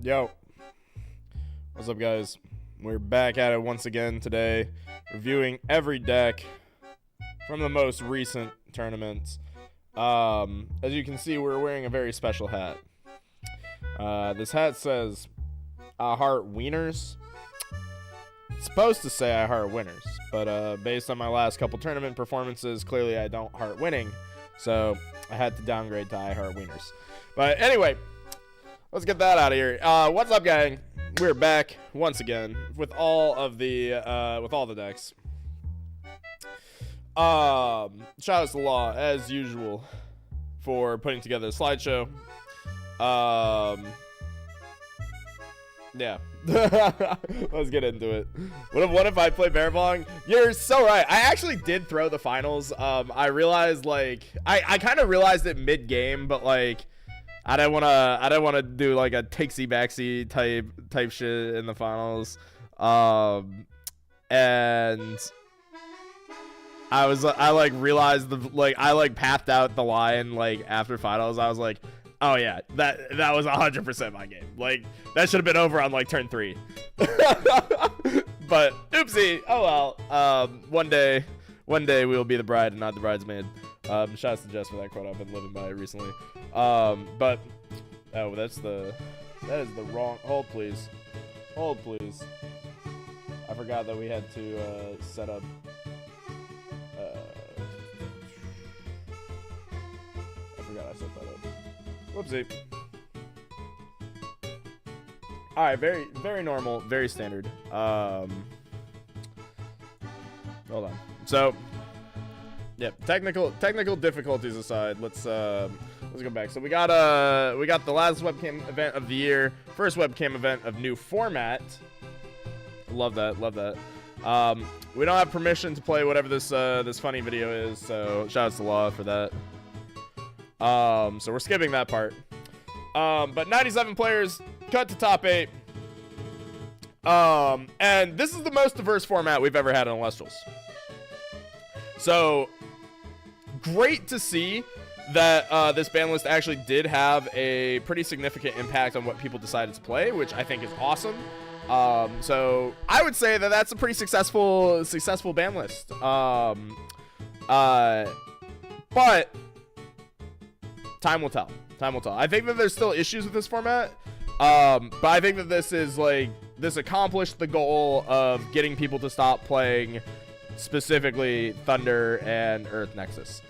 Yo, what's up, guys? We're back at it once again today, reviewing every deck from the most recent tournaments. As you can see, we're wearing a very special hat. This hat says, I heart wieners. It's supposed to say I heart winners, but based on my last couple tournament performances, clearly I don't heart winning, so I had to downgrade to I heart wieners. But anyway, let's get that out of here. What's up, gang? We're back once again with all the decks. Shout out to Law as usual for putting together the slideshow. Yeah. Let's get into it. What if I play Bear Bong? You're so right. I actually did throw the finals. I realized, like, I kind of realized it mid-game, but like I didn't wanna do like a takesy backsy type shit in the finals. And I like realized I pathed out the line like after finals. I was like, oh yeah, that was 100% my game. Like, that should have been over on like turn 3. But oopsie. Oh well. One day we will be the bride and not the bridesmaid. Shout out to Jess for that quote I've been living by recently. But oh, that is the wrong. Hold please. I forgot that we had to set up. I forgot I set that up. Whoopsie. All right, very normal, very standard. Hold on. So, yeah, technical difficulties aside, let's go back. So we got the last webcam event of the year, first webcam event of new format. Love that. We don't have permission to play whatever this funny video is, so shout out to Law for that. So we're skipping that part. But 97 players, cut to top 8. And this is the most diverse format we've ever had on Elestrals. So great to see that this ban list actually did have a pretty significant impact on what people decided to play, which I think is awesome. So I would say that that's a pretty successful ban list. But time will tell. I think that there's still issues with this format. But I think that this accomplished the goal of getting people to stop playing specifically Thunder and Earth Nexus.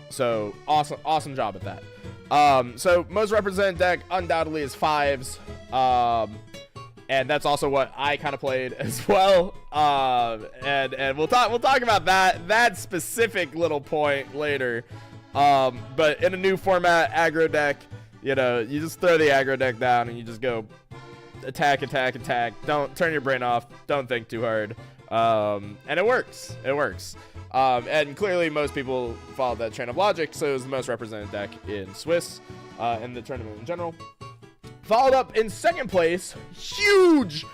So awesome job at that. So most represented deck undoubtedly is 5s. And that's also what I kind of played as well. And we'll talk about that specific little point later. But in a new format, aggro deck, you just throw the aggro deck down and you just go attack. Don't turn your brain off. Don't think too hard. And it works. And clearly most people followed that train of logic, so it was the most represented deck in Swiss, in the tournament in general. Followed up in second place, huge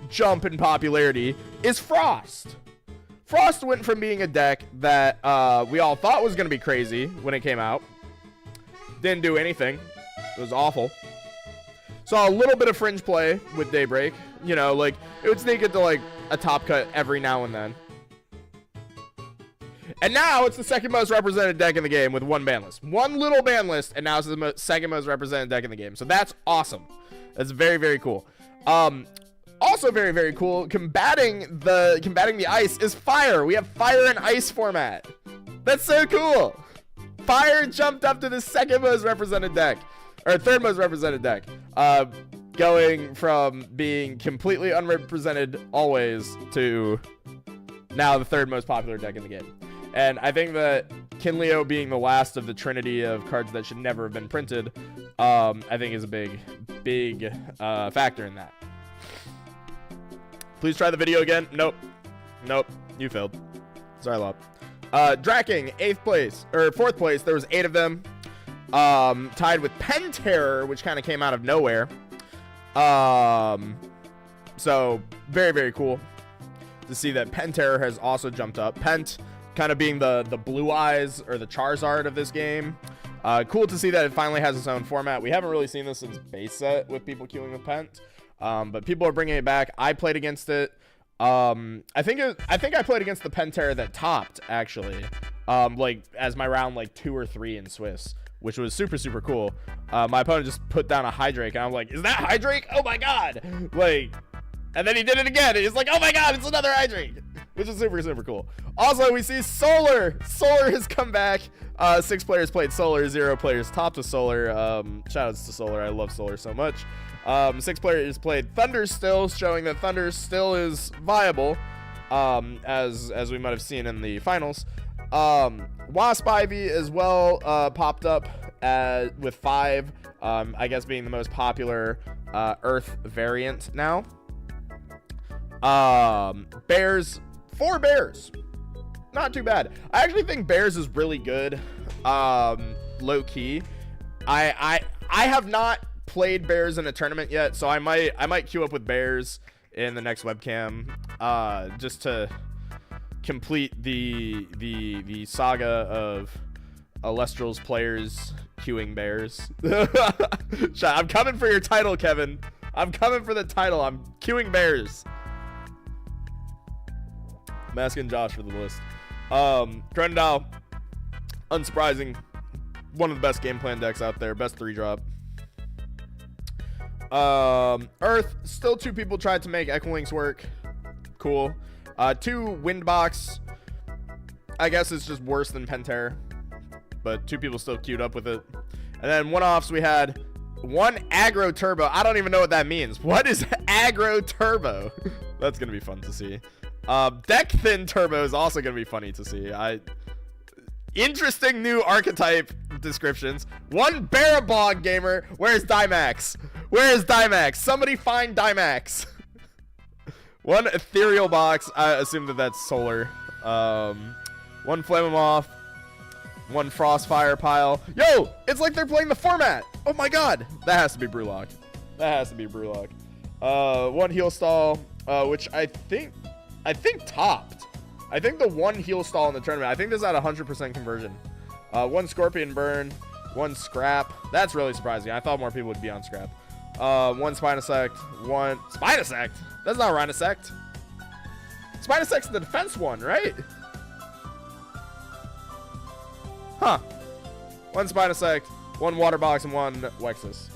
jump in popularity, is Frost. Frost went from being a deck that we all thought was going to be crazy when it came out. Didn't do anything. It was awful. Saw a little bit of fringe play with Daybreak. It would sneak into a top cut every now and then. And now it's the second most represented deck in the game with one ban list. One little ban list, and now it's the second most represented deck in the game. So that's awesome. That's very, very cool. Also very, very cool, combating the ice is Fire. We have Fire and Ice format. That's so cool. Fire jumped up to the second most represented deck, or third most represented deck. Going from being completely unrepresented always to now the third most popular deck in the game. And I think that Kinleo being the last of the trinity of cards that should never have been printed, I think is a big factor in that. Please try the video again. Nope, you failed. Sorry, Lob. Draing, 4th place. There was 8 of them. Tied with Penterror, which kind of came out of nowhere. So very, very cool to see that Penterror has also jumped up. Pent kind of being the blue eyes or the Charizard of this game. Cool to see that it finally has its own format. We haven't really seen this since base set with people queuing with Pent. But people are bringing it back. I played against it. I think I played against the Penterror that topped, actually. As my round 2 or 3 in Swiss, which was super, super cool. My opponent just put down a Hydrake, and I'm like, is that Hydrake? Oh my god! And then he did it again. He's like, oh my god, it's another Hydrake! Which is super, super cool. Also, we see Solar. Solar has come back. 6 players played Solar, 0 players topped with Solar. Shoutouts to Solar. I love Solar so much. 6 players played Thunder still, showing that Thunder still is viable, as we might have seen in the finals. Wasp Ivy as well popped up with 5, I guess being the most popular Earth variant now. Bears, 4 Bears. Not too bad. I actually think Bears is really good, low key. I have not played Bears in a tournament yet, so I might queue up with Bears in the next webcam, just to complete the saga of Elestrals players queuing Bears. I'm coming for your title, Kevin. I'm coming for the title. I'm queuing Bears. I'm asking Josh for the list. Crocodile, unsurprising, one of the best game plan decks out there. Best 3-drop. Earth, still 2 people tried to make Echolinks work. Cool. 2 Windbox. I guess it's just worse than Penterror, but 2 people still queued up with it. And then one-offs, we had 1 Aggro Turbo. I don't even know what that means. What is Aggro Turbo? That's gonna be fun to see. Deck Thin Turbo is also gonna be funny to see. Interesting new archetype descriptions. 1 Barabog Gamer. Where's Dimax? Where is Dimax? Somebody find Dimax. 1 Ethereal Box. I assume that that's Solar. 1 Flame 'em Off. 1 Frostfire Pile. Yo, it's like they're playing the format. Oh my god. That has to be Brewlock. That has to be Brewlock. 1 Heal Stall, which I think topped. I think the 1 Heal Stall in the tournament, I think this had 100% conversion. 1 Scorpion Burn. 1 Scrap. That's really surprising. I thought more people would be on Scrap. 1 Spinosect. 1 Spinosect? That's not Rino-sect. Spinosect's the defense one, right? Huh. 1 Spinosect, 1 Water Box, and 1 Wexus.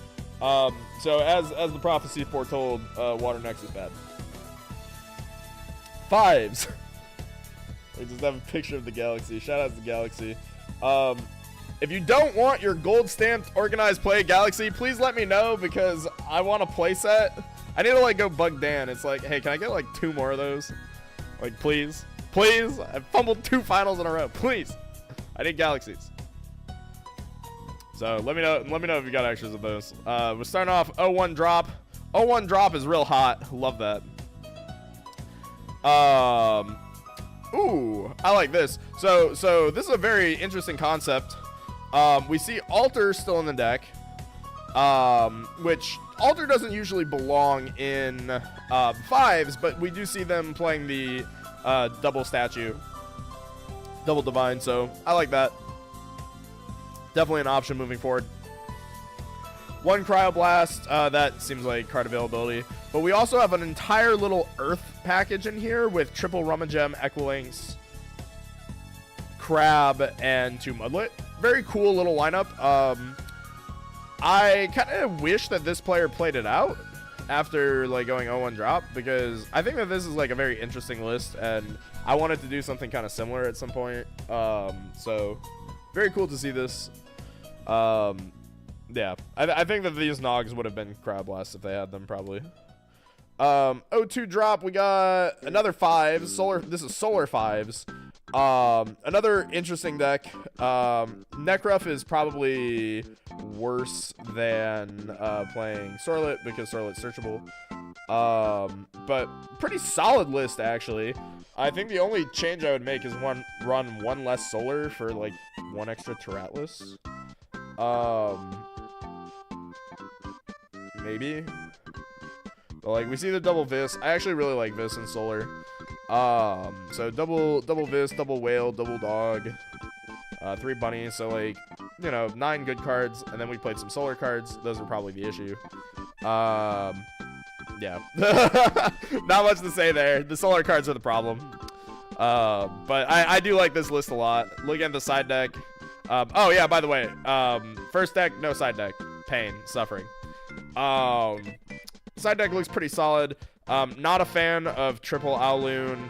So as the prophecy foretold, Water Next is bad. 5s. We just have a picture of the Galaxy. Shout out to the Galaxy. If you don't want your gold stamped organized play Galaxy, please let me know, because I want a play set. I need to like go bug Dan. It's like, hey, can I get like 2 more of those? Like, please, please. I fumbled 2 finals in a row. Please, I need Galaxies. So let me know. Let me know if you got extras of those. We're starting off 0-1 drop. 0-1 drop is real hot. Love that. Ooh, I like this. So this is a very interesting concept. We see Alter still in the deck, which Alter doesn't usually belong in 5s, but we do see them playing the double statue, double divine. So I like that. Definitely an option moving forward. 1 Cryoblast, that seems like card availability. But we also have an entire little Earth package in here with triple Rummagem, Equilinks, Crab, and 2 Mudlet. Very cool little lineup. I kind of wish that this player played it out after like going 0-1 drop, because I think that this is like a very interesting list, and I wanted to do something kind of similar at some point. So very cool to see this. Yeah, I think that these Nogs would have been Cryoblast if they had them, probably. 0-2 drop, we got another 5s. Solar, this is Solar 5s. Another interesting deck. Necruff is probably worse than playing Sorlet, because Sorlet's searchable. But pretty solid list, actually. I think the only change I would make is run 1 less Solar for like 1 extra Terratless. Maybe. But like, we see the double Vis. I actually really like Vis and Solar. So double Vis, double Whale, double Dog, 3 Bunnies. So like, you know, 9 good cards, and then we played some Solar cards. Those are probably the issue. Yeah. Not much to say there. The Solar cards are the problem. But I do like this list a lot. Look at the side deck. Oh yeah, by the way, first deck, no side deck. Pain, suffering. Side deck looks pretty solid. Not a fan of triple Owloon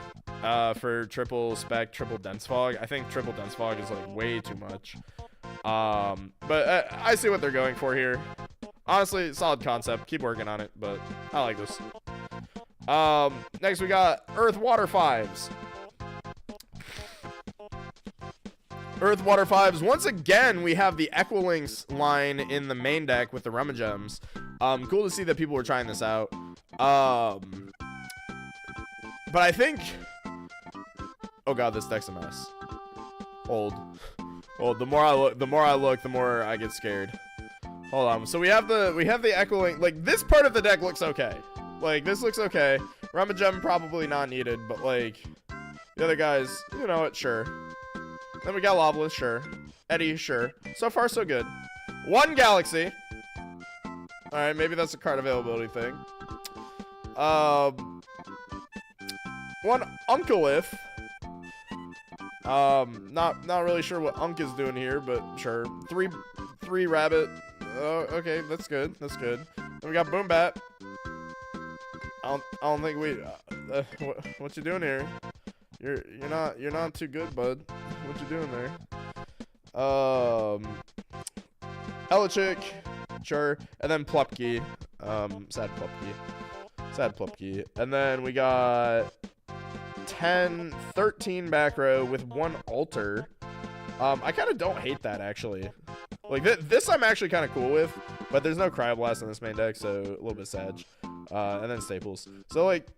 for triple Spec, triple Dense Fog. I think triple Dense Fog is like way too much. But I see what they're going for here. Honestly, solid concept. Keep working on it, but I like this. Next we got Earth Water 5s. Earth Water 5s. Once again, we have the Equilinks line in the main deck with the Rummagems. Cool to see that people were trying this out. But I think... Oh god, this deck's a mess. Hold. The more I look, the more I get scared. Hold on. So we have the Equilink. Like, this part of the deck looks okay. Like, this looks okay. Rummagem probably not needed, but like, the other guys, you know what, sure. Then we got Loveless, sure. Eddie, sure. So far, so good. 1 Galaxy. Alright, maybe that's a card availability thing. 1 Uncolith. Not really sure what Unk is doing here, but sure. Three rabbit. Okay, that's good. That's good. Then we got Boombat. I don't think we. What you doing here? You're not too good, bud. What you doing there? Elichick, sure, and then Plupkey. Sad Plupkey. And then we got 13 back row with 1 altar. I kind of don't hate that, actually. Like, this I'm actually kind of cool with, but there's no Cryoblast in this main deck, so a little bit sad. And then Staples. So, like,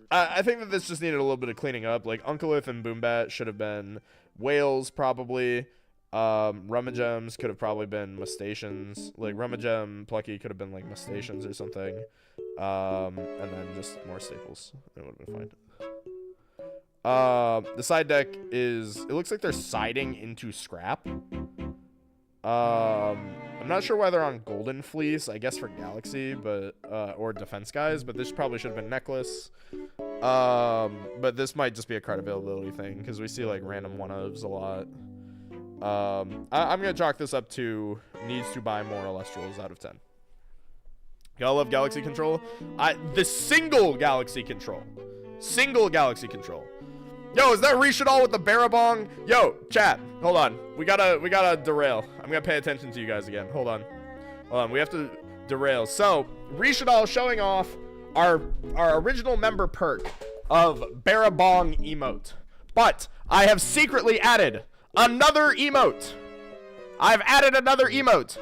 I think that this just needed a little bit of cleaning up. Like, Unkalith and Boombat should have been Whales, probably. Rummagems could have probably been Mustations. Like, Rummagem, Plucky could have been, like, Mustations or something. And then just more Staples. It would have been fine. The side deck is... It looks like they're siding into Scrap. I'm not sure why they're on Golden Fleece. I guess for Galaxy, but... or Defense Guys, but this probably should have been Necklace. But this might just be a card availability thing, because we see, like, random one-ofs a lot. I'm going to chalk this up to needs to buy more Elestrals out of 10. Gotta love Galaxy Control. The single Galaxy Control. Yo, is that Rishadal with the Barabong? Yo, chat, hold on. We gotta derail. I'm gonna pay attention to you guys again. Hold on. We have to derail. So, Rishadal showing off our original member perk of Barabong emote. But I have secretly added another emote. I've added another emote,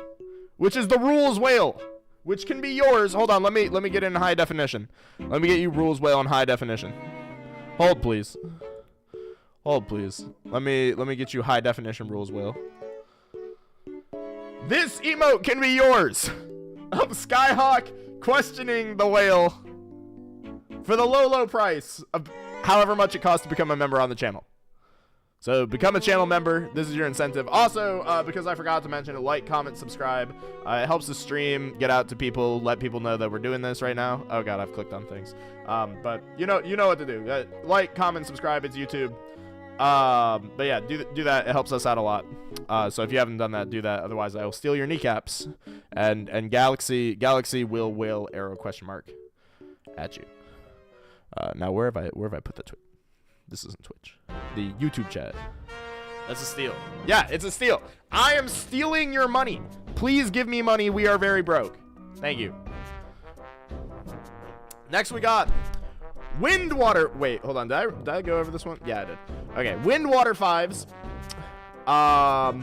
which is the Rules Whale, which can be yours. Hold on, let me get in high definition. Let me get you Rules Whale in high definition. Hold please. Let me get you high definition Rules Whale. This emote can be yours. Of Skyhawk questioning the whale for the low price of however much it costs to become a member on the channel. So become a channel member. This is your incentive. Also, because I forgot to mention it, like, comment, subscribe. It helps the stream get out to people, let people know that we're doing this right now. Oh god, I've clicked on things. But you know what to do. Like, comment, subscribe. It's YouTube. But yeah, do that. It helps us out a lot. So if you haven't done that, do that. Otherwise, I will steal your kneecaps. And Galaxy will whale arrow question mark at you. Now where have I put the tweet? This isn't Twitch. The YouTube chat. That's a steal. Yeah, it's a steal. I am stealing your money. Please give me money. We are very broke. Thank you. Next we got Windwater. Wait, hold on. Did I go over this one? Yeah, I did. Okay, Windwater 5s. All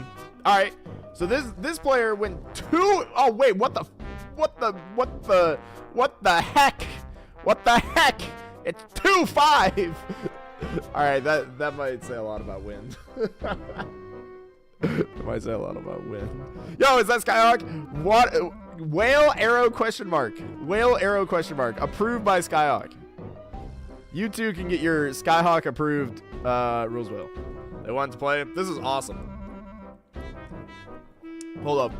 right. So this player went 2. Oh wait, what the heck? What the heck? It's 2-5. All right, that might say a lot about Wind. That might say a lot about Wind. Yo, is that Skyhawk? What? Whale arrow question mark. Whale arrow question mark. Approved by Skyhawk. You two can get your Skyhawk approved Rules Whale. They want to play. This is awesome. Hold up.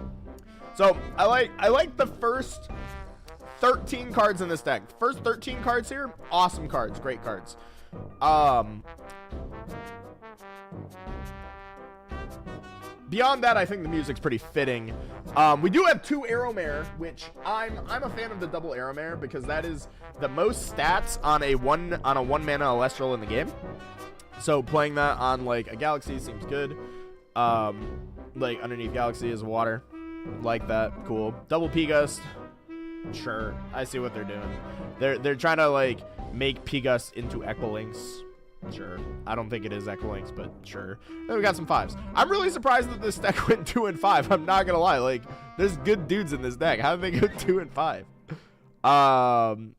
So I like the first 13 cards in this deck. First 13 cards here, awesome cards, great cards. Beyond that, I think the music's pretty fitting. We do have 2 Arrowmare, which I'm a fan of the double Arrowmare because that is the most stats on a one mana Elestral in the game. So playing that on like a Galaxy seems good. Like underneath Galaxy is water, like that, cool. Double P-Gust. Sure, I see what they're doing. They're trying to like make P-Gust into Equilinx. Sure, I don't think it is Equilinx, but sure. Then we got some 5s. I'm really surprised that this deck went 2 and 5. I'm not gonna lie, like there's good dudes in this deck. How did they go 2 and 5?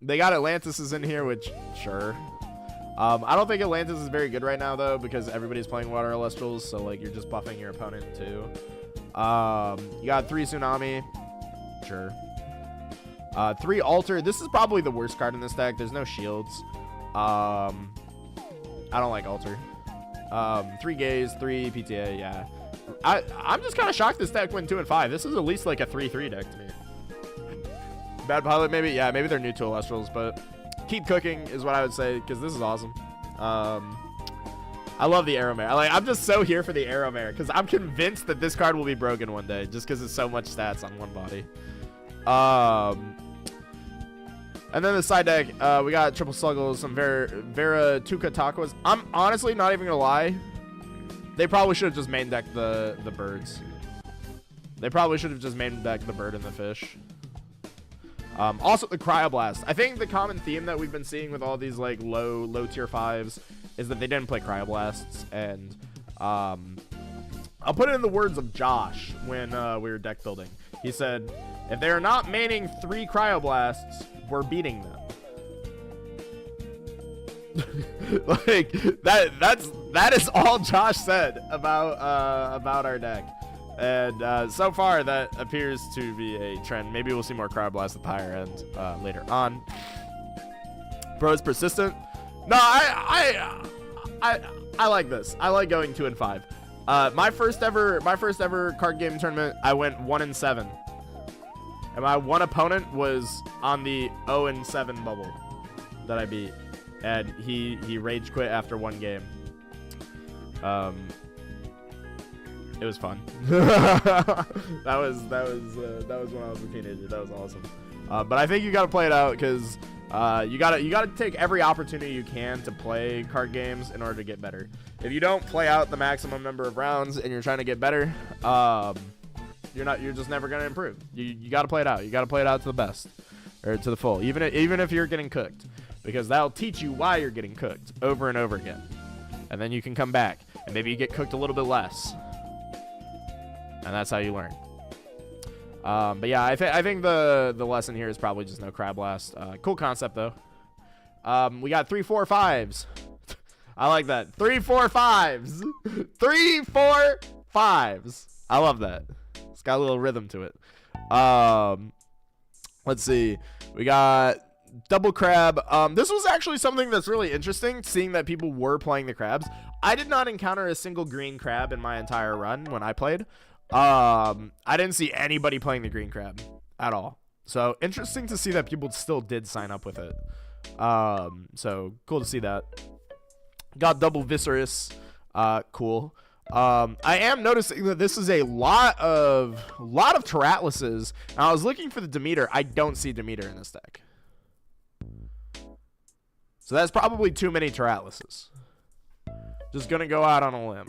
They got Atlantis in here, which sure. I don't think Atlantis is very good right now though because everybody's playing Water Elestrals, so like you're just buffing your opponent too. You got 3 Tsunami, sure. 3 Alter. This is probably the worst card in this deck. There's no shields. I don't like Alter. 3 Gaze, 3 PTA, yeah. I'm just kind of shocked this deck went 2 and 5. This is at least like a 3-3 deck to me. Bad Pilot, maybe? Yeah, maybe they're new to Elestrals, but keep cooking is what I would say, because this is awesome. I love the Arrow Mare. I'm just so here for the Arrow Mare because I'm convinced that this card will be broken one day just because it's so much stats on one body. And then the side deck, we got Triple Sluggles, some Vera Tuca Tacos. I'm honestly not even gonna lie. They probably should have just main decked the birds. They probably should have just main decked the bird and the fish. Also the Cryoblast. I think the common theme that we've been seeing with all these like low tier 5s is that they didn't play Cryoblasts, and I'll put it in the words of Josh when we were deck building. He said, if they're not maining 3 Cryoblasts, we're beating them. Like that is all Josh said about our deck, and so far that appears to be a trend. Maybe we'll see more Cryoblast at the higher end later on. Bro, it's persistent. No, I like this. I like going 2 and 5. My first ever card game tournament, I went 1 and 7. And my one opponent was on the 0 and 7 bubble that I beat, and he rage quit after 1 game. It was fun. that was when I was a teenager. That was awesome. But I think you got to play it out because you gotta take every opportunity you can to play card games in order to get better. If you don't play out the maximum number of rounds and you're trying to get better, you're just never gonna improve. You got to play it out. You got to play it out to the best, or to the full, even if you're getting cooked, because that'll teach you why you're getting cooked over and over again, and then you can come back and maybe you get cooked a little bit less, and that's how you learn. But yeah, I think the lesson here is probably just no Cryoblast. Cool concept though. We got 3, 4, 5s. I like that. 3, 4, 5s. 3, 4, 5s. I love that. It's got a little rhythm to it. Let's see. We got double crab. This was actually something that's really interesting, seeing that people were playing the crabs. I did not encounter a single green crab in my entire run when I played. I didn't see anybody playing the green crab at all. So interesting to see that people still did sign up with it. So cool to see that. Got double Viscerous. Cool. I am noticing that this is a lot of Terratluses. I was looking for the Demeter. I don't see Demeter in this deck. So that's probably too many Terratluses. Just gonna go out on a limb.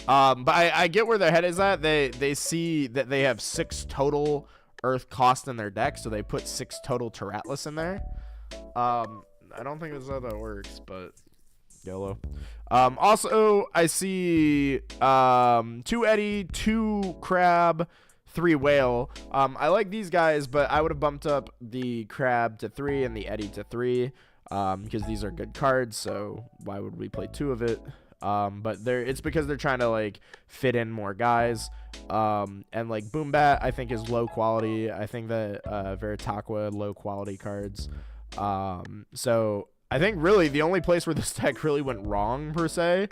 But I get where their head is at. They see that they have 6 total Earth cost in their deck, so they put 6 total Terratlus in there. I don't think that's how that works, but YOLO. Also, I see 2 Eddy, 2 Crab, 3 Whale. I like these guys, but I would have bumped up the Crab to 3 and the Eddy to 3 because these are good cards, so why would we play 2 of it? But it's because they're trying to like fit in more guys. And like Boombat, I think is low quality. I think that Veritaqua, low quality cards. So I think really the only place where this deck really went wrong per se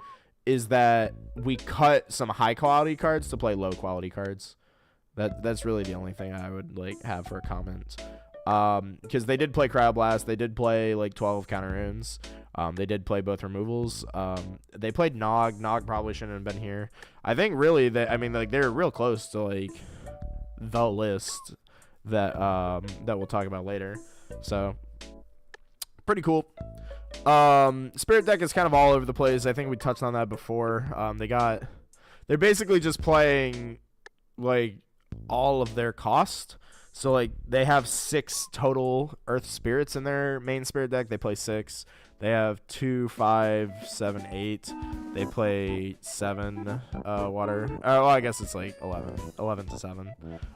is that we cut some high quality cards to play low quality cards. That's really the only thing I would like have for a comment. Because they did play Cryoblast, they did play like 12 counter runes. They did play both removals. They played Nog. Nog probably shouldn't have been here. I think really like they're real close to like the list that we'll talk about later. So pretty cool. Spirit deck is kind of all over the place. I think we touched on that before. They're basically just playing like all of their cost. So like they have 6 total Earth Spirits in their main Spirit deck. They play 6. They have 2, 5, 7, 8. They play 7 water. Oh, well, I guess it's like 11 to 7.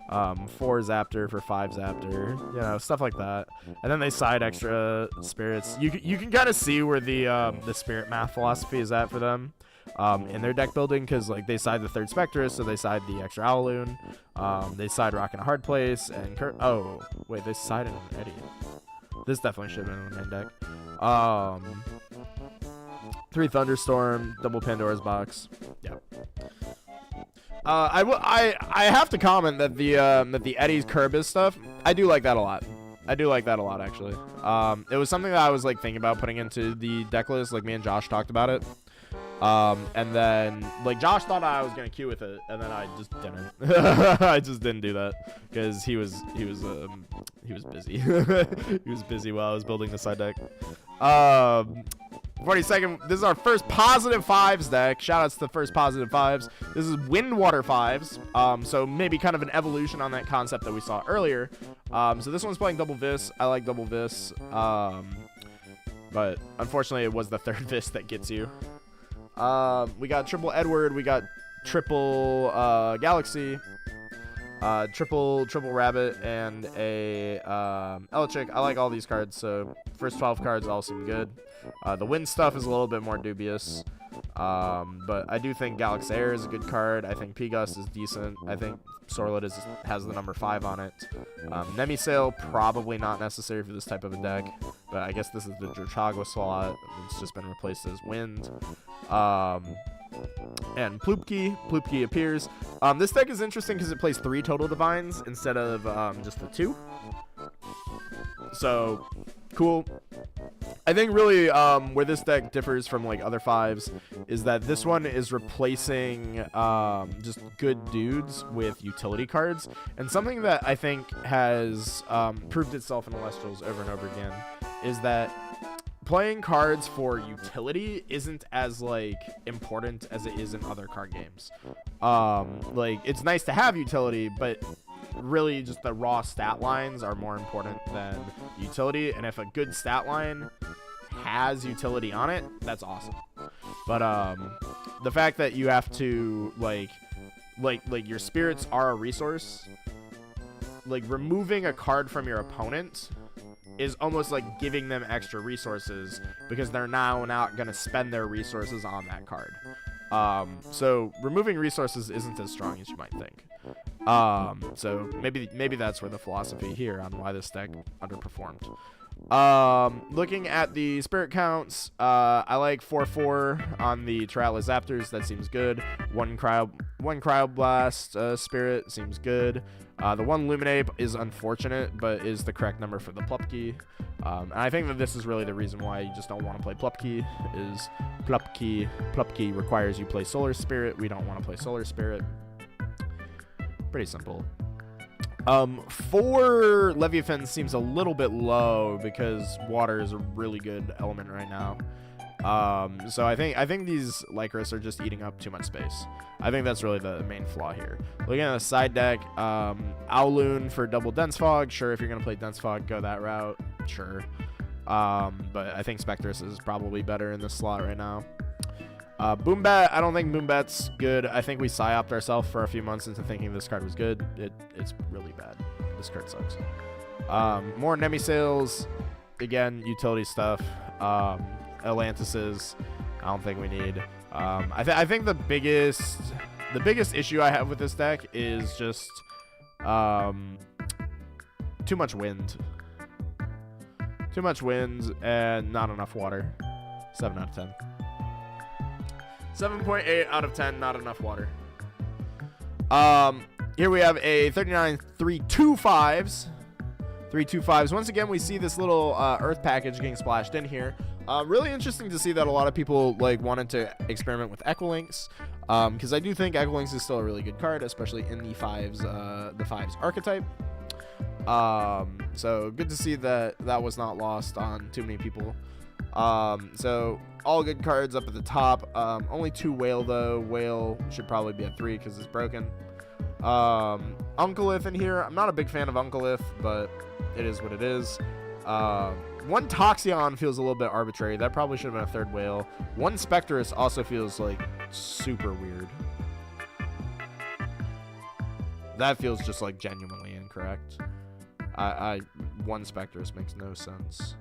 4 Zaptor for 5 Zaptor. Stuff like that. And then they side extra spirits. You can kind of see where the spirit math philosophy is at for them in their deck building, because like they side the 3rd Spectrus, so they side the extra Owloon. They side Rock in a Hard Place and oh wait, they sided an Eddy. This definitely should have been in the main deck. 3 Thunderstorm, double Pandora's Box. Yeah. I have to comment that the Eddy's Kerbis stuff, I do like that a lot. Actually. It was something that I was like thinking about putting into the deck list. Like me and Josh talked about it. And then like Josh thought I was gonna queue with it, and then I just didn't. I just didn't do that because he was busy. He was busy while I was building the side deck. 42nd. This is our first positive fives deck. Shout outs to the first positive fives. This is wind water fives. So maybe kind of an evolution on that concept that we saw earlier. So this one's playing double vis. I like double vis. But unfortunately it was the third vis that gets you. We got triple Edward, we got triple Galaxy, triple Rabbit, and a Elechick. I like all these cards, so first 12 cards all seem good. The wind stuff is a little bit more dubious, but I do think Galaxair is a good card. I think P-Gust is decent. I think Sorlet has the number 5 on it. Nemisail, probably not necessary for this type of a deck, but I guess this is the Drachagua slot. It's just been replaced as wind. And Plupki appears. This deck is interesting because it plays 3 total divines instead of just the 2. So cool. I think really where this deck differs from like other fives is that this one is replacing just good dudes with utility cards, and something that I think has proved itself in elestrals over and over again is that playing cards for utility isn't as like important as it is in other card games. Like it's nice to have utility, but really just the raw stat lines are more important than utility, and if a good stat line has utility on it, that's awesome. But the fact that you have to like your spirits are a resource, like removing a card from your opponent is almost like giving them extra resources because they're now not going to spend their resources on that card. So removing resources isn't as strong as you might think. So maybe that's where the philosophy here on why this deck underperformed. Looking at the spirit counts, I like 4/4 on the Triatlas Zaptors. That seems good. One Cryoblast spirit seems good. The one Luminape is unfortunate, but is the correct number for the Plupki. And I think that this is really the reason why you just don't want to play Plupki, is Plupki requires you play Solar Spirit. We don't want to play Solar Spirit. Pretty simple. 4 Leviathan seems a little bit low because water is a really good element right now. So I think these Lycris are just eating up too much space. I think that's really the main flaw here. Looking at the side deck, Owloon for double Dense Fog. Sure, if you're going to play Dense Fog, go that route. Sure. But I think Spectrus is probably better in this slot right now. Boombat, I don't think Boombat's good. I think we psyoped ourselves for a few months into thinking this card was good. It's really bad. This card sucks. More Nemisails. Again, utility stuff. Atlantises, I don't think we need. I think the biggest issue I have with this deck is just too much wind. Too much wind and not enough water. 7 out of 10. 7.8 out of 10, not enough water. Here we have a 39 3/2/5s. 3/2/5s. Once again, we see this little Earth package getting splashed in here. Really interesting to see that a lot of people like wanted to experiment with Equilinks, because I do think Equilinks is still a really good card, especially in the fives archetype. So good to see that was not lost on too many people. So all good cards up at the top. Only 2 Whale though. Whale should probably be at 3 because it's broken. Uncolith in here. I'm not a big fan of Uncolith, but it is what it is. 1 Toxion feels a little bit arbitrary. That probably should have been a 3rd Whale. 1 Spectrus also feels like super weird. That feels just like genuinely incorrect. 1 Spectrus makes no sense.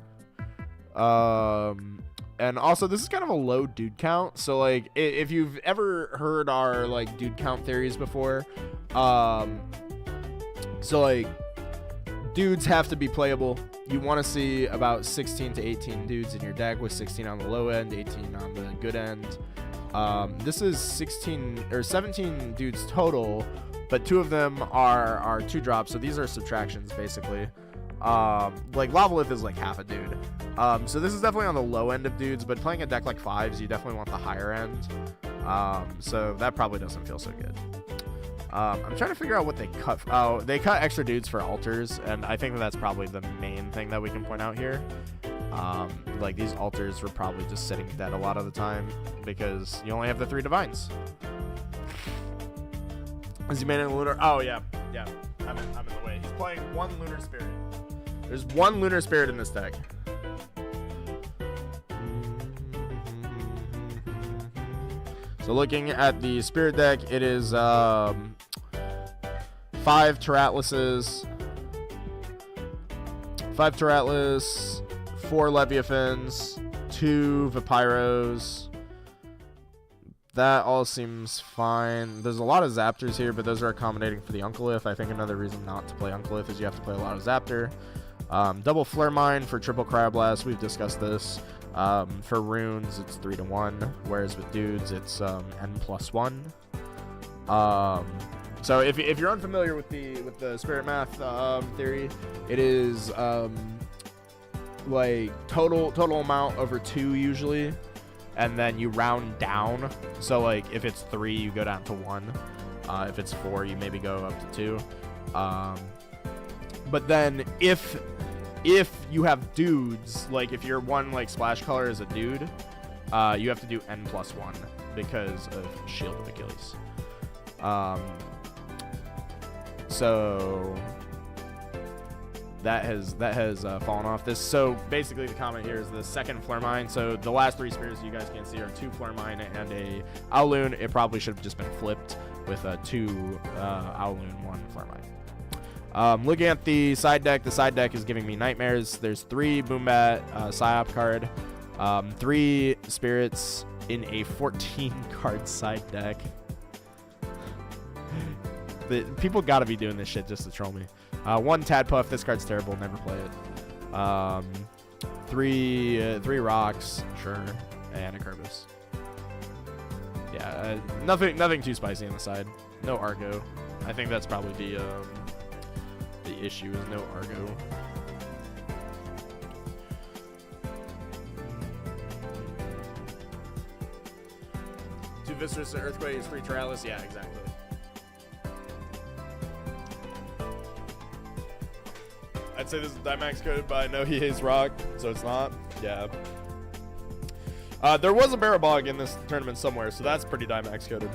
And also this is kind of a low dude count. So like if you've ever heard our like dude count theories before, so like dudes have to be playable. You want to see about 16 to 18 dudes in your deck, with 16 on the low end, 18 on the good end. This is 16 or 17 dudes total, but 2 of them are 2 drops, so these are subtractions basically. Like Lavalith is like half a dude. So this is definitely on the low end of dudes, but playing a deck like 5s, you definitely want the higher end. So that probably doesn't feel so good. I'm trying to figure out what they cut. Oh, they cut extra dudes for altars, and I think that's probably the main thing that we can point out here. Like these altars were probably just sitting dead a lot of the time because you only have the 3 divines. Is he manning the lunar? Oh yeah, I'm in the way. He's playing 1 lunar spirit. There's 1 lunar spirit in this deck. So looking at the spirit deck, it is 5 Terratluses, 5 Terratlus, 4 Leviathans, 2 Vapiros. That all seems fine. There's a lot of Zaptors here, but those are accommodating for the Uncolith. I think another reason not to play Uncolith is you have to play a lot of Zaptor. Double Flare Mine for triple Cryoblast. We've discussed this. For runes, it's 3-1, whereas with dudes, it's N+1. So if you're unfamiliar with the spirit math theory, it is like total amount over 2 usually, and then you round down. So like if it's 3, you go down to 1. If it's 4, you maybe go up to 2. But then if you have dudes, like if your one like splash color is a dude, you have to do N+1 because of Shield of Achilles. So that has fallen off. This, so basically the comment here is the second Flare Mine. So the last 3 spirits you guys can see are 2 Flare Mine and a Owloon. It probably should have just been flipped with a 2 Owloon, 1 Flare Mine. Looking at the side deck is giving me nightmares. There's 3 Boombat Psyop card, 3 spirits in a 14 card side deck. People gotta be doing this shit just to troll me. 1 Tadpuff, this card's terrible, never play it. 3 rocks, sure, and a Kerbis. Yeah, nothing too spicy on the side. No Argo. I think that's probably the issue is no Argo. Two Viscerous, Earthquakes, 3 Terralis. Yeah, exactly. I'd say this is Dynamax coded, but I know he hates rock, so it's not. Yeah. There was a Barabog in this tournament somewhere, so that's pretty Dynamax coded.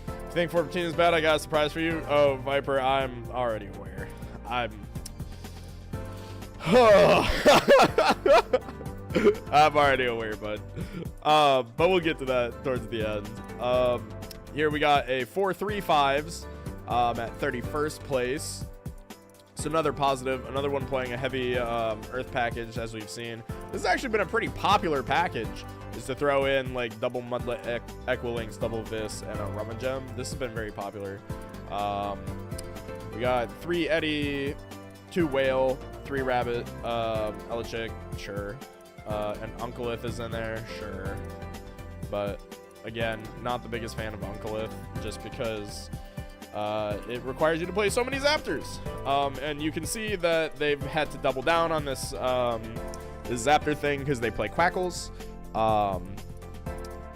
If you think 14 is bad, I got a surprise for you. Oh, Viper, I'm already aware. I'm already aware, bud. But we'll get to that towards the end. Here we got a 4-3-5s at 31st place. So another positive, another one playing a heavy Earth package, as we've seen. This has actually been a pretty popular package, is to throw in like double Mudlet Equilinks, double Vis, and a Rummagem. This has been very popular. We got 3 Eddy, 2 Whale, 3 Rabbit, Elechick, sure. And Uncolith is in there, sure. But again, not the biggest fan of Uncolith, just because it requires you to play so many Zaptors. And you can see that they've had to double down on this this Zaptor thing because they play Quackles.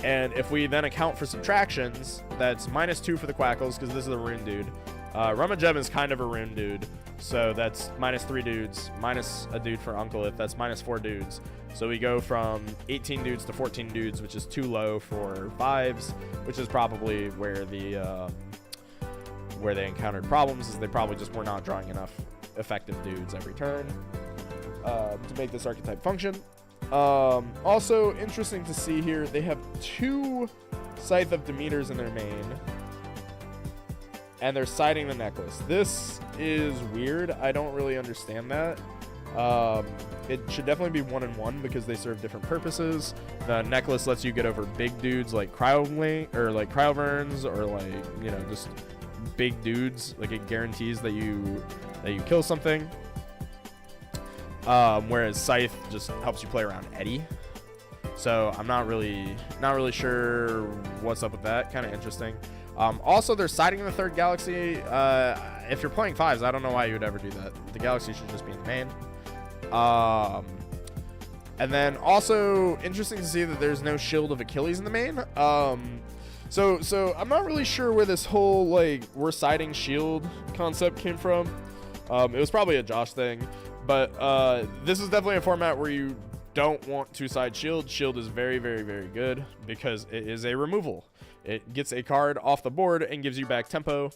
And if we then account for subtractions, that's -2 for the Quackles because this is a rune dude. Rummagem is kind of a rune dude, so that's -3 dudes, minus a dude for Uncolith, that's -4 dudes. So we go from 18 dudes to 14 dudes, which is too low for 5s, which is probably where where they encountered problems, is they probably just were not drawing enough effective dudes every turn to make this archetype function. Also interesting to see here, they have 2 Scythe of Demeters in their main, and they're siding the necklace. This is weird. I don't really understand that. It should definitely be 1 and 1 because they serve different purposes. The necklace lets you get over big dudes like Cryolink or like Cryoverns, or like, you know, just big dudes. Like it guarantees that you kill something. Whereas Scythe just helps you play around Eddy. So I'm not really sure what's up with that. Kind of interesting. Also, they're siding in the 3rd galaxy. if you're playing 5s, I don't know why you would ever do that. The Galaxy should just be in the main. And then also interesting to see that there's no Shield of Achilles in the main. So I'm not really sure where this whole like we're siding shield concept came from. It was probably a Josh thing, but this is definitely a format where you don't want to side shield. Shield is very, very, very good because it is a removal. It gets a card off the board and gives you back tempo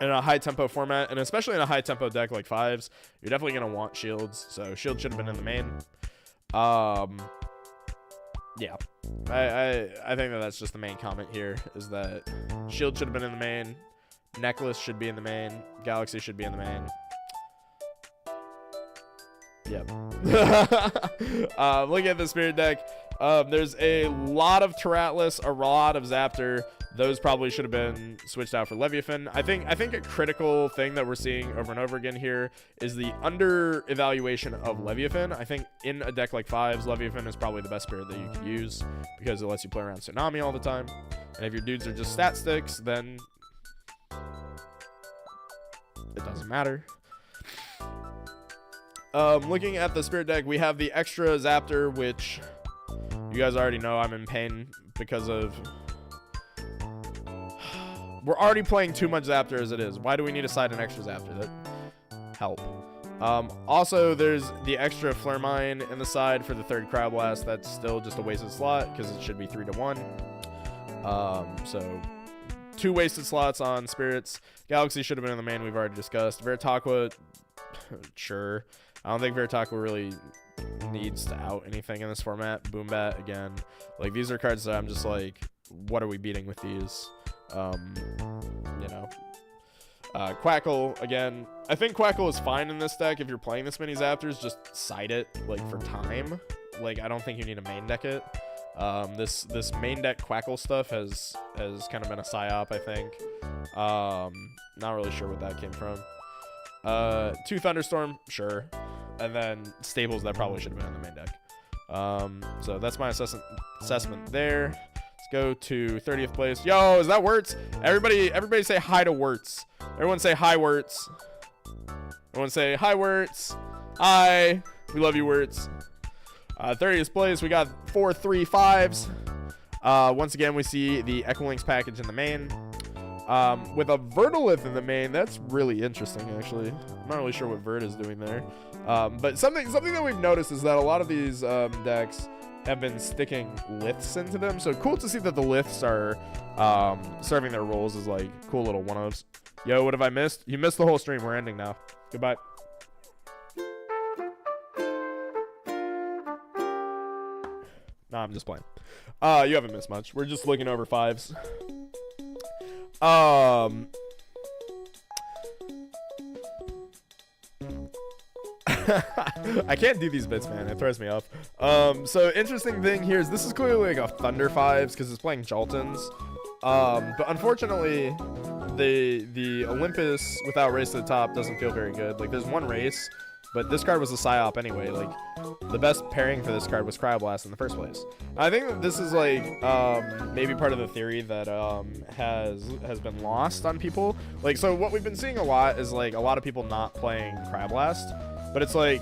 in a high tempo format, and especially in a high tempo deck like 5s, you're definitely gonna want shields. So shield should have been in the main. Yeah, I think that's just the main comment here, is that shield should have been in the main, necklace should be in the main, galaxy should be in the main. Yep. Looking at the spirit deck, there's a lot of Terratlas, a lot of Zaptor. Those probably should have been switched out for Leviathan. I think a critical thing that we're seeing over and over again here is the under evaluation of Leviathan. I think in a deck like 5s, Leviathan is probably the best spirit that you can use because it lets you play around Tsunami all the time. And if your dudes are just stat sticks, then it doesn't matter. Looking at the spirit deck, we have the extra Zaptor, which you guys already know I'm in pain because of... We're already playing too much Zaptor as it is. Why do we need to side an extra Zaptor? That help. Also, there's the extra Flare Mine in the side for the third Cryoblast. That's still just a wasted slot because it should be 3-1. So 2 wasted slots on spirits. Galaxy should have been in the main. We've already discussed. Veritaqua, sure. I don't think Veritaqua really needs to out anything in this format. Boombat again. Like, these are cards that I'm just like, what are we beating with these? You know, Quackle again. I think Quackle is fine in this deck if you're playing this many Zaptors. Just side it like for time. Like, I don't think you need to main deck it. This main deck Quackle stuff has kind of been a psyop, I think. Not really sure what that came from. 2 Thunderstorm, sure, and then Stables that probably should have been in the main deck. So that's my assessment there. Go to 30th place. Yo, is that Wirtz? Everybody say hi to Wirtz. Everyone say hi, Wirtz. Everyone say hi, Wirtz. Hi. We love you, Wirtz. 30th place, we got 4 3-5s. Once again, we see the Echolinks package in the main. With a Verdolith in the main, that's really interesting, actually. I'm not really sure what Verd is doing there. But something that we've noticed is that a lot of these decks have been sticking liths into them, so cool to see that the liths are serving their roles as like cool little one-ofs. Yo, what have I missed? You missed the whole stream. We're ending now. Goodbye. Nah, I'm just playing. You haven't missed much. We're just looking over 5s. I can't do these bits, man. It throws me off. So interesting thing here is this is clearly like a Thunder 5s because it's playing Jaltons. But unfortunately, the Olympus without Race to the Top doesn't feel very good. Like, there's one race, but this card was a psyop anyway. Like, the best pairing for this card was Cryoblast in the first place. I think that this is like maybe part of the theory that has been lost on people. Like, so what we've been seeing a lot is like a lot of people not playing Cryoblast. But it's like,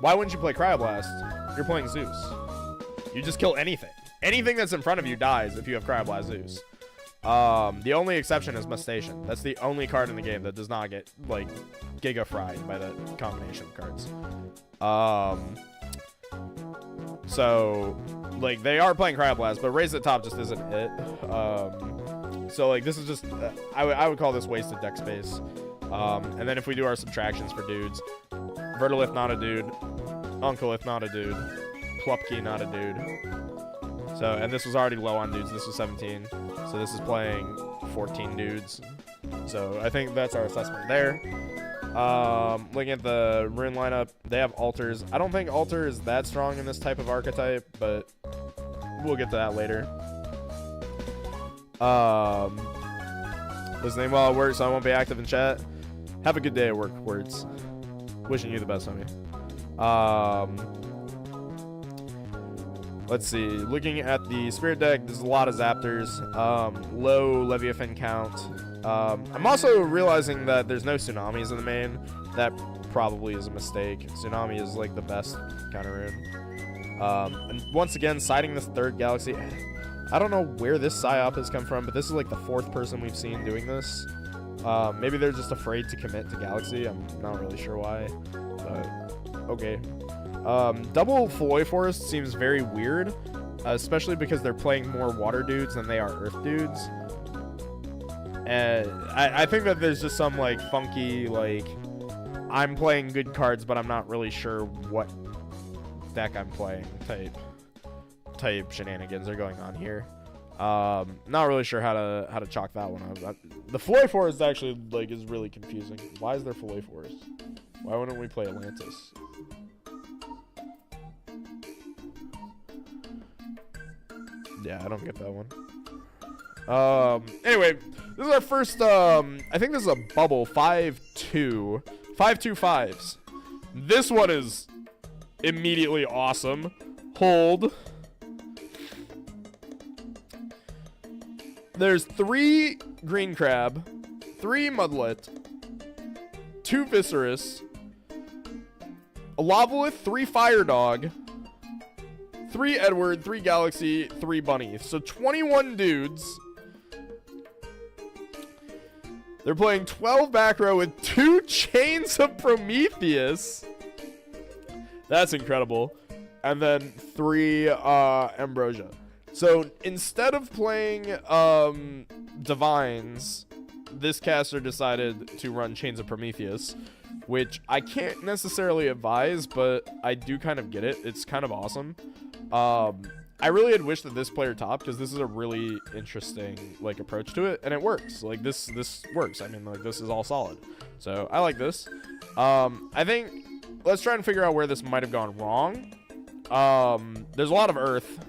why wouldn't you play Cryoblast? You're playing Zeus. You just kill anything. Anything that's in front of you dies if you have Cryoblast Zeus. The only exception is Mustation. That's the only card in the game that does not get, like, giga fried by the combination of cards. So, like, they are playing Cryoblast, but Raise to the Top just isn't it. So, like, this is just, I would call this wasted deck space. And then if we do our subtractions for dudes, Verdolith not a dude, Uncolith not a dude, Plupkey not a dude. So, and this was already low on dudes. This was 17. So this is playing 14 dudes. So I think that's our assessment there. Looking at the rune lineup, they have altars. I don't think altar is that strong in this type of archetype, but we'll get to that later. Listening while I work, so I won't be active in chat. Have a good day at work, Words. Wishing you the best, homie. Let's see. Looking at the spirit deck, there's a lot of Zaptors. Low Leviathan count. I'm also realizing that there's no tsunamis in the main. That probably is a mistake. Tsunami is like the best counter rune. And once again, siding this third galaxy. I don't know where this psyop has come from, but this is like the 4th person we've seen doing this. Maybe they're just afraid to commit to galaxy. I'm not really sure why, but okay. Double Feloy Forest seems very weird, especially because they're playing more water dudes than they are earth dudes. And I think that there's just some like funky, like, I'm playing good cards, but I'm not really sure what deck I'm playing type shenanigans are going on here. Not really sure how to chalk that one up. The Feloy Forest actually like is really confusing. Why is there Feloy Forest? Why wouldn't we play Atlantis? Yeah, I don't get that one. Anyway, this is our first, I think this is a bubble, 5-2. 5-2-5s. This one is immediately awesome. Hold. There's 3 green crab, 3 mudlet, 2 viscerus, a lavalith, 3 fire dog, 3 Edward, 3 Galaxy, 3 Bunny. So 21 dudes. They're playing 12 back row with 2 Chains of Prometheus. That's incredible. And then 3 Ambrosia. So instead of playing Divines, this caster decided to run Chains of Prometheus, which I can't necessarily advise, but I do kind of get it. It's kind of awesome. I really had wished that this player topped, because this is a really interesting like approach to it, and it works. Like this works. I mean, like, this is all solid. So I like this. I think let's try and figure out where this might have gone wrong. There's a lot of Earth,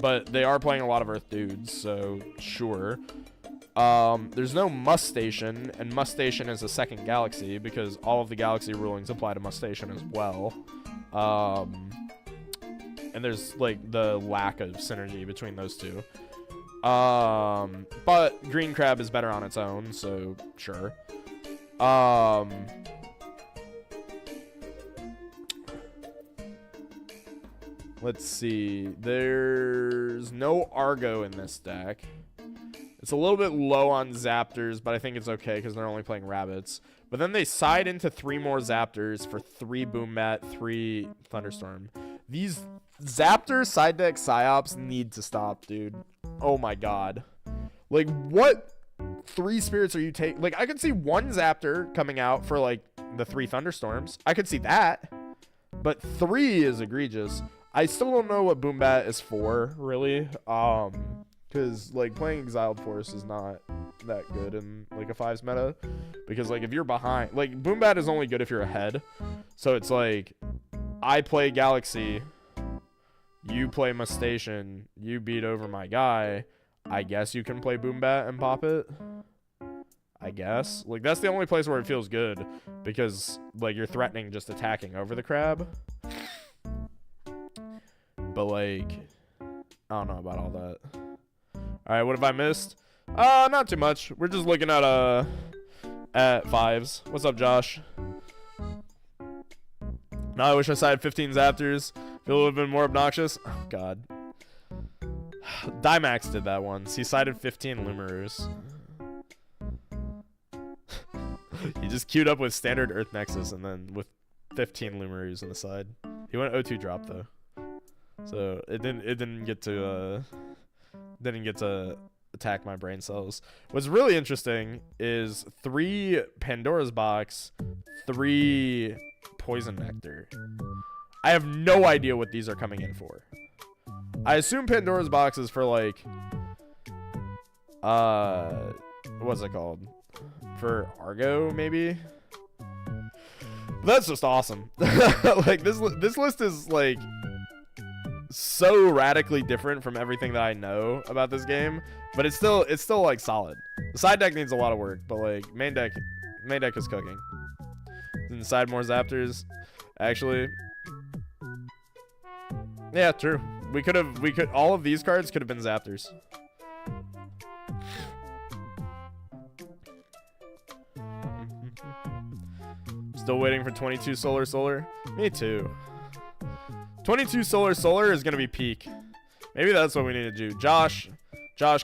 but they are playing a lot of Earth dudes, so sure. There's no Must Station, and Must Station is a second galaxy because all of the galaxy rulings apply to Must Station as well. And there's like the lack of synergy between those two. But Green Crab is better on its own, so sure. Let's see. There's no Argo in this deck. It's a little bit low on Zaptors, but I think it's okay because they're only playing rabbits. But then they side into 3 more Zaptors for 3 Boombat, 3 Thunderstorm. These Zaptor side deck psyops need to stop, dude. Oh my god. Like, what 3 spirits are you taking? Like, I could see 1 Zaptor coming out for like the 3 Thunderstorms. I could see that. But 3 is egregious. I still don't know what Boombat is for, really. Because like playing Exiled Force is not that good in like a 5s meta. Because like if you're behind, like Boombat is only good if you're ahead. So it's like, I play Galaxy, you play my station, you beat over my guy. I guess you can play Boombat and pop it. I guess. Like, that's the only place where it feels good. Because, like, you're threatening just attacking over the crab. But, like, I don't know about all that. Alright, what have I missed? Not too much. We're just looking at 5s. What's up, Josh? Now I wish I sided 15 Zaptors. Feel a little bit more obnoxious. Oh, God. Dimax did that once. He sided 15 Lumarus. He just queued up with standard Earth Nexus and then with 15 Lumarus on the side. He went O2 drop though. So it didn't get to attack my brain cells. What's really interesting is 3 Pandora's Box, 3 Poison Nectar. I have no idea what these are coming in for. I assume Pandora's Box is for like what's it called? For Argo, maybe? That's just awesome. Like this list is like so radically different from everything that I know about this game, but it's still like solid. The side deck needs a lot of work, but like main deck is cooking. Inside more Zaptors, actually. Yeah, true. We could all of these cards could have been Zaptors. Still waiting for 22 solar. Me too. 22 solar is gonna be peak. Maybe that's what we need to do. Josh,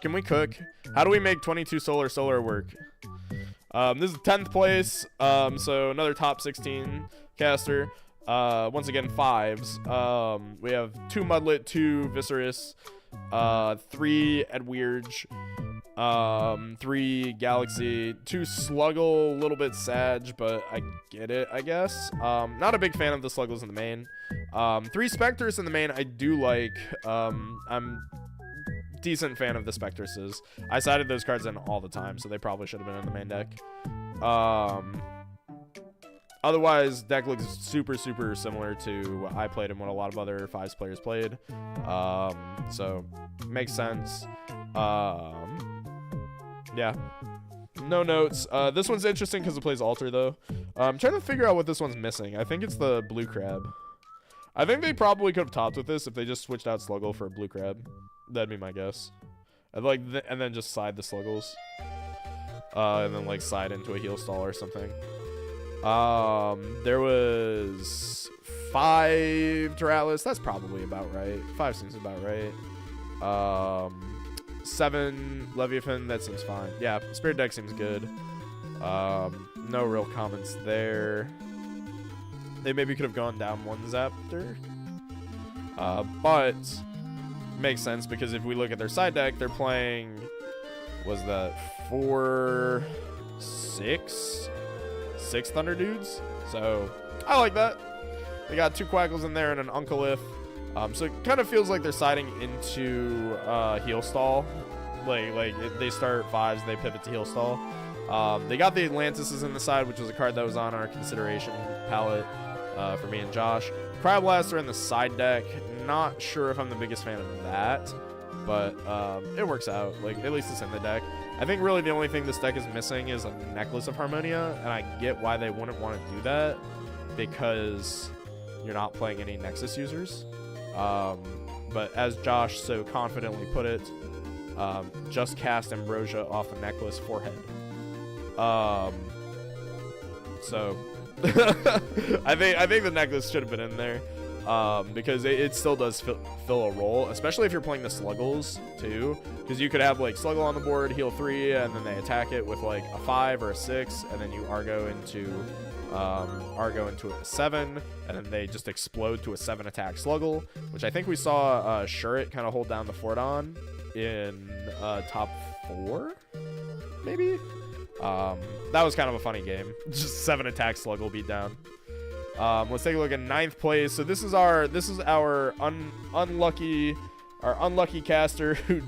can we cook? How do we make 22 solar work? This is 10th place. So another top 16 caster. Once again, 5s. We have 2 Mudlet, 2 Viserys, 3 Edwirge, 3 Galaxy, 2 Sluggle, a little bit Sag, but I get it, I guess. Not a big fan of the Sluggles in the main. 3 Spectres in the main I do like. I'm decent fan of the Spectresses. I sided those cards in all the time, so they probably should have been in the main deck. Otherwise, deck looks super similar to what I played and what a lot of other 5s players played. So makes sense. Yeah. No notes. This one's interesting because it plays Altar, though. I'm trying to figure out what this one's missing. I think it's the Blue Crab. I think they probably could have topped with this if they just switched out Sluggle for a Blue Crab. That'd be my guess. And then just side the Sluggles. And then, like, side into a Heal Stall or something. There was 5 Terralis. That's probably about right. 5 seems about right. 7 Leviathan. That seems fine. Yeah, Spirit deck seems good. No real comments there. They maybe could have gone down 1 Zaptor. But makes sense because if we look at their side deck, they're playing, was that 6 Thunder Dudes? So I like that. They got 2 Quackles in there and an Uncolith. So it kind of feels like they're siding into Heal Stall. They start 5s, they pivot to Heal Stall. They got the Atlantises in the side, which was a card that was on our consideration palette for me and Josh. Crab Blaster in the side deck. Not sure if I'm the biggest fan of that, but it works out. Like, at least it's in the deck. I think really the only thing this deck is missing is a Necklace of Harmonia, and I get why they wouldn't want to do that because you're not playing any Nexus users. But as Josh so confidently put it, just cast Ambrosia off a Necklace forehead. So I think the Necklace should have been in there. Because it still does fill a role, especially if you're playing the Sluggles too, because you could have like Sluggle on the board, heal 3, and then they attack it with like a 5 or a 6, and then you Argo into a 7, and then they just explode to a 7 attack Sluggle, which I think we saw Shuret kind of hold down the fort on in top 4, maybe. That was kind of a funny game. Just 7 attack Sluggle beat down. Let's take a look at 9th place. So this is our unlucky caster who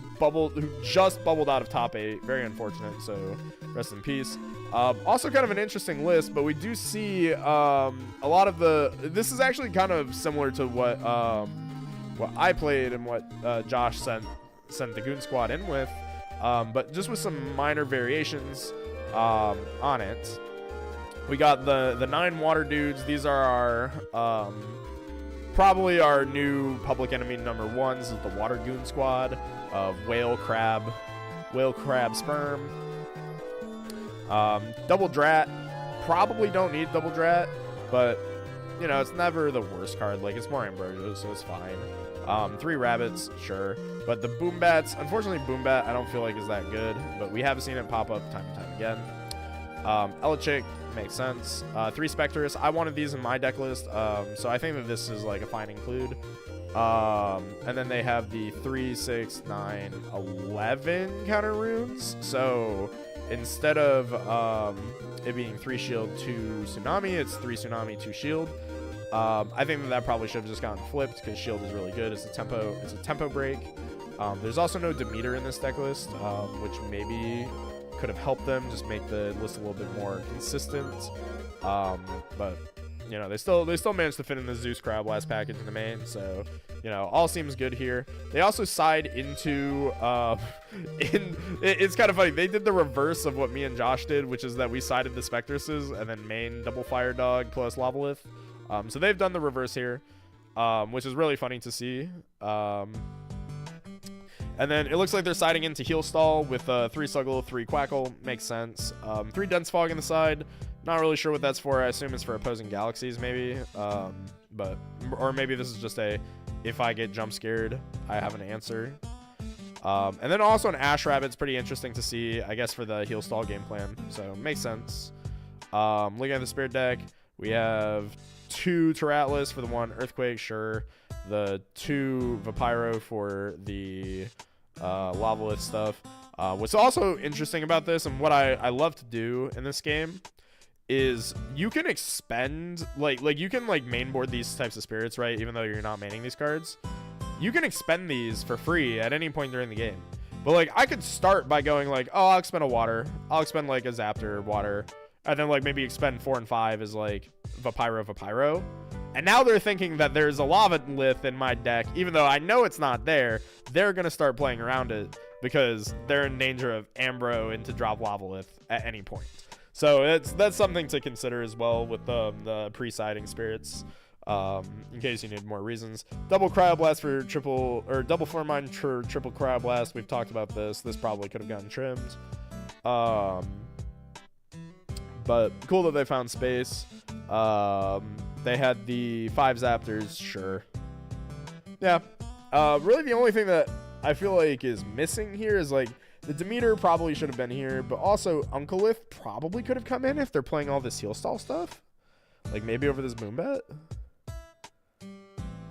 just bubbled out of top 8. Very unfortunate. So rest in peace. Also kind of an interesting list, but we do see a lot of this is actually kind of similar to what I played and what Josh sent the Goon Squad in with, but just with some minor variations on it. We got the 9 water dudes. These are our probably our new public enemy number 1s. This is the Water Goon Squad of Whale Crab Sperm. Double Drat. Probably don't need Double Drat, but you know, it's never the worst card. Like, it's more Ambrosia, so it's fine. 3 rabbits, sure. But the Boombats, unfortunately Boombat I don't feel like is that good, but we have seen it pop up time and time again. Elechick makes sense. 3 Spectres. I wanted these in my deck list, so I think that this is like a fine include. And then they have the 3, 6, 9, 11 counter runes. So instead of it being 3 shield, 2 tsunami, it's 3 tsunami, 2 shield. I think that probably should have just gotten flipped because shield is really good. It's a tempo break. There's also no Demeter in this deck list, which maybe could have helped them just make the list a little bit more consistent. But you know, they still managed to fit in the Zeus Crab last package in the main, so you know, all seems good here. They also side into it's kind of funny. They did the reverse of what me and Josh did, which is that we sided the Spectresses and then main double Fire Dog plus Lavalith. So they've done the reverse here, which is really funny to see. And then it looks like they're siding into Heal Stall with 3 Sluggle, 3 Quackle. Makes sense. 3 Dense Fog in the side. Not really sure what that's for. I assume it's for opposing galaxies, maybe. Or maybe this is just a, if I get jump scared, I have an answer. And then also an Ash Rabbit's pretty interesting to see, I guess, for the heal stall game plan. So makes sense. Looking at the Spirit deck, we have 2 Terratlas for the 1 Earthquake, sure. The 2 Vapyro for the Lavalith stuff. What's also interesting about this, and what I love to do in this game, is you can expend, like you can like mainboard these types of spirits, right? Even though you're not maining these cards, you can expend these for free at any point during the game. But like I could start by going like, oh, I'll expend a water, I'll expend like a Zaptor water, and then like maybe expend 4 and 5 as like Vapyro. And now they're thinking that there's a Lavalith in my deck, even though I know it's not there. They're gonna start playing around it because they're in danger of Ambro into drop Lavalith at any point. So that's something to consider as well with the pre-siding spirits, in case you need more reasons. Double Cryoblast for triple, or double Foremine for triple Cryoblast. We've talked about this. This probably could have gotten trimmed. But cool that they found space. They had the 5 Zaptors, sure. Yeah. Really the only thing that I feel like is missing here is like, the Demeter probably should have been here, but also Uncolith probably could have come in if they're playing all this heal stall stuff. Like maybe over this Moonbat.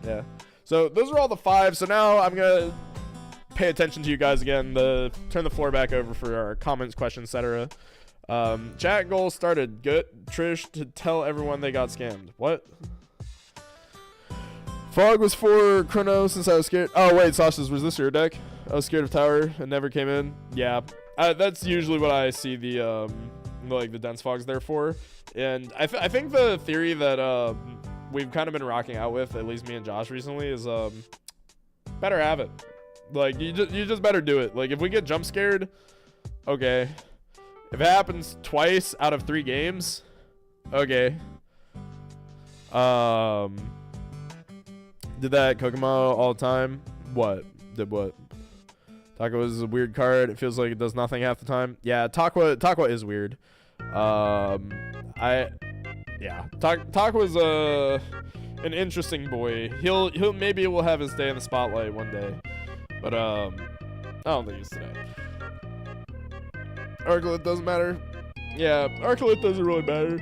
Yeah. So those are all the 5. So now I'm going to pay attention to you guys again. Turn the floor back over for our comments, questions, etc. Chat goal started. Get Trish to tell everyone they got scammed. What? Fog was for Chrono since I was scared. Oh, wait, Sasha's, was this your deck? I was scared of Tower and never came in. Yeah, that's usually what I see the like the dense fog's there for. And I think the theory that we've kind of been rocking out with, at least me and Josh recently, is better have it. Like you just better do it. Like if we get jump scared, okay. If it happens twice out of 3 games, okay. Did that Kokomo all the time? What? Did what? Taco is a weird card. It feels like it does nothing half the time. Yeah, Taco is weird. Taco's an interesting boy. He'll maybe we'll have his day in the spotlight one day, but I don't think it's today. Arcolith doesn't matter. Yeah, Arcolith doesn't really matter.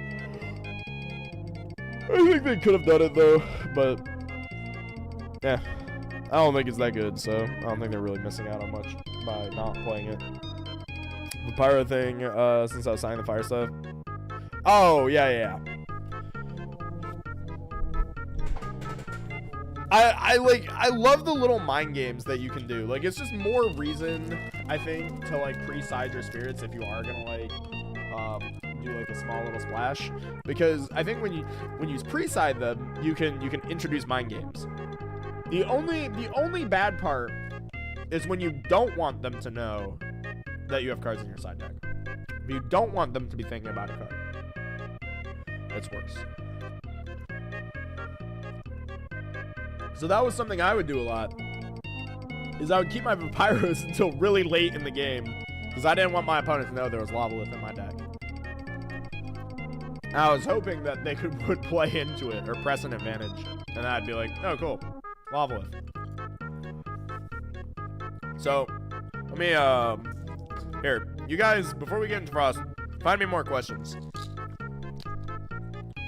I think they could have done it though, but yeah. I don't think it's that good, so I don't think they're really missing out on much by not playing it. The Pyro thing, since I was signing the fire stuff. Oh, yeah. I love the little mind games that you can do. Like, it's just more reason, I think, to like pre-side your spirits if you are gonna like do like a small little splash. Because I think when you pre-side them, you can introduce mind games. The only bad part is when you don't want them to know that you have cards in your side deck. But you don't want them to be thinking about a card. That's worse. So that was something I would do a lot. Is I would keep my Papyrus until really late in the game. Because I didn't want my opponent to know there was Lavalith in my deck. I was hoping that they would play into it or press an advantage. And I'd be like, oh cool. Lavalith. So, let me, here, you guys, before we get into Frost, find me more questions.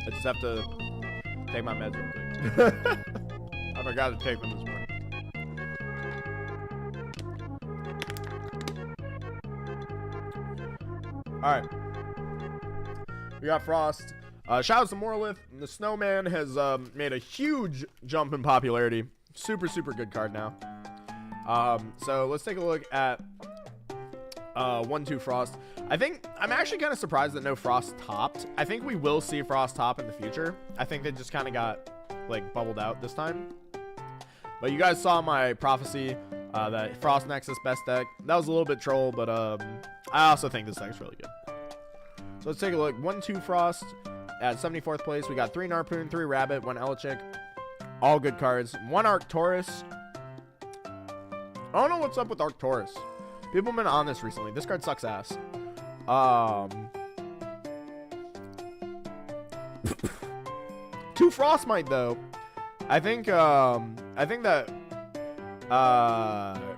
I just have to take my meds real quick. I forgot to take them this morning. Alright. We got Frost. Shout out to Morlith. The Snowman has made a huge jump in popularity. Super good card now. So let's take a look at 1-2 Frost. I'm actually kind of surprised that no Frost topped. I think we will see Frost top in the future. I think they just kind of got like bubbled out this time. But you guys saw my prophecy that Frost Nexus best deck. That was a little bit troll, but I also think this deck's really good. So let's take a look. 1-2 Frost. At 74th place, we got 3 Narpoon, 3 Rabbit, 1 Elichick. All good cards. 1 Arcturus. I don't know what's up with Arcturus. People have been on this recently. This card sucks ass. 2 Frostmite though. I think that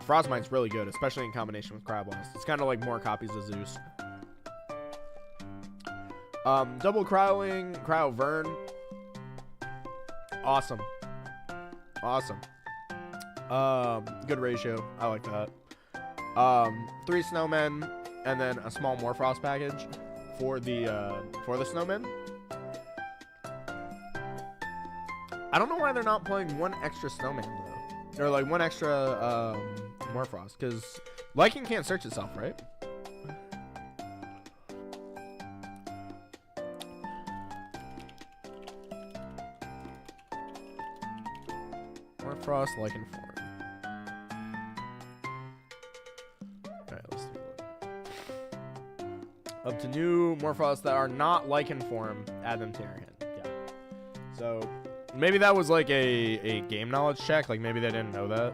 Frostmite's really good, especially in combination with Cryoblast. It's kind of like more copies of Zeus. Double Cryoling, Cryo Vern. Awesome. Good ratio. I like that. 3 snowmen and then a small Morphrost package for the snowmen. I don't know why they're not playing 1 extra snowman though, or like 1 extra Morphrost, because Lycan can't search itself, right? Morphrost Lycan form. Alright, let's take a look. Up to new Morphrost that are not Lycan form, add them to your hand. Yeah. So maybe that was like a game knowledge check. Like maybe they didn't know that.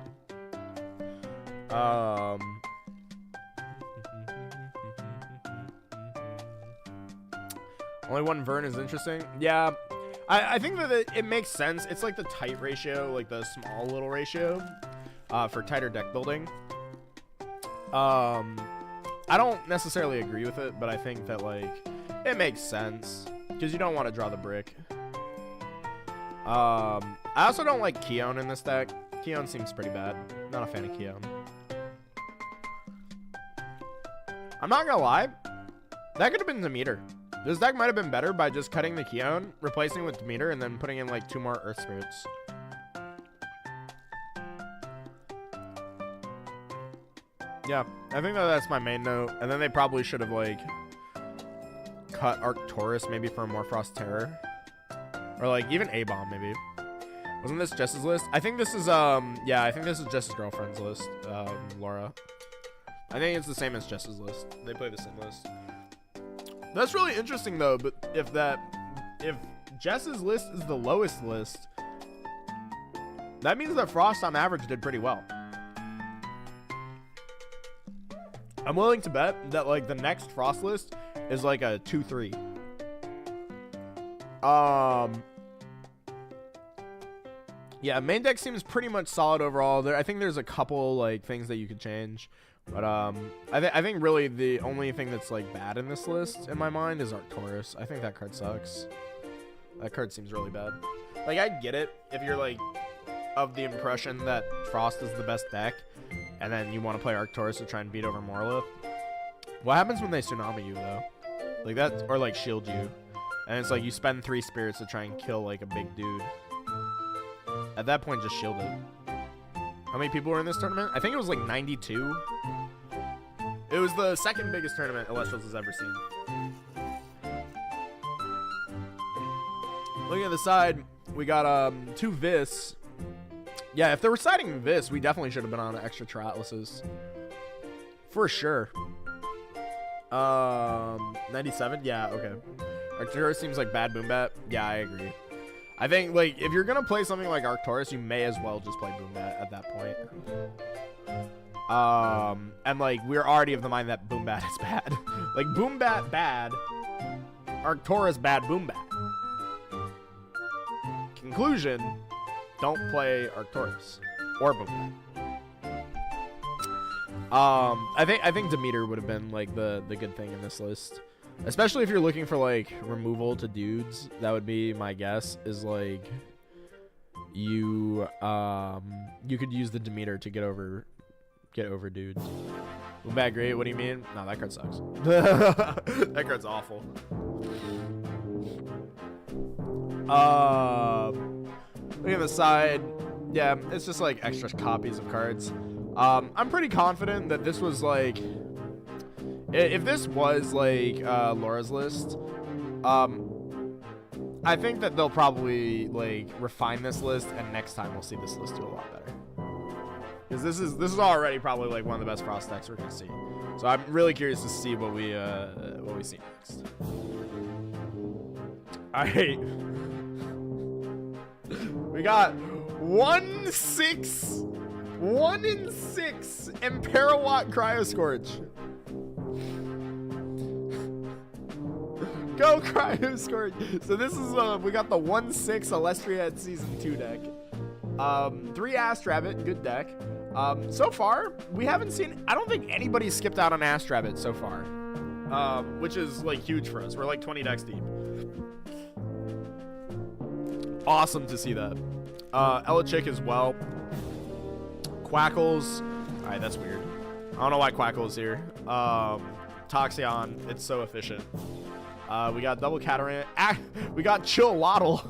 Only 1 Vern is interesting. Yeah, I think that it makes sense. It's like the tight ratio, like the small little ratio for tighter deck building. I don't necessarily agree with it, but I think that like it makes sense because you don't want to draw the brick. I also don't like Keon in this deck. Keon seems pretty bad. Not a fan of Keon. I'm not gonna lie, that could have been Demeter. This deck might have been better by just cutting the Keon, replacing it with Demeter, and then putting in like 2 more Earth Spirits. Yeah, I think that's my main note. And then they probably should have like cut Arcturus maybe for a Morphrost Terror. Or like even A-Bomb maybe. Wasn't this Jess's list? I think this is yeah, I think this is Jess's girlfriend's list, Laura. I think it's the same as Jess's list. They play the same list. That's really interesting though, but if Jess's list is the lowest list, that means that Frost on average did pretty well. I'm willing to bet that like the next Frost list is like a 2-3. Yeah, main deck seems pretty much solid overall. I think there's a couple like things that you could change, but I think really the only thing that's like bad in this list in my mind is Arcturus. I think that card sucks. That card seems really bad. Like I get it if you're like of the impression that Frost is the best deck, and then you want to play Arcturus to try and beat over Morlith. What happens when they Tsunami you though? Like that, or like shield you, and it's like you spend 3 spirits to try and kill like a big dude. At that point, just shield it. How many people were in this tournament? I think it was like 92. It was the second biggest tournament Elestrals has ever seen. Looking at the side, we got 2 Vis. Yeah, if they were siding Vis, we definitely should have been on extra Atlases. For sure. 97? Yeah, okay. Arcturus seems like bad Boombat. Yeah, I agree. I think, like, if you're going to play something like Arcturus, you may as well just play Boombat at that point. And, like, we're already of the mind that Boombat is bad. Like, Boombat bad, Arcturus bad Boombat. Conclusion, don't play Arcturus or Boombat. I think Demeter would have been, like, the good thing in this list. Especially if you're looking for like removal to dudes, that would be my guess. Is like you could use the Demeter to get over dudes. Bad great. What do you mean? No, that card sucks. That card's awful. Look at the side. Yeah, it's just like extra copies of cards. I'm pretty confident that this was like. If this was like Laura's list, I think that they'll probably like refine this list, and next time we'll see this list do a lot better. Because this is already probably like one of the best Frost decks we're gonna see. So I'm really curious to see what we see next. All right, we got 1 in 6 Imperawatt Cryoscorch. Go Cryo Squirt. So this is we got the 1/6 Elestriad Season 2 deck. 3 Ass Rabbit, good deck. So far, we haven't seen, I don't think anybody skipped out on Ass Rabbit so far. Which is like huge for us. We're like 20 decks deep. Awesome to see that. Elechick as well. Quackles. Alright, that's weird. I don't know why Quackle's here. Toxion, it's so efficient. We got double Catarant. We got Chillotl.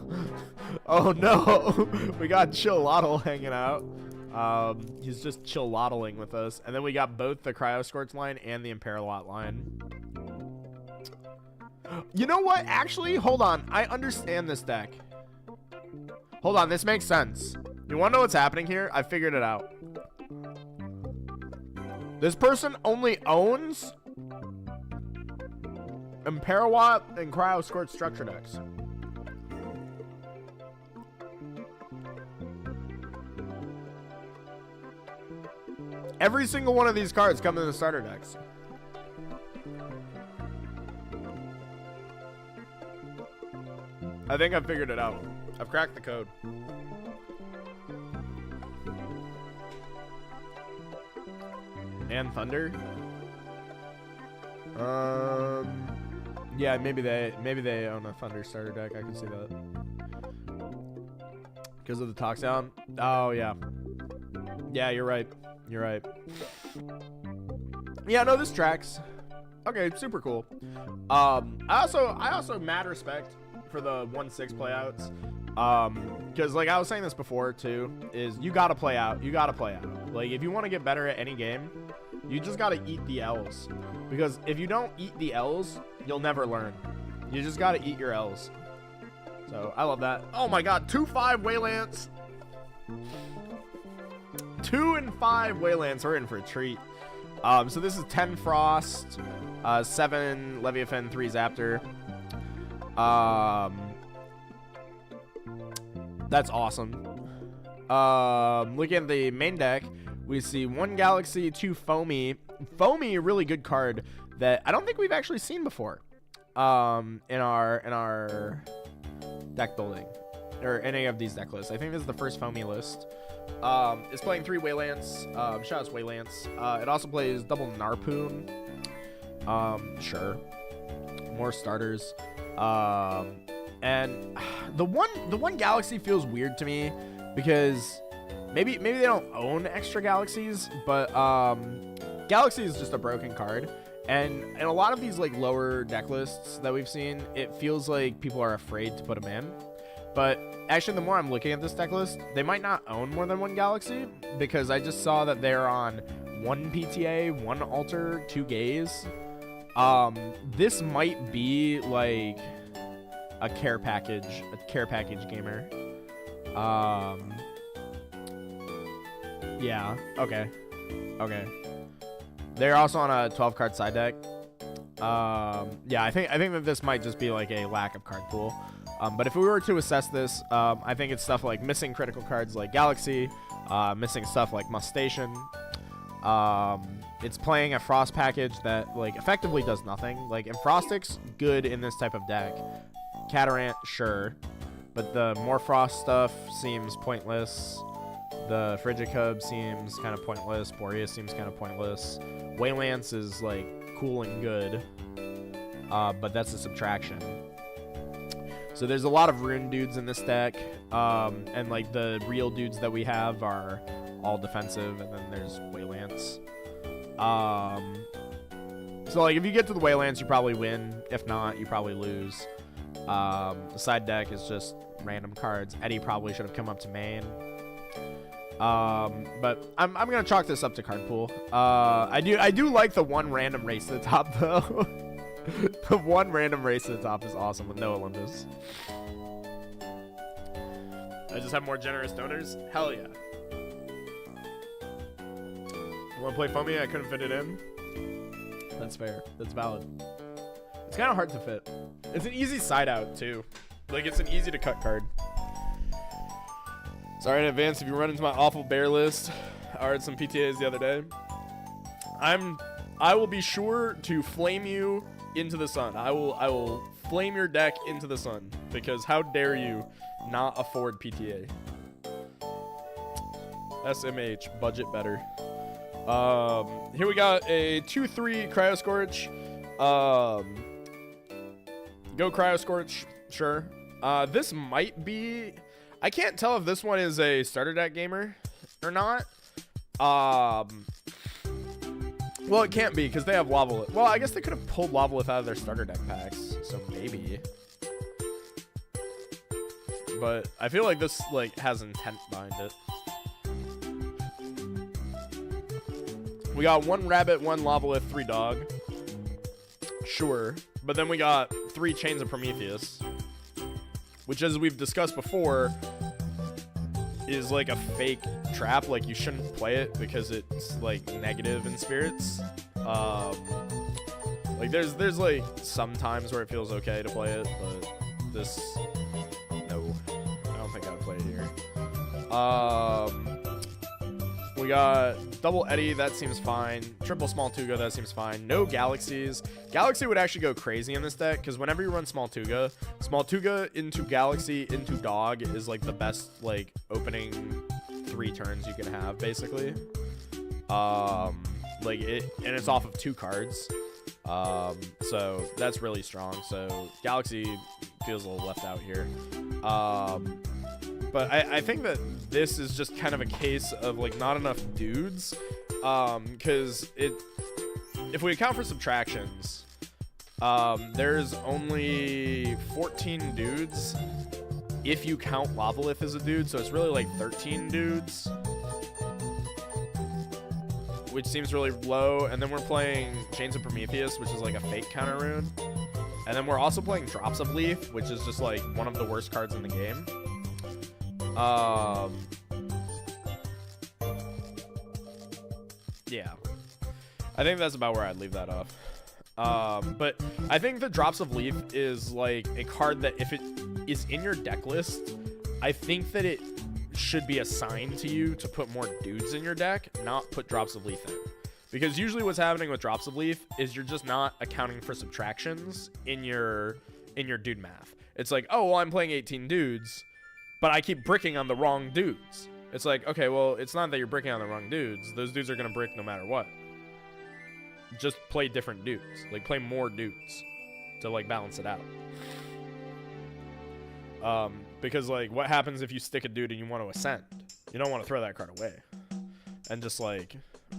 Oh no. We got Chillotl hanging out. He's just Chillotling with us. And then we got both the Cryoscorch line and the Imperilot line. You know what? Actually, hold on. I understand this deck. Hold on, this makes sense. You want to know what's happening here? I figured it out. This person only owns Imperilot and Cryoscorch structure decks. Every single one of these cards come in the starter decks. I think I figured it out. I've cracked the code. And Thunder. Yeah, maybe they own a Thunder starter deck. I can see that. Because of the Toxion. Oh yeah. Yeah, you're right. You're right. Yeah, no, this tracks. Okay, super cool. I also mad respect for the 1/6 playouts. Because like I was saying this before too, is you gotta play out. You gotta play out. Like if you want to get better at any game, you just gotta eat the L's. Because if you don't eat the L's, you'll never learn. You just gotta eat your L's. So I love that. Oh my god, 2/5 Waylance. 2 and 5 Waylance. We're in for a treat. So this is 10 Frost, 7 Leviathan, 3 Zaptor. That's awesome. Looking at the main deck, we see 1 Galaxy, 2 Foamy. Foamy, a really good card that I don't think we've actually seen before. In our deck building, or any of these deck lists. I think this is the first Foamy list. It's playing 3 Waylance. Shout out to Waylance. It also plays double Narpoon. Sure. More starters. And the one Galaxy feels weird to me because maybe they don't own extra Galaxies, but Galaxy is just a broken card. And in a lot of these like lower deck lists that we've seen, it feels like people are afraid to put them in. But actually, the more I'm looking at this deck list, they might not own more than 1 Galaxy, because I just saw that they're on 1 PTA, 1 Alter, 2 Gaze. This might be like a care package gamer. Yeah, okay. They're also on a 12 card side deck. Yeah, I think that this might just be like a lack of card pool. But if we were to assess this, I think it's stuff like missing critical cards like Galaxy, missing stuff like Mustation. It's playing a Frost package that like effectively does nothing. Like Enfrostic's good in this type of deck. Catarant, sure, but the more Frost stuff seems pointless. The Frigicub seems kind of pointless. Boreas seems kind of pointless. Waylance is like cool and good, but that's a subtraction. So there's a lot of rune dudes in this deck, and like the real dudes that we have are all defensive, and then there's Waylance. So like if you get to the Waylance, you probably win. If not, you probably lose. The side deck is just random cards. Eddie probably should have come up to main. But I'm gonna chalk this up to card pool. I do like the 1 random race to the top though. The 1 random race to the top is awesome with no Olympus. I just have more generous donors? Hell yeah. You wanna play Foamy? I couldn't fit it in. That's fair. That's valid. It's kind of hard to fit. It's an easy side out too. Like it's an easy to cut card. Sorry in advance if you run into my awful bear list. I read some PTAs the other day. I will be sure to flame you into the sun. I will flame your deck into the sun, because how dare you not afford PTA. SMH, budget better. Here we got a 2/3 Cryoscorch. Go Cryoscorch, sure. This might be, I can't tell if this one is a starter deck gamer or not. Well, it can't be because they have Lavalith. Well, I guess they could have pulled Lavalith out of their starter deck packs, so maybe. But I feel like this like has intent behind it. We got 1 rabbit, 1 Lavalith, 3 dog. Sure. But then we got 3 Chains of Prometheus, which, as we've discussed before, is like a fake trap. Like, you shouldn't play it because it's like negative in spirits. Like there's like some times where it feels okay to play it, but this, no, I don't think I would play it here. We got double Eddy, that seems fine. Triple Small Tuga, that seems fine. No Galaxies. Galaxy would actually go crazy in this deck, because whenever you run Small Tuga into Galaxy into Dog is like the best like opening 3 turns you can have, basically. Like it, and it's off of 2 cards. So that's really strong. So Galaxy feels a little left out here. But I think that this is just kind of a case of like not enough dudes, because if we account for subtractions, there's only 14 dudes if you count Lavalith as a dude, so it's really like 13 dudes, which seems really low. And then we're playing Chains of Prometheus, which is like a fake counter rune, and then we're also playing Drops of Leaf, which is just like one of the worst cards in the game. Yeah, I think that's about where I'd leave that off. But I think the Drops of Leaf is like a card that if it is in your deck list, I think that it should be assigned to you to put more dudes in your deck, not put Drops of Leaf in. Because usually what's happening with Drops of Leaf is you're just not accounting for subtractions in your dude math. It's like, oh, well, I'm playing 18 dudes, but I keep bricking on the wrong dudes. It's like, okay, well, it's not that you're bricking on the wrong dudes. Those dudes are going to brick no matter what. Just play different dudes. Like, play more dudes to, like, balance it out. Because, like, what happens if you stick a dude and you want to ascend? You don't want to throw that card away and just, like,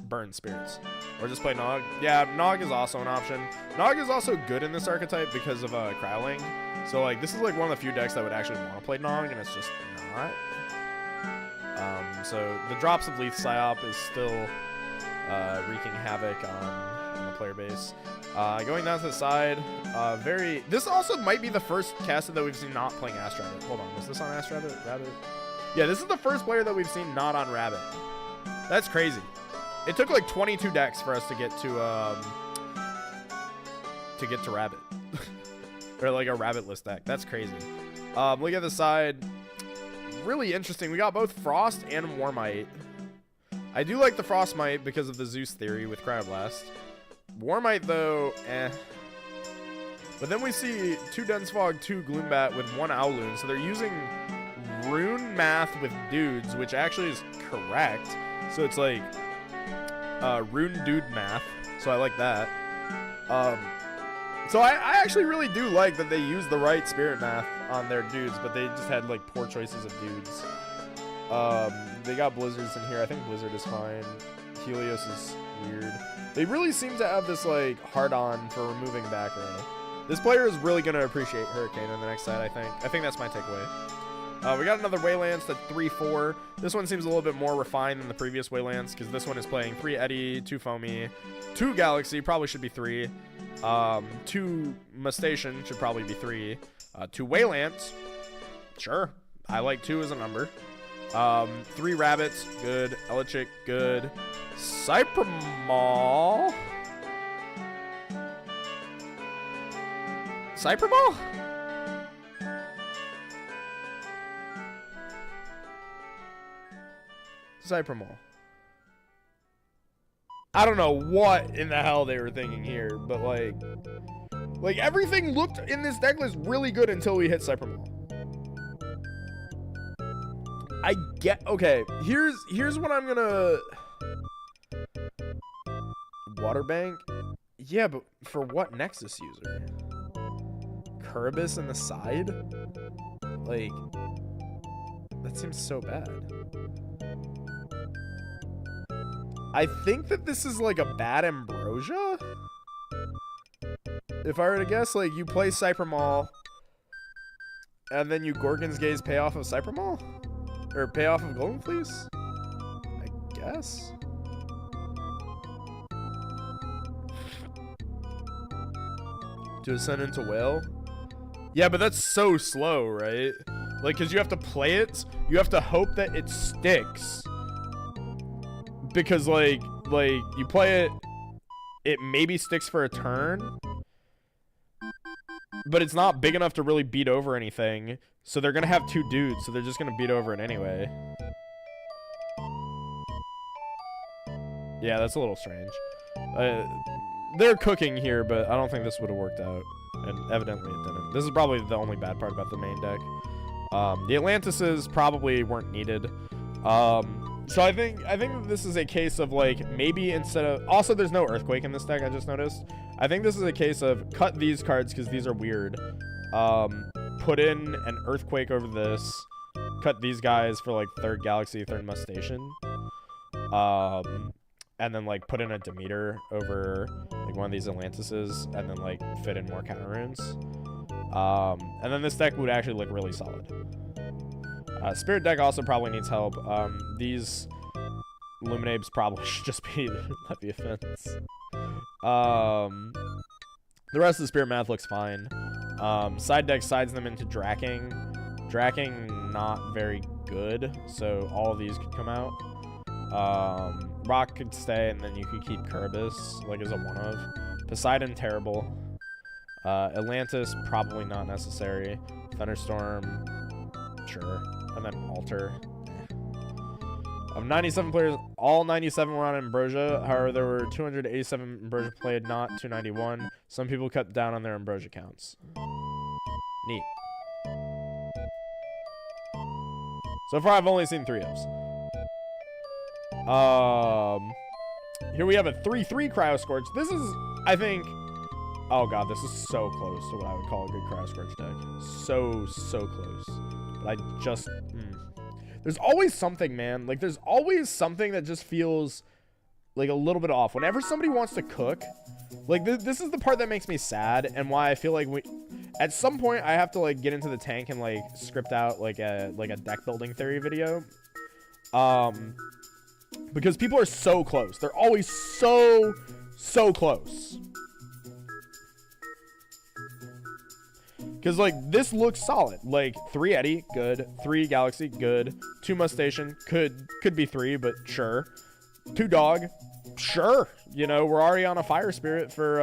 burn spirits. Or just play Nog. Yeah, Nog is also an option. Nog is also good in this archetype because of Crowling. So, like, this is, like, one of the few decks that would actually want to play Nog, and it's just not. So, the Drops of Leaf Psyop is still wreaking havoc on the player base. Going down to the side, this also might be the first caster that we've seen not playing Astrabbit. Hold on, was this on Astrabbit? Rabbit? Yeah, this is the first player that we've seen not on Rabbit. That's crazy. It took like 22 decks for us to get to Rabbit. Or like a Rabbitless deck. That's crazy. Look at the side. Really interesting. We got both Frost and Warmite. I do like the Frostmite because of the Zeus theory with Cryoblast. Warmite, though, eh. But then we see 2 Dense Fog, 2 Gloombat with 1 Owloon. So they're using rune math with dudes, which actually is correct. So it's like rune dude math. So I like that. So I actually really do like that they use the right spirit math on their dudes, but they just had like poor choices of dudes. They got Blizzards in here. I think Blizzard is fine. Helios is weird. They really seem to have this like hard-on for removing back row. This player is really going to appreciate Hurricane on the next side, I think. I think that's my takeaway. We got another Waylands at 3/4. This one seems a little bit more refined than the previous Waylands because this one is playing 3 Eddy, 2 Foamy, 2 Galaxy, probably should be 3. 2 Mustation should probably be 3. 2 Waylands, sure. I like 2 as a number. 3 Rabbits, good. Elechic, good. Cypremol. Cypremol? Cypremol. I don't know what in the hell they were thinking here, but like, Like, everything looked in this deck list really good until we hit Cypher Maul. Okay, here's what I'm gonna... Water Bank? Yeah, but for what Nexus user? Kerberos in the side? Like, that seems so bad. I think that this is like a bad Ambrosia? If I were to guess, like, you play Cypher Maul, and then you Gorgon's Gaze pay off of Cypher Maul? Or pay off of Golden Fleece? I guess? To ascend into Whale? Yeah, but that's so slow, right? Like, because you have to play it, you have to hope that it sticks. Because, like you play it, it maybe sticks for a turn, but it's not big enough to really beat over anything. So they're gonna have two dudes, so they're just gonna beat over it anyway. Yeah, that's a little strange. They're cooking here, but I don't think this would have worked out. And evidently it didn't. This is probably the only bad part about the main deck. The Atlantises probably weren't needed. So I think this is a case of, like, maybe instead of... Also, there's no Earthquake in this deck, I just noticed. I think this is a case of cut these cards because these are weird. Put in an Earthquake over this. Cut these guys for, like, third Galaxy, third Mustation. And then, like, put in a Demeter over, like, one of these Atlantises. And then, like, fit in more counter runes. And then this deck would actually look really solid. Spirit deck also probably needs help. These Luminabes probably should just be Leviathans. The rest of the Spirit math looks fine. Side deck sides them into Draing. Draing not very good, so all of these could come out. Rock could stay, and then you could keep Kerberos, like, as a one-of. Poseidon, terrible. Atlantis, probably not necessary. Thunderstorm, sure. And then Alter. Of 97 players, all 97 were on Ambrosia. However, there were 287 Ambrosia played, not 291. Some people cut down on their Ambrosia counts. Neat. So far, I've only seen 3 ofs. Here we have a 3/3 Cryo Scorch. This is, I think... Oh god, this is so close to what I would call a good Cryo Scorch deck. So close. But I just... There's always something, man. Like, there's always something that just feels like a little bit off. Whenever somebody wants to cook, like, this is the part that makes me sad, and why I feel like at some point I have to, like, get into the tank and, like, script out like a deck building theory video. Because people are so close. They're always so close. Because, like, this looks solid. Like, 3 Eddy, good. 3 Galaxy, good. 2 Mustation, could be 3, but sure. 2 Dog, sure. You know, we're already on a Fire Spirit for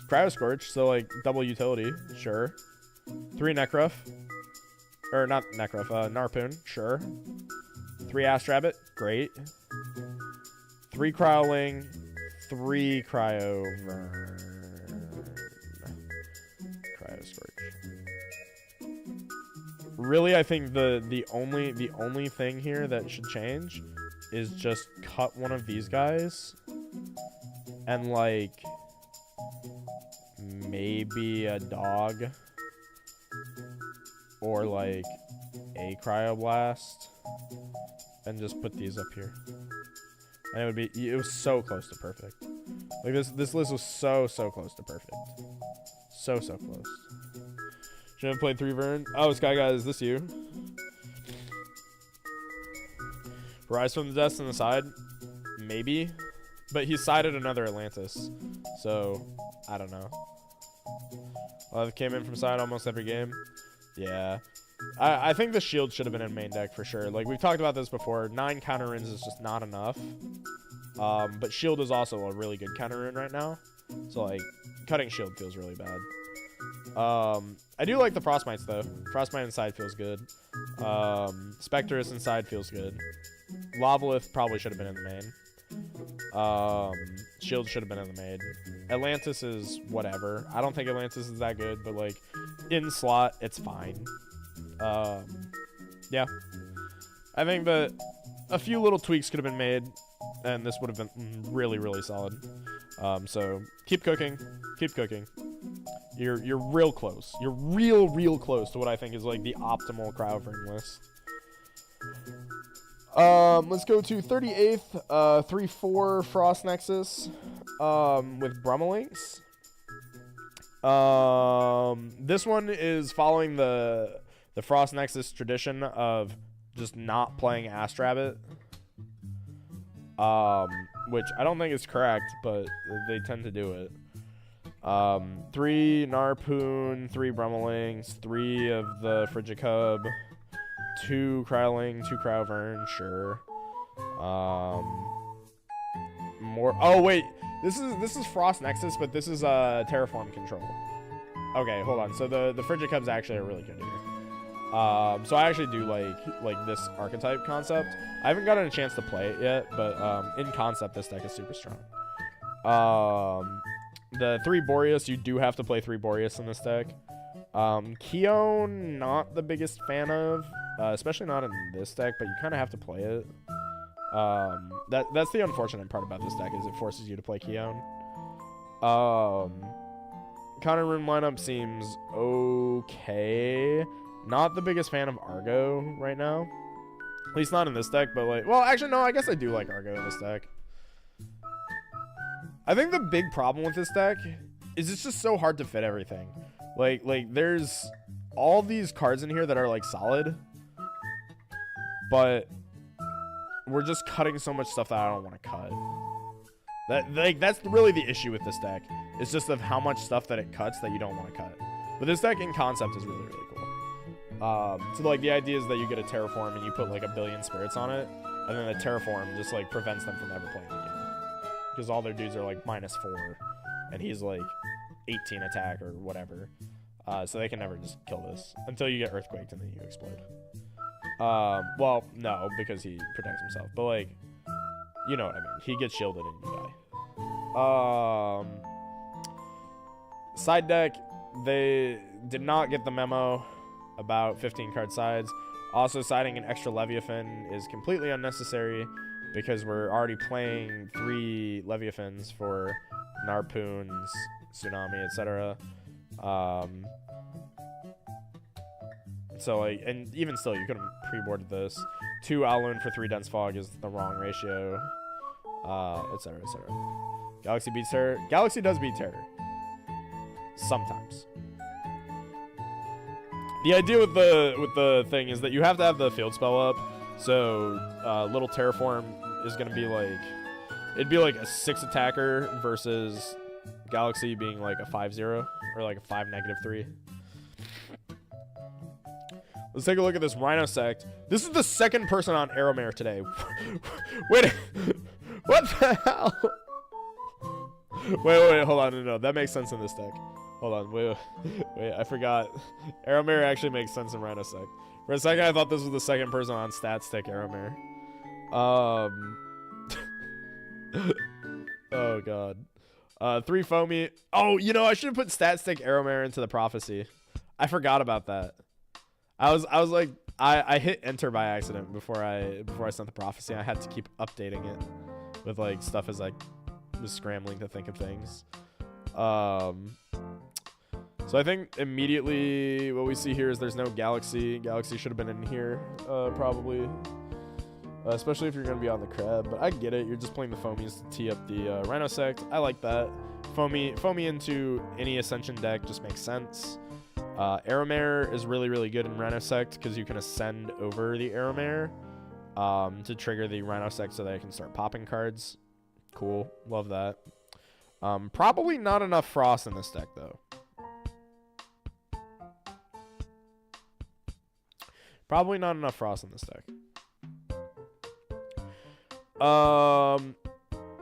Cryo Scorch, so, like, double utility, sure. 3 Necruff. Or, not Necruff, Narpoon, sure. 3 Astrabbit, great. 3 Cryoling, 3 Cryo Scorch. Really, I think the only thing here that should change is just cut one of these guys and, like, maybe a Dog or, like, a Cryoblast and just put these up here. And it was so close to perfect. Like, this list was so close to perfect. So close. Should have played 3 Vern. Oh, Sky Guy, is this you? Rise from the Dust on the side? Maybe. But he sided another Atlantis. So, I don't know. Came in from side almost every game. Yeah. I think the shield should have been in main deck for sure. Like, we've talked about this before. 9 counter runes is just not enough. But shield is also a really good counter rune right now. So, like, cutting shield feels really bad. I do like the Frostmites, though. Frostmite inside feels good. Spectrus inside feels good. Lavalith probably should have been in the main. Shield should have been in the maid. Atlantis is whatever. I don't think Atlantis is that good, but like in slot, it's fine. Yeah. I think that a few little tweaks could have been made, and this would have been really, really solid. So keep cooking. Keep cooking. You're real close. You're real close to what I think is like the optimal Cryo-Frame list. Let's go to 38th, 3-4 Frost Nexus, with Brummelinks. This one is following the Frost Nexus tradition of just not playing Astrabbit. Which I don't think is correct, but they tend to do it. 3 Narpoon, 3 Brummelinks, 3 of the Frigicub, 2 Cryoling, 2 Cryovern, sure. More. Oh wait, this is Frost Nexus, but this is Terraform Control. Okay, hold on. So the Frigicubs actually are really good here. So I actually do like this archetype concept. I haven't gotten a chance to play it yet, but in concept, this deck is super strong. The 3 Boreas, you do have to play 3 Boreas in this deck. Keon, not the biggest fan of, especially not in this deck, but you kind of have to play it. That's the unfortunate part about this deck, is it forces you to play Keon. Counter Rune lineup seems okay. Not the biggest fan of Argo right now. At least not in this deck, but like, well, actually, no, I guess I do like Argo in this deck. I think the big problem with this deck is it's just so hard to fit everything. Like there's all these cards in here that are like solid, but we're just cutting so much stuff that I don't want to cut. That's really the issue with this deck. It's just of how much stuff that it cuts that you don't want to cut. But this deck in concept is really, really cool. So like the idea is that you get a Terraform and you put like 1 billion spirits on it, and then the Terraform just like prevents them from ever playing the game. Because all their dudes are like -4, and he's like 18 attack or whatever. So they can never just kill this until you get Earthquaked and then you explode. Well, no, because he protects himself. But like, you know what I mean. He gets shielded and you die. Side deck, they did not get the memo about 15 card sides. Also, siding an extra Leviathan is completely unnecessary because we're already playing 3 Leviathans for Narpoons, Tsunami, etc. So like, and even still, you could have pre-boarded this. 2 Owlune for 3 Dense Fog is the wrong ratio, etc., etc. Galaxy beats Terror. Galaxy does beat Terror. Sometimes. The idea with the thing is that you have to have the field spell up. So little Terraform is gonna be like, it'd be like a 6 attacker versus Galaxy being like a 5-0 or like a 5-3. Let's take a look at this Rino-sect. This is the second person on Aeromare today. Wait, what the hell? Wait, hold on, no, that makes sense in this deck. Hold on, wait, I forgot. Aeromare actually makes sense in Rino-sect. For a second, I thought this was the second person on Stat Stick Aeromare. Oh god. 3 Foamy. Oh, you know, I should have put Stat Stick Aeromare into the Prophecy. I forgot about that. I was like, I hit enter by accident before I sent the Prophecy. I had to keep updating it with like stuff as I was scrambling to think of things. So I think immediately what we see here is there's no Galaxy. Galaxy should have been in here, probably. Especially if you're going to be on the Crab. But I get it. You're just playing the Foamies to tee up the Rino-sect. I like that. Foamy into any Ascension deck just makes sense. Aeromare is really, really good in Rino-sect because you can ascend over the Aeromare to trigger the Rino-sect so that I can start popping cards. Cool. Love that. Probably not enough Frost in this deck, though. Probably not enough Frost in this deck.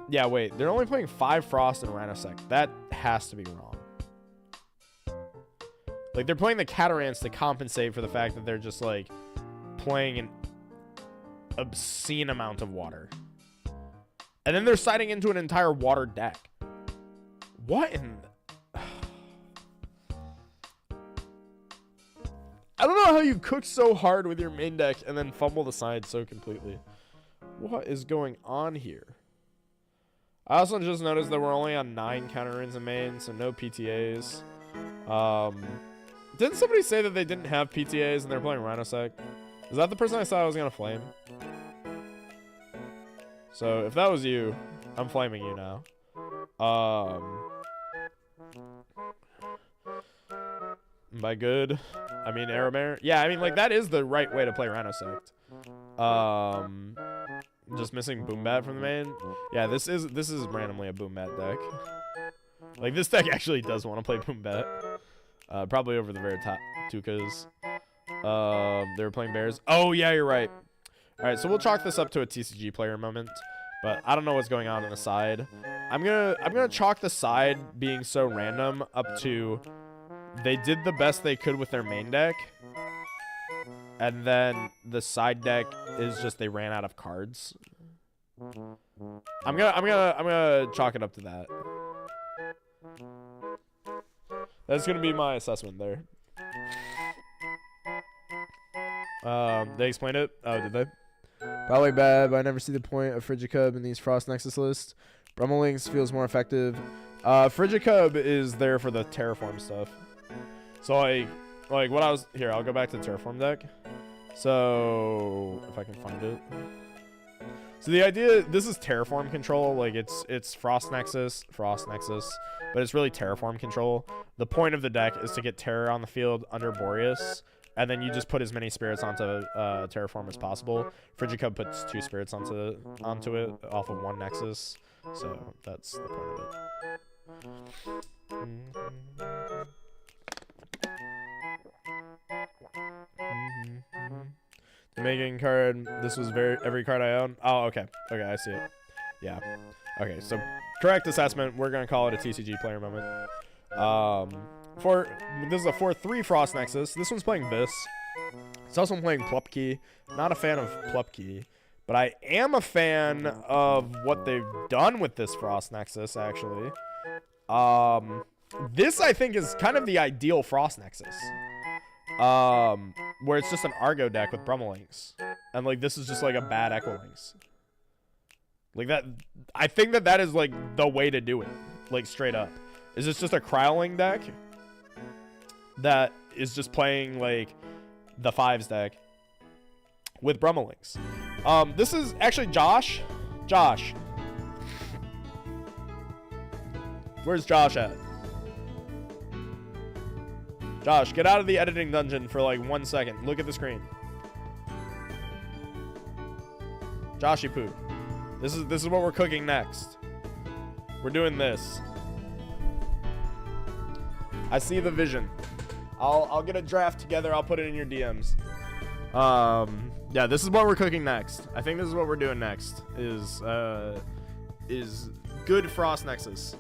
Yeah, wait. They're only playing 5 Frost in Rino-sect. That has to be wrong. Like, they're playing the Catarants to compensate for the fact that they're just, like, playing an obscene amount of water. And then they're siding into an entire water deck. What in the... I don't know how you cook so hard with your main deck and then fumble the side so completely. What is going on here? I also just noticed that we're only on 9 counter runes in main, so no PTAs. Didn't somebody say that they didn't have PTAs and they're playing Rino-sect? Is that the person I thought I was going to flame? So if that was you, I'm flaming you now. By good, I mean Aramare. Yeah, I mean, like, that is the right way to play Rino-sect. Just missing Boom Bat from the main. Yeah, this is randomly a Boom Bat deck. Like, this deck actually does want to play Boom Bat. Probably over the very top Tukas. They were playing Bears. Oh yeah, you're right. All right, so we'll chalk this up to a TCG player moment, but I don't know what's going on the side. I'm gonna chalk the side being so random up to they did the best they could with their main deck, and then the side deck is just they ran out of cards. I'm gonna chalk it up to that. That's gonna be my assessment there. They explained it. Oh, did they? Probably bad, but I never see the point of Frigicub in these Frost Nexus lists. Brummelings feels more effective. Frigicub is there for the Terraform stuff. So like what I was here, I'll go back to the Terraform deck. So if I can find it. So the idea, this is Terraform control. Like it's Frost Nexus, but it's really Terraform control. The point of the deck is to get Terror on the field under Boreas, and then you just put as many spirits onto Terraform as possible. Frigicub puts 2 spirits onto it off of 1 Nexus, so that's the point of it. The making card. This was every card I own. Oh, okay. Okay, I see it. Yeah. Okay, so correct assessment. We're gonna call it a TCG player moment. This is a 4/3 Frost Nexus. This one's playing Biss. It's also playing Plupkey. Not a fan of Plupkey, but I am a fan of what they've done with this Frost Nexus, actually. This, I think, is kind of the ideal Frost Nexus. Where it's just an Argo deck with Brummelings. And, like, this is just, like, a bad Echolinks. Like, that... I think that is, like, the way to do it. Like, straight up. Is this just a Crowling deck that is just playing, like, the 5s deck with Brummelings. This is actually Josh. Josh. Where's Josh at? Josh, get out of the editing dungeon for like 1 second. Look at the screen. Joshy poo. This is what we're cooking next. We're doing this. I see the vision. I'll get a draft together. I'll put it in your DMs. Yeah, this is what we're cooking next. I think this is what we're doing next. Is good Frost Nexus.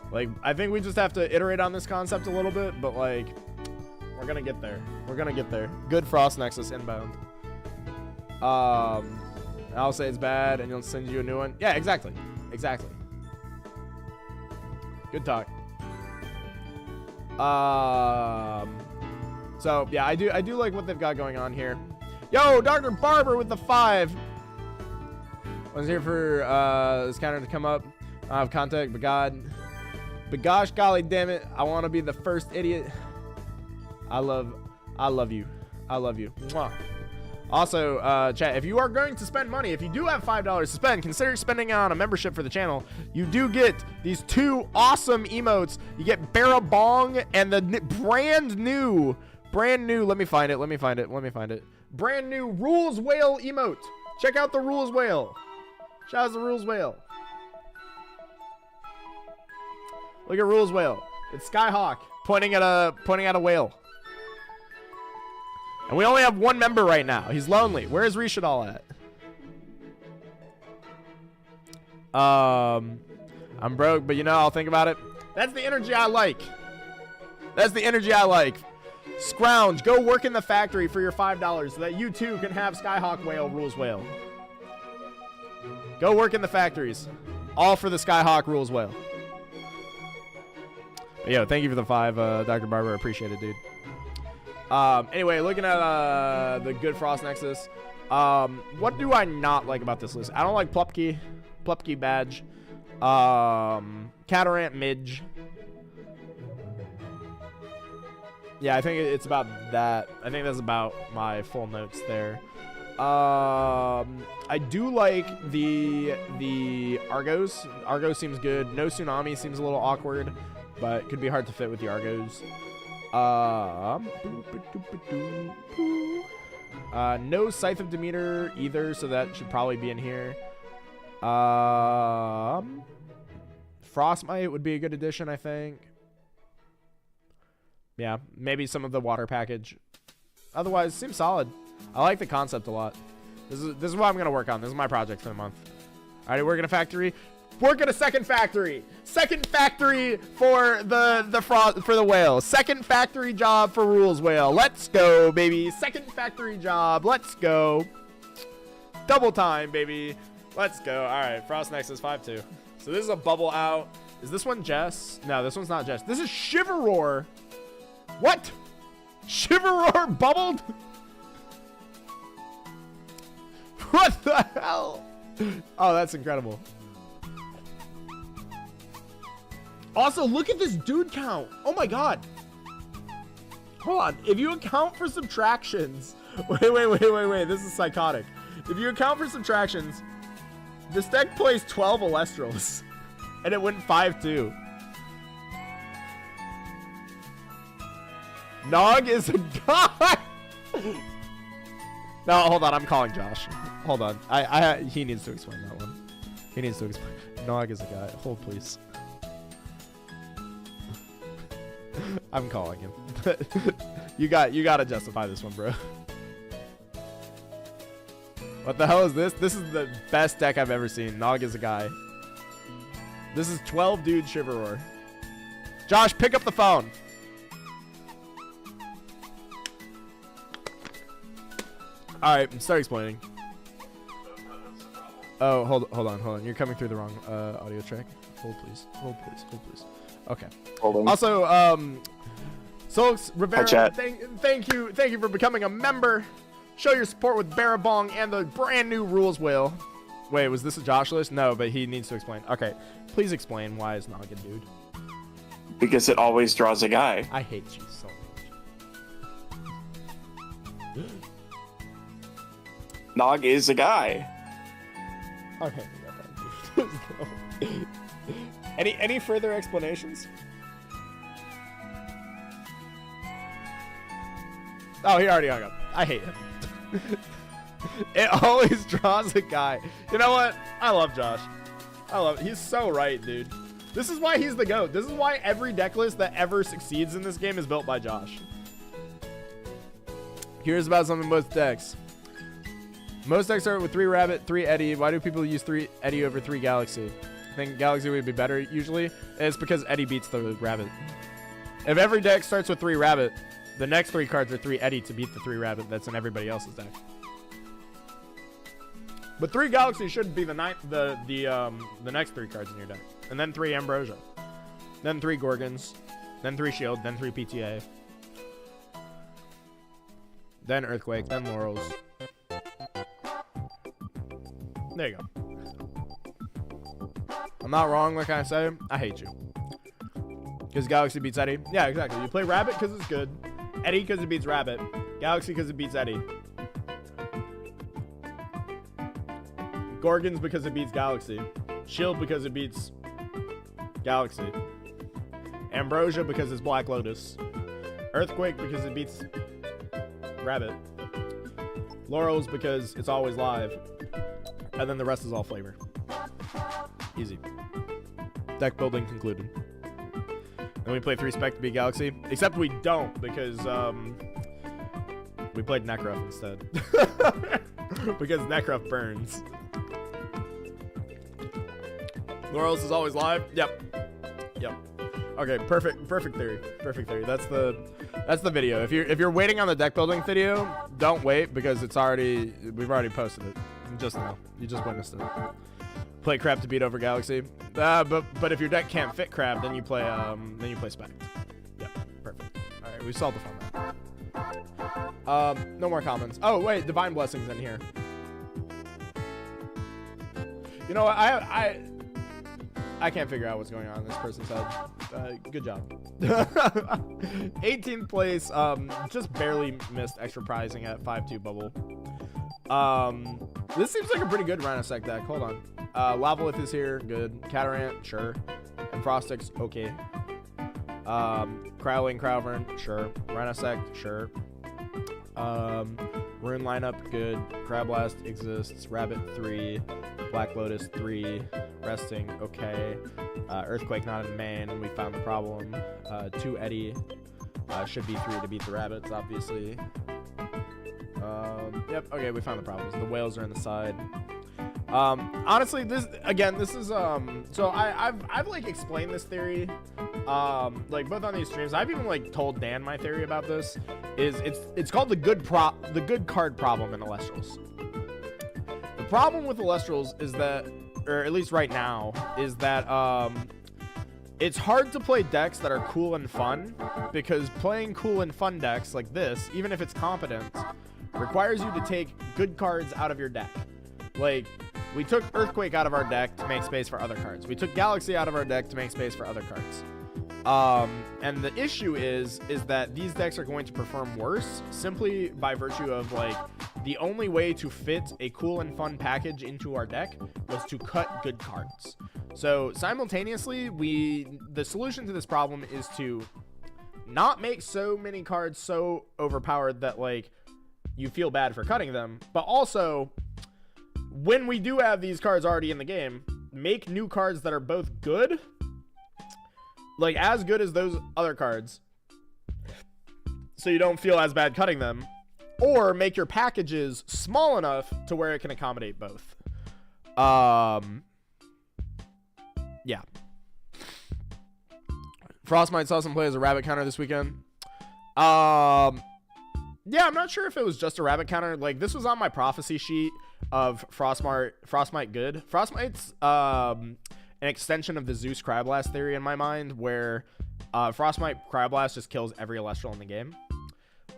Like, I think we just have to iterate on this concept a little bit, but like, we're gonna get there. We're gonna get there. Good Frost Nexus inbound. I'll say it's bad, and you'll send you a new one. Yeah, exactly. Exactly. Good talk. So yeah, I do like what they've got going on here. Yo, Dr. Barber with the 5. I was here for this counter to come up. I have contact, but gosh, golly damn it, I want to be the first idiot. I love you. I love you. Mwah. Also, chat, if you are going to spend money, if you do have $5 to spend, consider spending on a membership for the channel. You do get these 2 awesome emotes. You get Barabong and the brand new, let me find it. Brand new Rules Whale emote. Check out the Rules Whale. Shout out to the Rules Whale. Look at Rules Whale. It's Skyhawk pointing at a whale. And we only have 1 member right now. He's lonely. Where is Rishadal at? I'm broke, but you know, I'll think about it. That's the energy I like. That's the energy I like. Scrounge, go work in the factory for your $5 so that you too can have Skyhawk Whale Rules Whale. Go work in the factories. All for the Skyhawk rules whale. But yo, thank you for the 5, Dr. Barber. Appreciate it, dude. Anyway, looking at the good Frost Nexus. What do I not like about this list? I don't like Plupkey badge. Catarant Midge. Yeah, I think it's about that. I think that's about my full notes there. I do like the Argos. Argos seems good. No Tsunami seems a little awkward, but could be hard to fit with the Argos. No Scythe of Demeter either, so that should probably be in here. Frostmite would be a good addition, I think. Yeah, maybe some of the water package. Otherwise, seems solid. I like the concept a lot. This is what I'm gonna work on. This is my project for the month. Alright, work in a factory. Work at a second factory. Second factory for the whale. Second factory job for rules whale. Let's go, baby. Second factory job. Let's go. Double time, baby. Let's go. All right, Frost Nexus 5-2. So this is a bubble out. Is this one Jess? No, this one's not Jess. This is Shiverroar. What? Shiverroar bubbled? What the hell? Oh, that's incredible. Also, look at this dude count. Oh my god. Hold on. If you account for subtractions. Wait. This is psychotic. If you account for subtractions, this deck plays 12 elestrals. And it went 5-2. Nog is a god. No, hold on. I'm calling Josh. Hold on. He needs to explain that one. He needs to explain. Nog is a guy. Hold, please. I'm calling him. You gotta justify this one, bro. What the hell is this? This is the best deck I've ever seen. Nog is a guy. This is 12 dude Shiverroar. Josh, pick up the phone. All right, start explaining. Oh, hold on. You're coming through the wrong audio track. Hold please. Okay. Holding. Also, Solix Rivera, thank you for becoming a member. Show your support with Barabong and the brand new rules wheel. Wait, was this a Josh list? No, but he needs to explain. Okay, please explain why it's Nog a dude. Because it always draws a guy. I hate you so much. Nog is a guy. Okay, we got that. Any further explanations? Oh, he already hung up. I hate him. It always draws a guy. You know what? I love Josh. He's so right, dude. This is why he's the GOAT. This is why every deck list that ever succeeds in this game is built by Josh. Here's about some of most decks. Most decks start with 3 Rabbit, 3 Eddie. Why do people use 3 Eddie over 3 Galaxy? I think Galaxy would be better usually. It's because Eddie beats the Rabbit. If every deck starts with 3 Rabbit, the next 3 cards are 3 Eddie to beat the 3 Rabbit that's in everybody else's deck. But 3 Galaxy should be the next 3 cards in your deck. And then 3 Ambrosia. Then 3 Gorgons. Then 3 Shield. Then 3 PTA. Then Earthquake. Then Laurels. There you go. I'm not wrong, like I say. I hate you. Because Galaxy beats Eddie. Yeah, exactly. You play Rabbit because it's good. Eddie because it beats Rabbit. Galaxy because it beats Eddie. Gorgons because it beats Galaxy. Shield because it beats Galaxy. Ambrosia because it's Black Lotus. Earthquake because it beats Rabbit. Laurels because it's always live. And then the rest is all flavor. Easy. Deck building concluded. Then we play 3 Spec to beat Galaxy. Except we don't because we played Necruff instead. Because Necruff burns. Laurels is always live. Yep. Okay, perfect theory. That's the video. If you're waiting on the deck building video, don't wait because we've already posted it just now. You just witnessed it. Play Crab to beat over Galaxy. But if your deck can't fit Crab, then you play Spect. Yeah, perfect. All right, we solved the fun there. No more comments. Oh wait, Divine Blessings in here. You know what? I can't figure out what's going on in this person's head. Good job. 18th place. Just barely missed extra prizing at 5-2 bubble. This seems like a pretty good Rino-sect deck. Hold on. Lavalith is here. Good. Catarant, sure. And Frostix, okay. Crowling, Crowvern, sure. Rino-sect, sure. Rune lineup, good. Crabblast exists. Rabbit, 3. Black Lotus, 3. Resting, okay. Earthquake not in main. We found the problem. 2 Eddie. Should be 3 to beat the rabbits, obviously. Yep, okay, we found the problems. The whales are in the side. Honestly, this is so I've like explained this theory like both on these streams. I've even like told Dan my theory about this. It's called the good card problem in elestrals. The problem with elestrals is that, or at least right now, is that it's hard to play decks that are cool and fun, because playing cool and fun decks like this, even if it's competent, requires you to take good cards out of your deck. Like, we took Earthquake out of our deck to make space for other cards. We took Galaxy out of our deck to make space for other cards. And the issue is that these decks are going to perform worse simply by virtue of, like, the only way to fit a cool and fun package into our deck was to cut good cards. So simultaneously, the solution to this problem is to not make so many cards so overpowered that, like, you feel bad for cutting them, but also, when we do have these cards already in the game, make new cards that are both good, like as good as those other cards, so you don't feel as bad cutting them, or make your packages small enough to where it can accommodate both. Yeah. Frostmite saw some play as a rabbit counter this weekend. Yeah, I'm not sure if it was just a rabbit counter. Like, this was on my prophecy sheet of Frostmite good. Frostmite's an extension of the Zeus Crabblast theory in my mind, where Frostmite Crabblast just kills every Elestral in the game.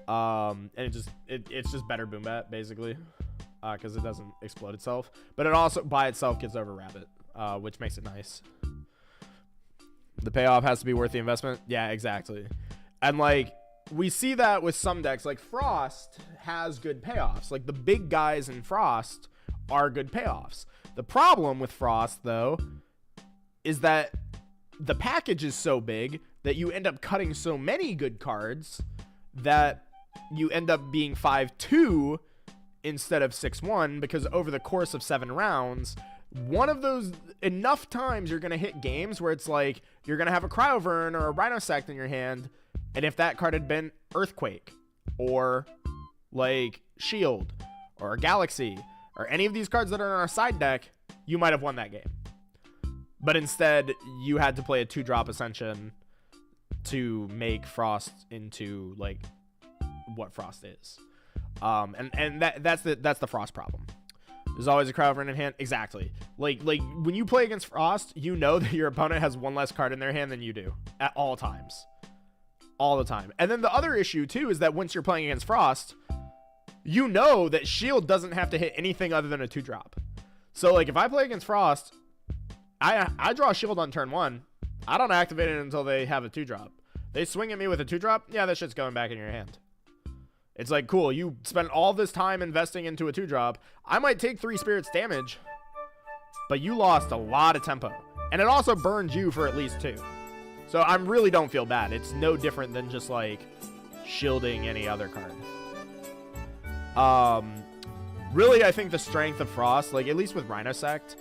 And it's just better boom bat, basically, because it doesn't explode itself. But it also, by itself, gets over rabbit, which makes it nice. The payoff has to be worth the investment. Yeah, exactly. And, like, we see that with some decks. Like, Frost has good payoffs. Like, the big guys in Frost are good payoffs. The problem with Frost, though, is that the package is so big that you end up cutting so many good cards that you end up being 5-2 instead of 6-1, because over the course of 7 rounds, one of those, enough times you're going to hit games where it's like you're going to have a Crowvern or a Rino-sect in your hand, and if that card had been Earthquake or like Shield or Galaxy or any of these cards that are in our side deck, you might have won that game. But instead, you had to play a 2-drop Ascension to make Frost into like what Frost is. And that's the Frost problem. There's always a Crowvern in hand. Exactly. Like when you play against Frost, you know that your opponent has one less card in their hand than you do at all times. All the time. And then the other issue too is that once you're playing against Frost, you know that Shield doesn't have to hit anything other than a 2-drop. So like if I play against Frost, I draw Shield on turn 1. I don't activate it until they have a 2-drop. They swing at me with a 2-drop. Yeah, that shit's going back in your hand. It's like, cool, you spent all this time investing into a 2-drop. I might take 3 spirits damage, but you lost a lot of tempo. And it also burns you for at least 2. So I really don't feel bad. It's no different than just like shielding any other card. Really, I think the strength of Frost, like at least with Rino-sect,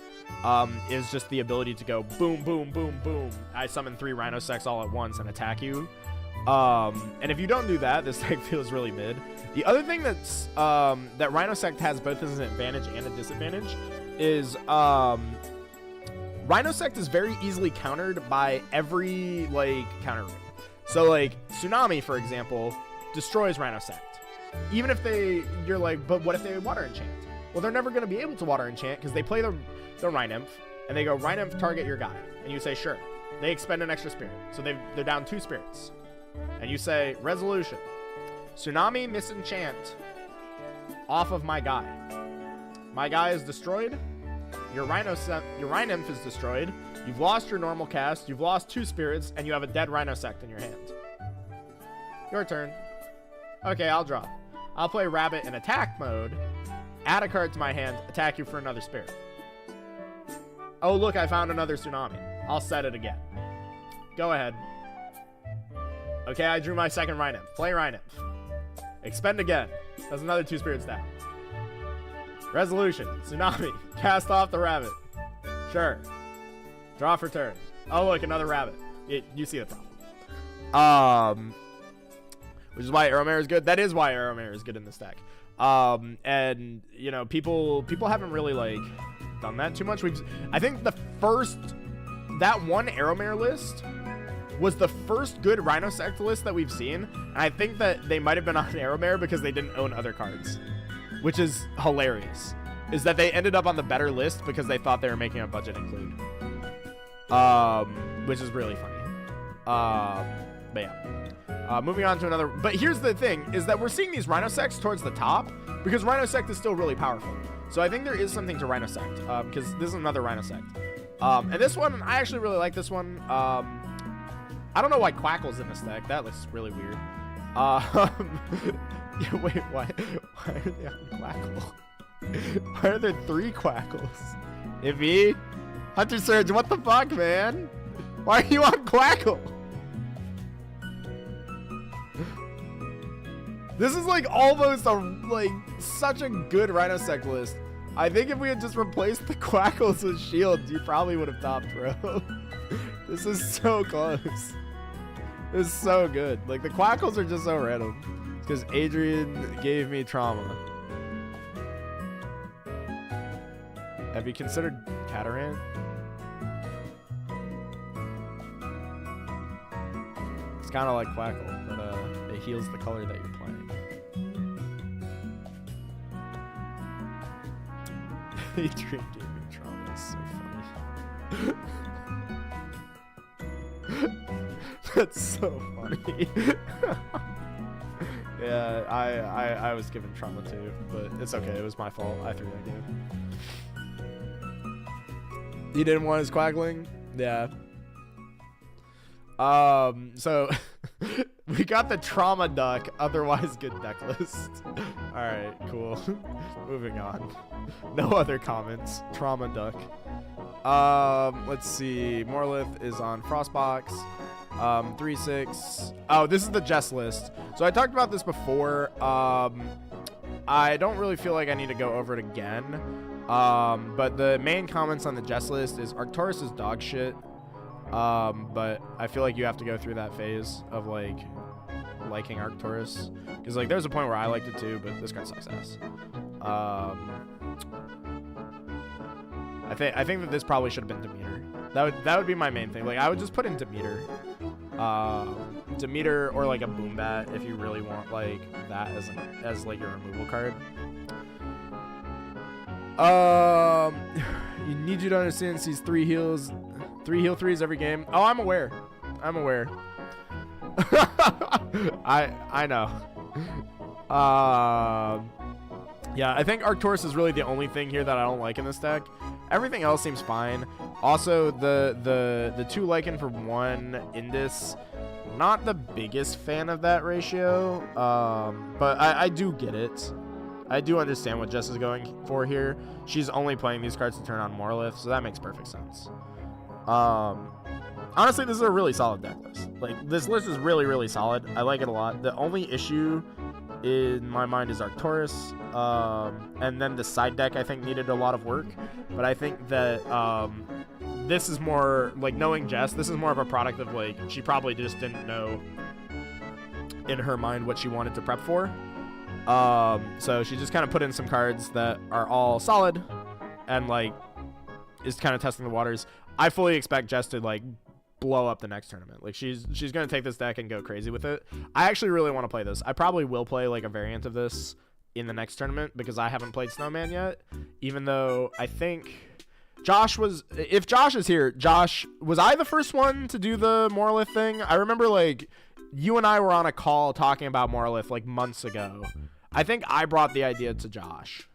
is just the ability to go boom, boom, boom, boom. I summon 3 Rino-sects all at once and attack you. And if you don't do that, this deck feels really mid. The other thing that's that Rino-sect has both as an advantage and a disadvantage is Rino-sect is very easily countered by every, like, counter ring. So, like, Tsunami, for example, destroys Rino-sect. Even if you're like, but what if they water enchant? Well, they're never going to be able to water enchant because they play the Rhinymph, and they go, Rhino target your guy. And you say, sure. They expend an extra spirit. So they're down 2 spirits. And you say, resolution. Tsunami misenchant off of my guy. My guy is destroyed. Your Rhino-nymph is destroyed. You've lost your normal cast. You've lost 2 spirits, and you have a dead Rino-sect in your hand. Your turn. Okay, I'll draw. I'll play Rabbit in attack mode. Add a card to my hand. Attack you for another spirit. Oh, look, I found another Tsunami. I'll set it again. Go ahead. Okay, I drew my second Rhino. Play Rhino. Expend again. That's another 2 spirits down. Resolution. Tsunami. Cast off the rabbit. Sure. Draw for turn. Oh, look, another rabbit. You see the problem. Which is why Arrowmare is good. That is why Arrowmare is good in this deck. And, you know, people haven't really, like, done that too much. I think that one Arrowmare list was the first good Rino-sect list that we've seen. And I think that they might have been on Arrowmare because they didn't own other cards. Which is hilarious. Is that they ended up on the better list because they thought they were making a budget include. Which is really funny. But yeah. Moving on to another. But here's the thing, is that we're seeing these Rino-sects towards the top because Rino-sect is still really powerful. So I think there is something to Rino-sect because this is another Rino-sect. And this one, I actually really like this one. I don't know why Quackle's in this deck. That looks really weird. Yeah, wait, why are they on Quackle? Why are there 3 Quackles? Iffy? Hunter Surge, what the fuck, man? Why are you on Quackle? This is like almost such a good Rhino-sect list. I think if we had just replaced the Quackles with shields, you probably would have topped, bro. This is so close. This is so good. Like, the Quackles are just so random. It's because Adrian gave me trauma. Have you considered Catarant? It's kind of like Quackle, but it heals the color that you're playing. Adrian gave me trauma. It's so funny. That's so funny. Yeah, I was given trauma too, but it's okay. It was my fault. I threw that game. You didn't want his Quackling? Yeah. So we got the trauma duck, otherwise good deck list. Alright, cool. Moving on. No other comments. Trauma duck. Let's see. Morlith is on Frostbox. 3-6. Oh, this is the Jess list. So I talked about this before. I don't really feel like I need to go over it again. But the main comments on the Jess list is Arcturus is dog shit. But I feel like you have to go through that phase of like liking Arcturus, because like there's a point where I liked it too, but this card sucks ass. I think that this probably should have been Demeter. That would be my main thing. Like I would just put in Demeter. Demeter or like a Boombat if you really want like that as like your removal card. You need you to understand sees 3 heals, 3 heal 3s every game. Oh, I'm aware. I know. Yeah, I think Arcturus is really the only thing here that I don't like in this deck. Everything else seems fine. Also, the 2 Lycan for 1 Indus, not the biggest fan of that ratio, but I do get it. I do understand what Jess is going for here. She's only playing these cards to turn on Morlith, so that makes perfect sense. Honestly, this is a really solid deck list. Like, this list is really, really solid. I like it a lot. The only issue in my mind is Arcturus, and then the side deck I think needed a lot of work, but I think that this is more, like, knowing Jess, this is more of a product of, like, she probably just didn't know in her mind what she wanted to prep for. So she just kind of put in some cards that are all solid and like is kind of testing the waters. I fully expect Jess to like blow up the next tournament. Like she's going to take this deck and go crazy with it. I actually really want to play this. I probably will play like a variant of this in the next tournament because I haven't played Snowman yet, even though I think if Josh is here, Josh, was I the first one to do the Morlith thing? I remember like you and I were on a call talking about Morlith like months ago. I think I brought the idea to Josh,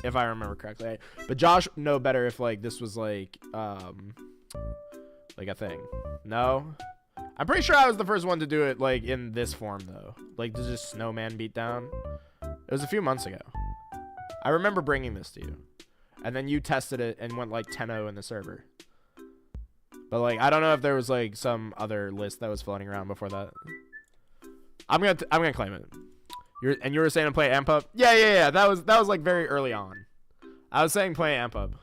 if I remember correctly. But Josh know better if like this was like a thing. No? I'm pretty sure I was the first one to do it like in this form though. Like to just snowman beatdown. It was a few months ago. I remember bringing this to you. And then you tested it and went like 10-0 in the server. But like I don't know if there was like some other list that was floating around before that. I'm gonna claim it. You were saying to play amp up? Yeah. That was like very early on. I was saying play amp up.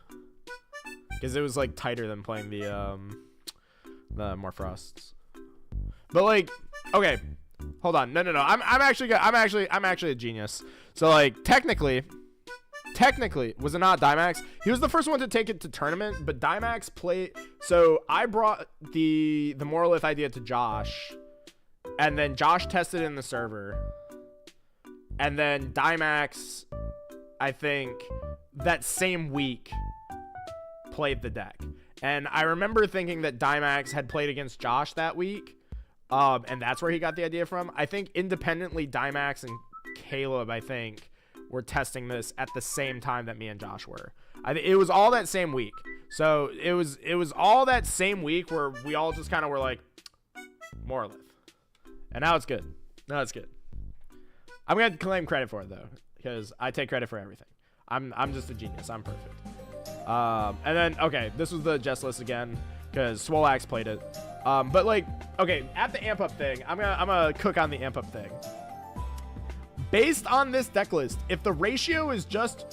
Because it was like tighter than playing the Morphrosts. But like, okay. Hold on. No. I'm actually a genius. So like technically, was it not Dimax? He was the first one to take it to tournament, but Dimax played. So I brought the Morlith idea to Josh, and then Josh tested it in the server, and then Dimax, I think that same week, played the deck. And I remember thinking that Dimax had played against Josh that week, and that's where he got the idea from. I think independently, Dimax and Caleb, I think, were testing this at the same time that me and Josh were. It was all that same week. So it was all that same week where we all just kind of were like, Morlith. And now it's good. Now it's good. I'm going to claim credit for it, though, because I take credit for everything. I'm just a genius. I'm perfect. And then, okay, this was the Jess list again, because Swolax played it. But, like, okay, at the amp up thing, I'm gonna cook on the amp up thing. Based on this deck list, if the ratio is just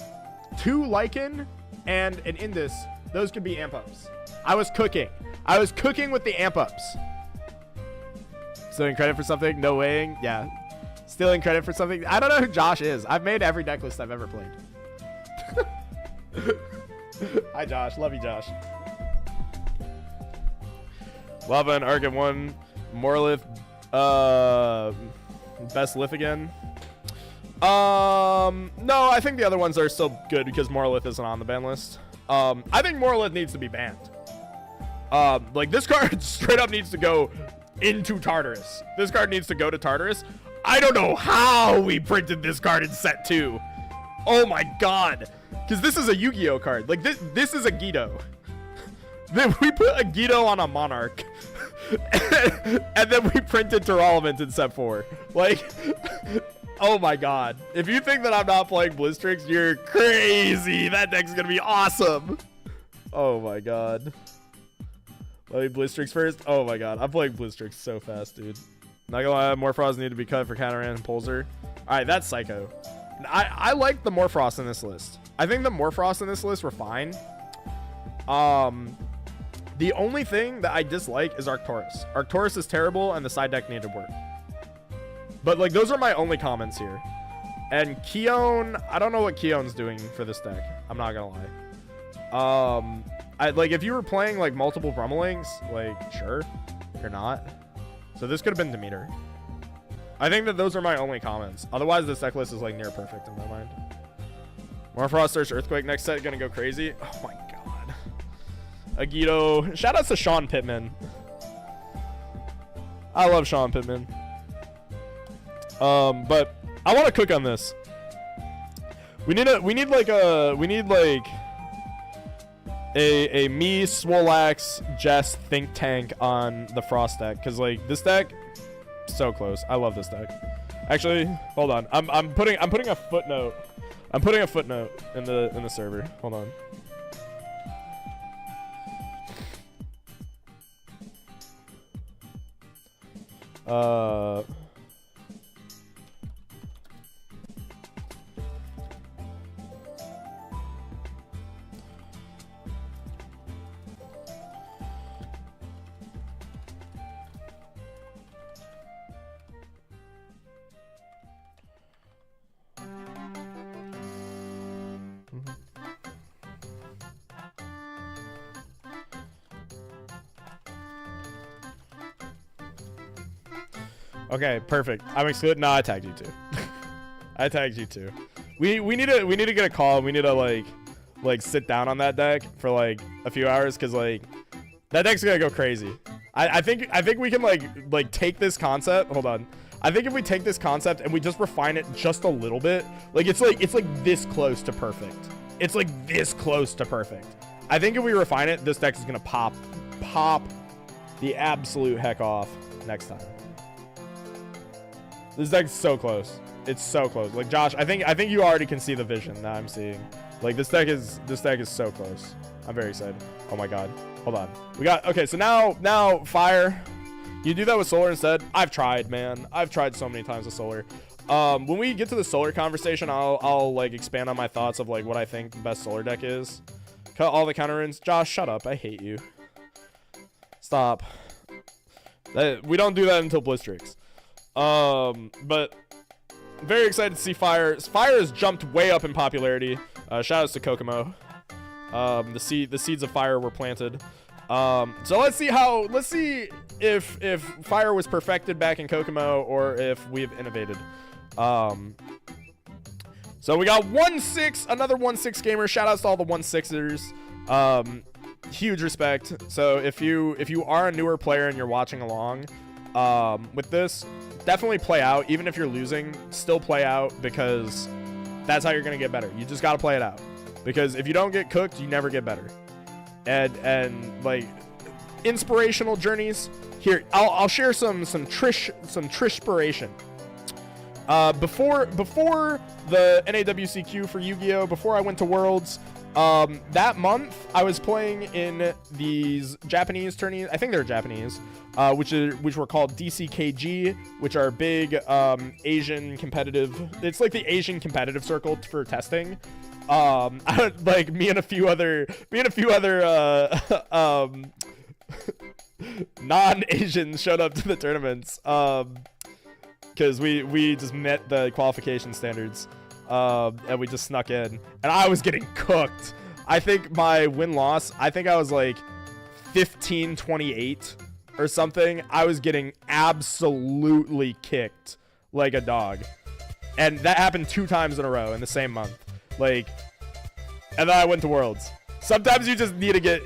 2 Lycan and an Indus, those could be amp ups. I was cooking with the amp ups. Stealing credit for something? No weighing? Yeah. Stealing credit for something? I don't know who Josh is. I've made every deck list I've ever played. Hi, Josh. Love you, Josh. Lava and Arc at 1. Morlith. Best Lith again. No, I think the other ones are still good because Morlith isn't on the ban list. I think Morlith needs to be banned. Like, this card straight up needs to go into Tartarus. This card needs to go to Tartarus. I don't know how we printed this card in set 2. Oh my god. Because this is a Yu-Gi-Oh card. Like, this is a Guido. Then we put a Guido on a Monarch. And then we printed Terralament in set 4. Like, oh my god. If you think that I'm not playing Blistrix, you're crazy. That deck's gonna be awesome. Oh my god. Let me Blistrix first. Oh my god. I'm playing Blistrix so fast, dude. Not gonna lie, Morphrost need to be cut for Counteran and Pulsar. Alright, that's Psycho. I like the Morphrost in this list. I think the Morphrost in this list were fine. The only thing that I dislike is Arcturus. Arcturus is terrible and the side deck needed work. But like, those are my only comments here. And Keon, I don't know what Keon's doing for this deck. I'm not gonna lie. Like, if you were playing like multiple Brummelings, like, sure. You're not. So this could have been Demeter. I think that those are my only comments. Otherwise, this deck list is like near perfect in my mind. Morphrost search Earthquake next set gonna go crazy. Oh my god. Agido. Shout outs to Sean Pittman. I love Sean Pittman. But I want to cook on this. We need like a me, Swolax, Jess think tank on the Frost deck, because like this deck, so close. I love this deck. Actually, hold on. I'm putting a footnote. I'm putting a footnote in the server. Hold on. Okay, perfect. I'm excluded. No, I tagged you too. I tagged you too. We need to get a call. We need to like like sit down on that deck for like a few hours, because like that deck's gonna go crazy. I think we can like take this concept. Hold on. I think if we take this concept and we just refine it just a little bit, like it's like this close to perfect. It's like this close to perfect. I think if we refine it, this deck is gonna pop the absolute heck off next time. This deck's so close. It's so close. Like Josh, I think you already can see the vision that I'm seeing. Like this deck is so close. I'm very excited. Oh my god. Hold on. We got okay, so now fire. You do that with solar instead? I've tried, man. I've tried so many times with solar. When we get to the solar conversation, I'll like expand on my thoughts of like what I think the best solar deck is. Cut all the counter ins. Josh, shut up. I hate you. Stop. We don't do that until Blistrix. But very excited to see fire. Fire has jumped way up in popularity. Shout outs to Kokomo. The seeds of fire were planted. So let's see if fire was perfected back in Kokomo or if we've innovated. So we got 1-6, another 1-6 gamer. Shout outs to all the 1-6ers. Huge respect. So if you are a newer player and you're watching along with this, definitely play out. Even if you're losing, still play out, because that's how you're gonna get better. You just gotta play it out, because if you don't get cooked, you never get better. And like inspirational journeys here, I'll share some Trishpiration. Before the NAWCQ for Yu-Gi-Oh, before I went to Worlds, that month I was playing in these Japanese tourneys. I think they're Japanese, which were called DCKG, which are big Asian competitive. It's like the Asian competitive circle for testing. Like me and a few other non-Asians showed up to the tournaments, because we just met the qualification standards, and we just snuck in, and I was getting cooked. I think my win-loss, I think I was like 15-28 or something. I was getting absolutely kicked like a dog, and that happened 2 times in a row in the same month. Like, and then I went to Worlds. Sometimes you just need to get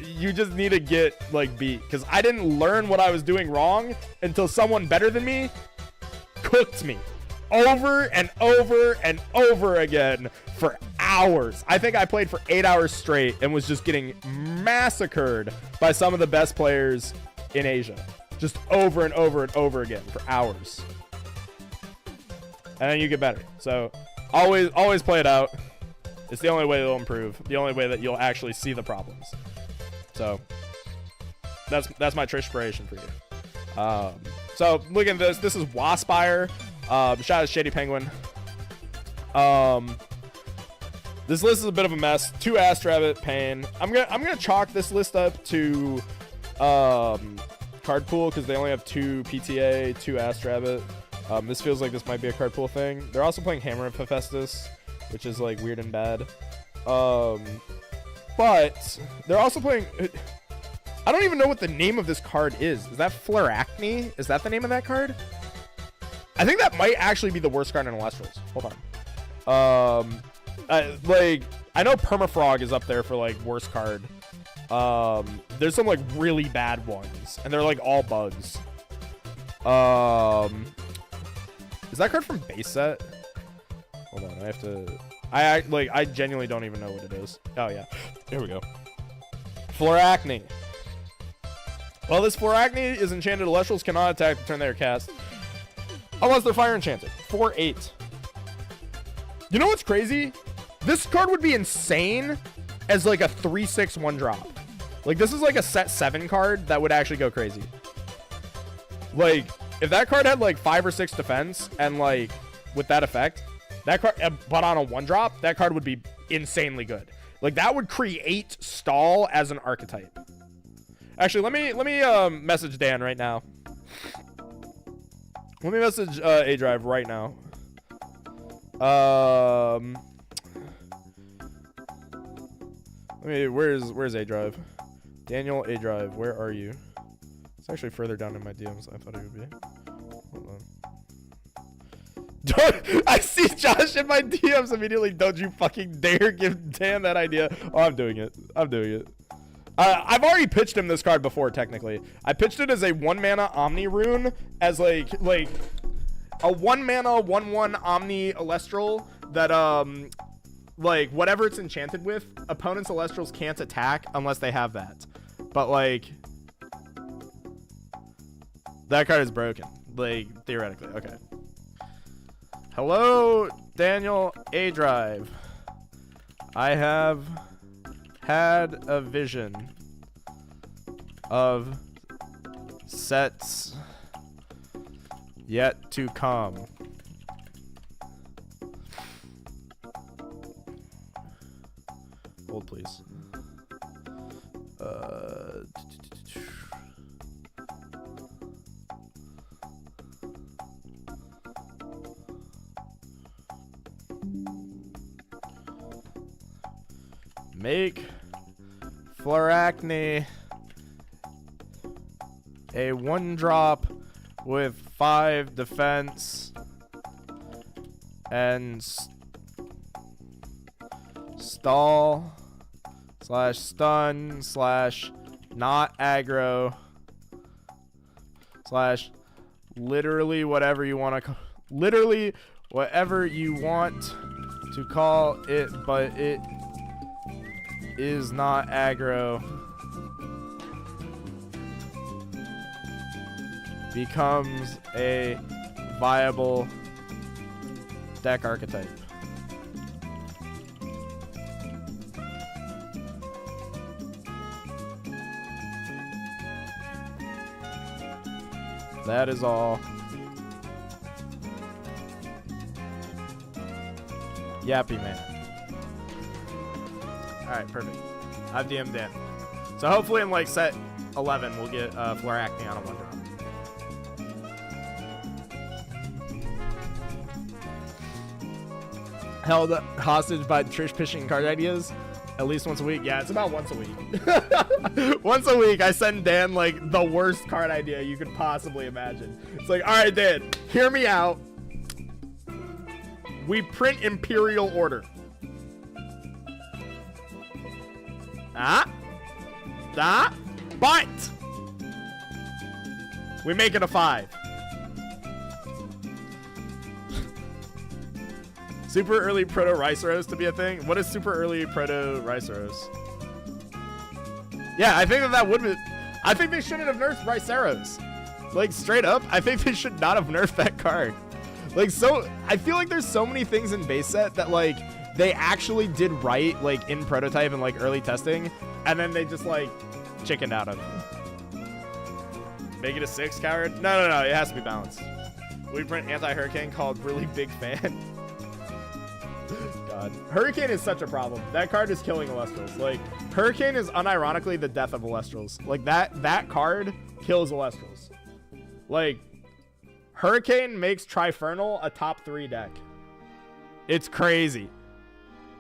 like beat, because I didn't learn what I was doing wrong until someone better than me cooked me over and over and over again for hours. I think I played for 8 hours straight and was just getting massacred by some of the best players in Asia, just over and over and over again for hours. And then you get better. So always play it out. It's the only way they'll improve. The only way that you'll actually see the problems. So that's my Trishpiration for you. So look at this. This is Waspire. Shout out to Shady Penguin. This list is a bit of a mess. 2 Ass Rabbit, Pain. I'm gonna chalk this list up to card pool, because they only have 2 PTA, 2 Ass Rabbit. This feels like this might be a card pool thing. They're also playing Hammer of Hephaestus, which is like weird and bad. But they're also playing. I don't even know what the name of this card is. Is that Flaracne? Is that the name of that card? I think that might actually be the worst card in Elestrals. Hold on. Like, I know Permafrog is up there for like worst card. There's some like really bad ones, and they're like all bugs. Is that card from base set? Hold on, I have to. I genuinely don't even know what it is. Oh yeah, here we go. Flaracne. Well, this Flaracne is enchanted. Elestrals cannot attack the turn they are cast, unless they're fire enchanted. 4/8. You know what's crazy? This card would be insane as like a 3/6 1-drop. Like, this is like a set 7 card that would actually go crazy. Like, if that card had like 5 or 6 defense and like with that effect, that card, but on a 1-drop, that card would be insanely good. Like, that would create stall as an archetype. Actually, let me message Dan right now. Let me message A Drive right now. Where's A Drive? Daniel A Drive, where are you? It's actually further down in my DMs than I thought it would be. Hold on. I see Josh in my DMs immediately. Don't you fucking dare give Dan that idea. Oh, I'm doing it. I'm doing it. I've already pitched him this card before, technically. I pitched it as a 1-mana Omni rune, as like a 1-mana 1/1 Omni Elestral that like whatever it's enchanted with, opponents' Elestrals can't attack unless they have that. But like that card is broken, like theoretically. Okay. Hello, Daniel A Drive. I have had a vision of sets yet to come. Hold, please. Make Floracne a 1-drop with 5 defense and stall / stun / not aggro / literally whatever you want to literally whatever you want to call it, but it is not aggro. Becomes a viable deck archetype. That is all. Yappy man. Alright, perfect. I've DM'd Dan. So hopefully in like set 11 we'll get Floracne on a 1-drop. Held hostage by Trish pitching card ideas at least once a week. Yeah, it's about once a week. Once a week I send Dan like the worst card idea you could possibly imagine. It's like, all right, Dan, hear me out. We print Imperial Order. But we make it a 5. Super early proto Rhinoceros to be a thing? What is super early proto Rhinoceros? Yeah, I think that would be. I think they shouldn't have nerfed Rhinoceros. Like, straight up, I think they should not have nerfed that card. Like, so, I feel like there's so many things in base set that, like, they actually did right, like, in prototype and, like, early testing, and then they just, like, chickened out of it. Make it a 6 coward? No, it has to be balanced. We print anti-Hurricane called Really Big Fan. God. Hurricane is such a problem. That card is killing Elestrals. Like, Hurricane is unironically the death of Elestrals. Like, that card kills Elestrals. Like, Hurricane makes Trifernal a top 3 deck. It's crazy.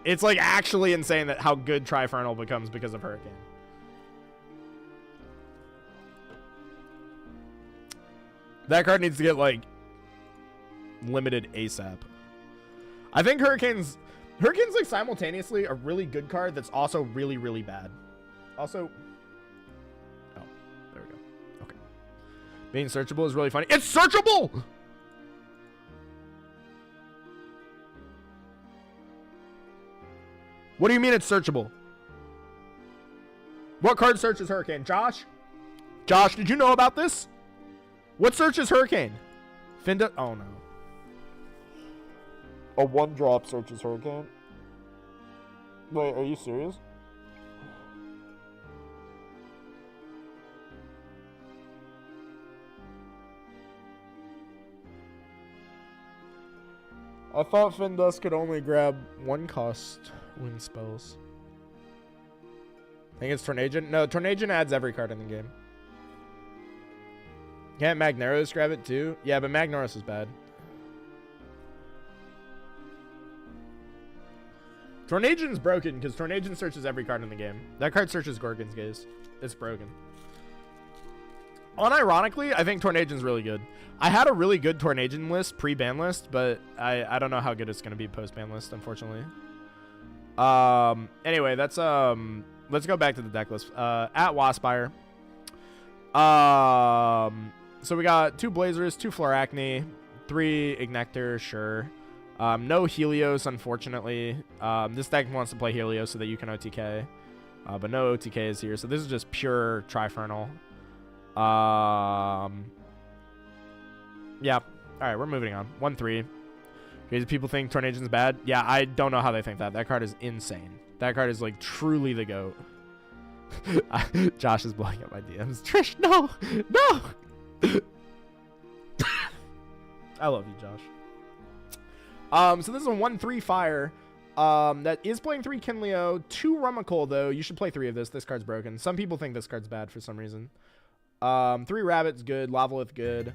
It's, like, actually insane that how good Trifernal becomes because of Hurricane. That card needs to get, like, limited ASAP. I think Hurricane's like simultaneously a really good card that's also really, really bad. Also, oh, there we go. Okay. Being searchable is really funny. It's searchable! What do you mean it's searchable? What card searches Hurricane? Josh? Josh, did you know about this? What searches Hurricane? Finda? Oh, no. A 1-drop searches Hurricane? Wait, are you serious? I thought Findus could only grab 1-cost win spells. I think it's Tornagent. No, Tornagent adds every card in the game. Can't Magneros grab it too? Yeah, but Magneros is bad. Tornagent's broken because Tornagent searches every card in the game. That card searches Gorgon's Gaze. It's broken. Unironically, I think Tornagian's really good. I had a really good Tornagian list pre-ban list, but I don't know how good it's gonna be post-ban list, unfortunately. Anyway, that's let's go back to the deck list. At Waspire. So we got 2 Blazers, 2 Floracne, 3 Ignector, sure. No Helios, unfortunately. This deck wants to play Helios so that you can OTK. But no OTKs here, so this is just pure Trifernal. Yeah. Alright, we're moving on. 1-3. Okay, people think Tornagian's bad. Yeah, I don't know how they think that. That card is insane. That card is like truly the GOAT. Josh is blowing up my DMs. Trish, no! No! I love you, Josh. So this is a 1-3 fire. That is playing 3 Kinleo, 2 Rummikul though. You should play 3 of this. This card's broken. Some people think this card's bad for some reason. 3 Rabbits, good. Lavalith, good.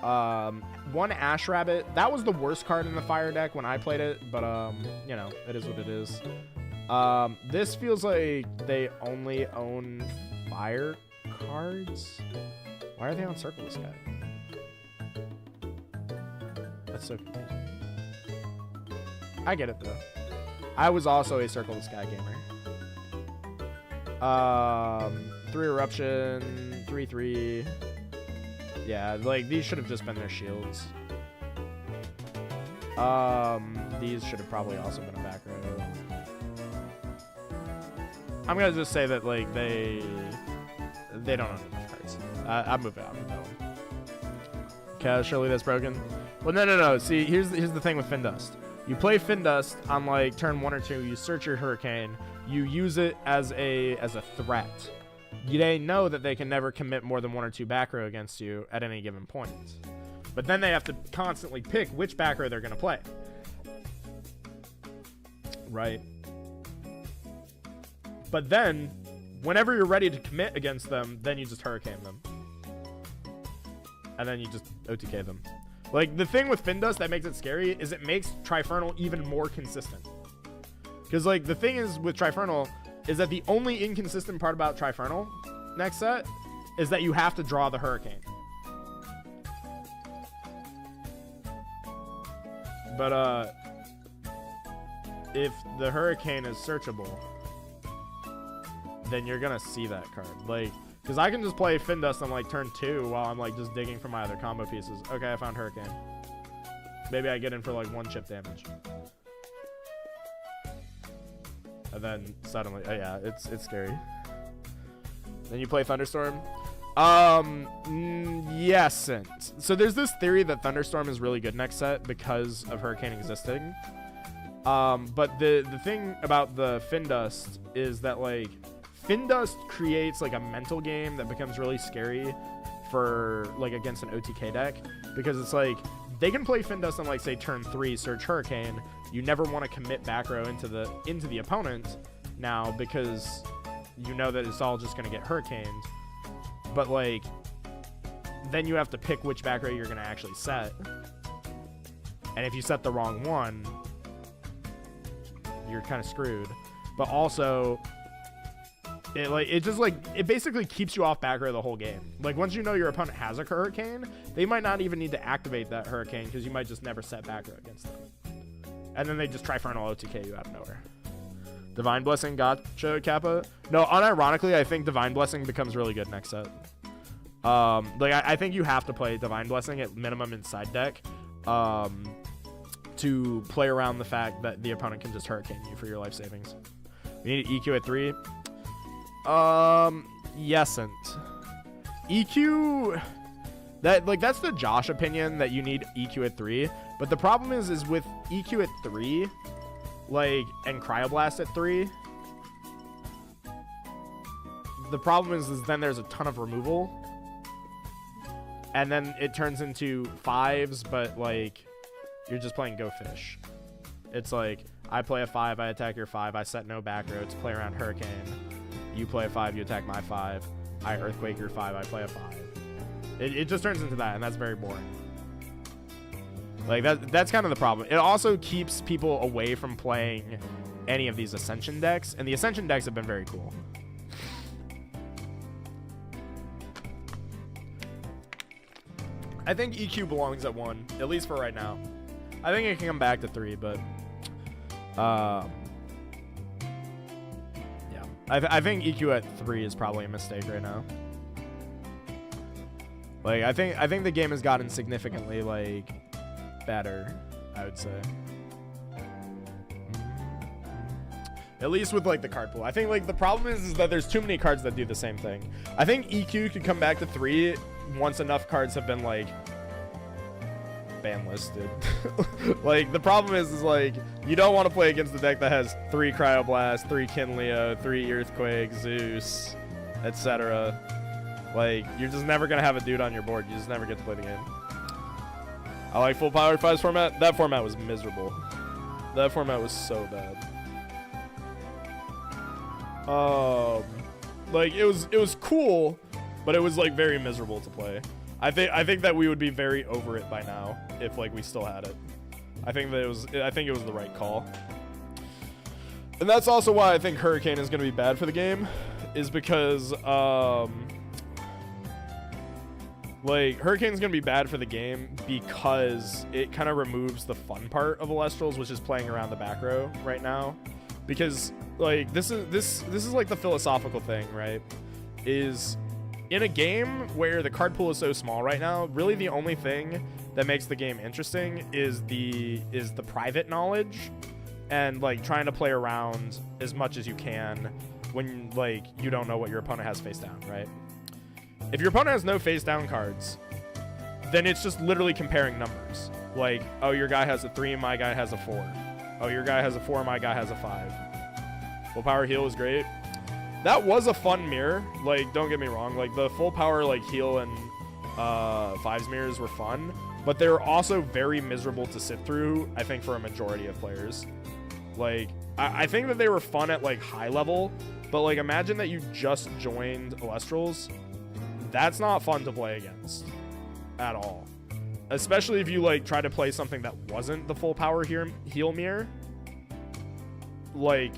1 Ash Rabbit. That was the worst card in the fire deck when I played it, but you know, it is what it is. This feels like they only own fire cards. Why are they on Circle of the Sky? That's so confusing. I get it though. I was also a Circle of the Sky gamer. 3 Eruption, 3/3. Yeah, like these should have just been their shields. These should have probably also been a back row. I'm gonna just say that like they don't own enough cards. I'm moving on. Okay, surely that's broken. Well, no. See, here's the thing with Findust. You play Findust on like turn 1 or 2. You search your Hurricane. You use it as a threat. They know that they can never commit more than 1 or 2 back row against you at any given point. But then they have to constantly pick which back row they're gonna play. Right. But then, whenever you're ready to commit against them, then you just Hurricane them. And then you just OTK them. Like, the thing with Findust that makes it scary is it makes Trifernal even more consistent. Because, like, the thing is with Trifernal is that the only inconsistent part about Trifernal next set is that you have to draw the Hurricane. But, if the Hurricane is searchable, then you're gonna see that card. Like, because I can just play Findust on like turn 2 while I'm like just digging for my other combo pieces. Okay, I found Hurricane. Maybe I get in for like 1 chip damage. And then suddenly, oh yeah, it's scary. Then you play Thunderstorm. Yes. So there's this theory that Thunderstorm is really good next set because of Hurricane existing. But the thing about the Findust is that like Findust creates like a mental game that becomes really scary for like against an OTK deck, because it's like they can play Findust on like say turn 3, search Hurricane. You never want to commit back row into the opponent now because you know that it's all just gonna get Hurricaned. But like then you have to pick which back row you're gonna actually set. And if you set the wrong one, you're kind of screwed. But also it basically keeps you off back row the whole game. Like once you know your opponent has a Hurricane, they might not even need to activate that Hurricane because you might just never set back row against them. And then they just Trifernal OTK you out of nowhere. Divine Blessing gotcha, Kappa. No, unironically, I think Divine Blessing becomes really good next set. I think you have to play Divine Blessing at minimum in side deck to play around the fact that the opponent can just Hurricane you for your life savings. We need EQ at 3. Yesn't. EQ, that's the Josh opinion that you need EQ at 3. But the problem is with EQ at 3, like, and Cryoblast at 3, the problem is then there's a ton of removal. And then it turns into 5s, but like you're just playing Go Fish. It's like I play a 5, I attack your 5, I set no back row to play around Hurricane. You play a 5, you attack my 5. I Earthquake your 5, I play a 5. It just turns into that, and that's very boring. Like that's kind of the problem. It also keeps people away from playing any of these Ascension decks, and the Ascension decks have been very cool. I think EQ belongs at 1, at least for right now. I think it can come back to 3, but yeah, I think EQ at 3 is probably a mistake right now. Like, I think the game has gotten significantly like better, I would say. At least with like the card pool. I think like the problem is that there's too many cards that do the same thing. I think EQ could come back to 3 once enough cards have been like ban listed. Like the problem is like you don't want to play against the deck that has 3 Cryoblast, 3 Kinleo, 3 Earthquake, Zeus, etc. Like you're just never gonna have a dude on your board. You just never get to play the game. I like full power 5's format. That format was miserable. That format was so bad. Like it was cool, but it was like very miserable to play. I think that we would be very over it by now if like we still had it. I think it was the right call. And that's also why I think Hurricane is going to be bad for the game, is because like Hurricane's going to be bad for the game because it kind of removes the fun part of elestrals, which is playing around the back row right now. Because like this is like the philosophical thing, right? Is in a game where the card pool is so small right now, really the only thing that makes the game interesting is the private knowledge and like trying to play around as much as you can when like you don't know what your opponent has face down, right? If your opponent has no face down cards, then it's just literally comparing numbers. Like, oh, your guy has a 3, my guy has a 4. Oh, your guy has a 4, my guy has a 5. Full power heal is great. That was a fun mirror. Like, don't get me wrong. Like, the full power, like, heal and 5's mirrors were fun. But they were also very miserable to sit through, I think, for a majority of players. Like, I think that they were fun at, like, high level. But, like, imagine that you just joined Elestrals. That's not fun to play against. At all. Especially if you, like, try to play something that wasn't the full power heal mirror. Like,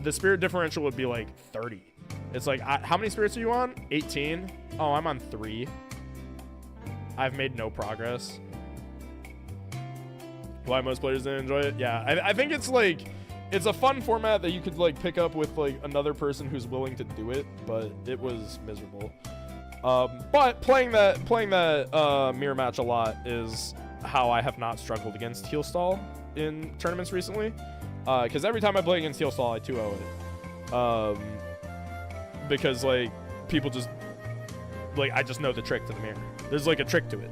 the spirit differential would be, like, 30. It's like, how many spirits are you on? 18? Oh, I'm on 3. I've made no progress. Why most players didn't enjoy it? Yeah, I think it's, like, it's a fun format that you could, like, pick up with, like, another person who's willing to do it, but it was miserable. But playing that mirror match a lot is how I have not struggled against heal stall in tournaments recently. Because every time I play against heal stall, I 2-0 it. Because like people just like I just know the trick to the mirror. There's like a trick to it.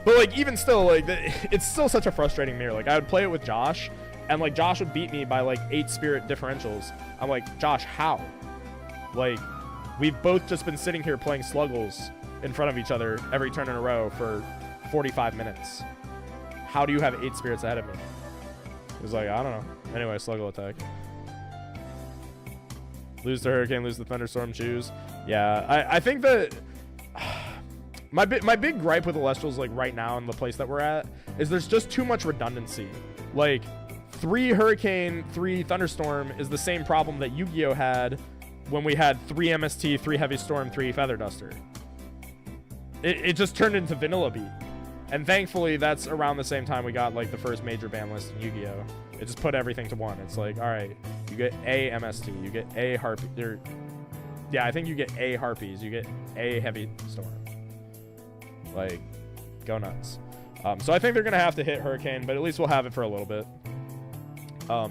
But like even still, like it's still such a frustrating mirror. Like I would play it with Josh, and like Josh would beat me by like 8 spirit differentials. I'm like, Josh, how? Like we've both just been sitting here playing sluggles in front of each other every turn in a row for 45 minutes. How do you have 8 spirits ahead of me? He was like, I don't know. Anyway, sluggle attack. Lose to Hurricane, lose to Thunderstorm, choose. Yeah, I think that my big gripe with Elestrals, like right now in the place that we're at, is there's just too much redundancy. Like 3 Hurricane, 3 Thunderstorm is the same problem that Yu-Gi-Oh had when we had 3 MST, 3 Heavy Storm, 3 Feather Duster. It just turned into Vanilla Beat. And thankfully, that's around the same time we got like the first major ban list in Yu-Gi-Oh! It just put everything to 1. It's like, all right, you get A MST, you get A Harpy. Yeah, I think you get A Harpies, you get A Heavy Storm. Like, go nuts. So I think they're gonna have to hit Hurricane, but at least we'll have it for a little bit.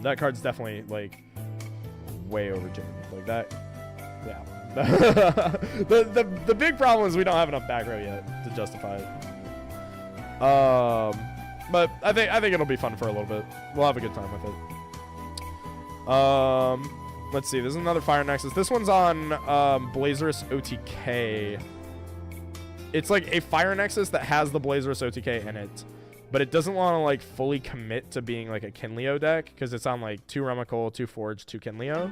That card's definitely like way overtuned. Like that, yeah. the big problem is we don't have enough back row yet to justify it. But I think it'll be fun for a little bit. We'll have a good time with it. Let's see. There's another Fire Nexus. This one's on Blazerous OTK. It's like a Fire Nexus that has the Blazerous OTK in it, but it doesn't want to like fully commit to being like a Kinleo deck because it's on like 2 Remical, 2 Forge, 2 Kinleo.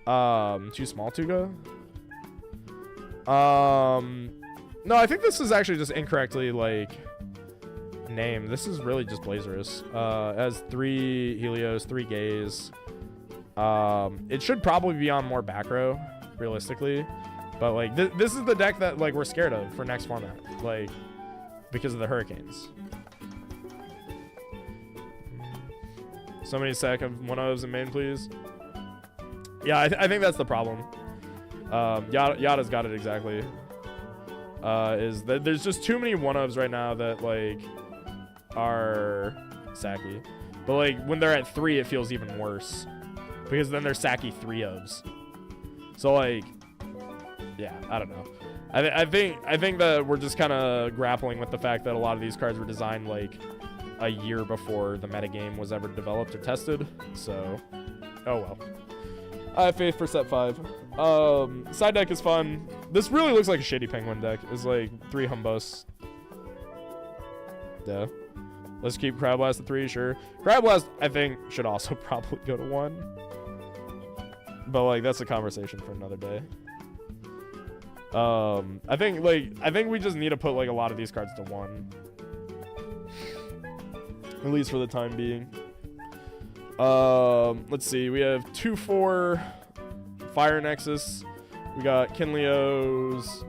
2 Small Tuga. No, I think this is actually just incorrectly like named. This is really just Blazerous. It has 3 Helios, 3 Gaze. It should probably be on more back row, realistically, But like this is the deck that like we're scared of for next format, like because of the hurricanes. Somebody sack of one-ofs in main, please. Yeah, I think that's the problem. Yada's got it exactly. Is that there's just too many one-ofs right now that like are sacky. But like when they're at 3, it feels even worse because then they're sacky 3-ofs. So like, yeah, I don't know. I think that we're just kind of grappling with the fact that a lot of these cards were designed like a year before the metagame was ever developed or tested. So, oh well. I have faith for set 5. Side deck is fun. This really looks like a shady penguin deck. It's like 3 Humbus. Yeah. Let's keep Crab Blast at 3, sure. Crab Blast, I think, should also probably go to 1. But like that's a conversation for another day. I think we just need to put like a lot of these cards to 1. At least for the time being. Let's see. We have 2/4 Fire Nexus. We got Kinleo's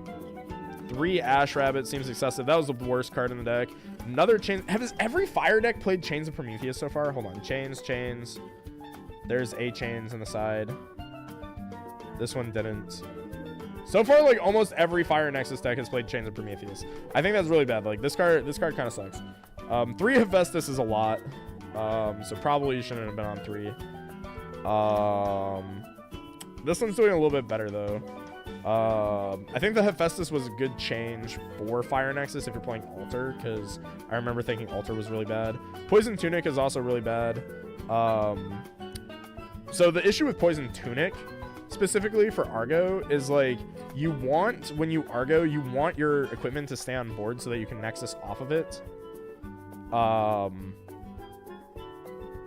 3 Ash Rabbit. Seems excessive. That was the worst card in the deck. Another Chain. Has every fire deck played Chains of Prometheus so far? Hold on. Chains. There's a Chains on the side. This one didn't. So far, like almost every Fire Nexus deck has played Chains of Prometheus. I think that's really bad. Like this card kind of sucks. 3 Hephaestus is a lot. So probably shouldn't have been on 3. This one's doing a little bit better though. I think the Hephaestus was a good change for Fire Nexus if you're playing Altar, because I remember thinking Altar was really bad. Poison Tunic is also really bad. So the issue with Poison Tunic specifically for Argo is like when you Argo, you want your equipment to stay on board so that you can Nexus off of it.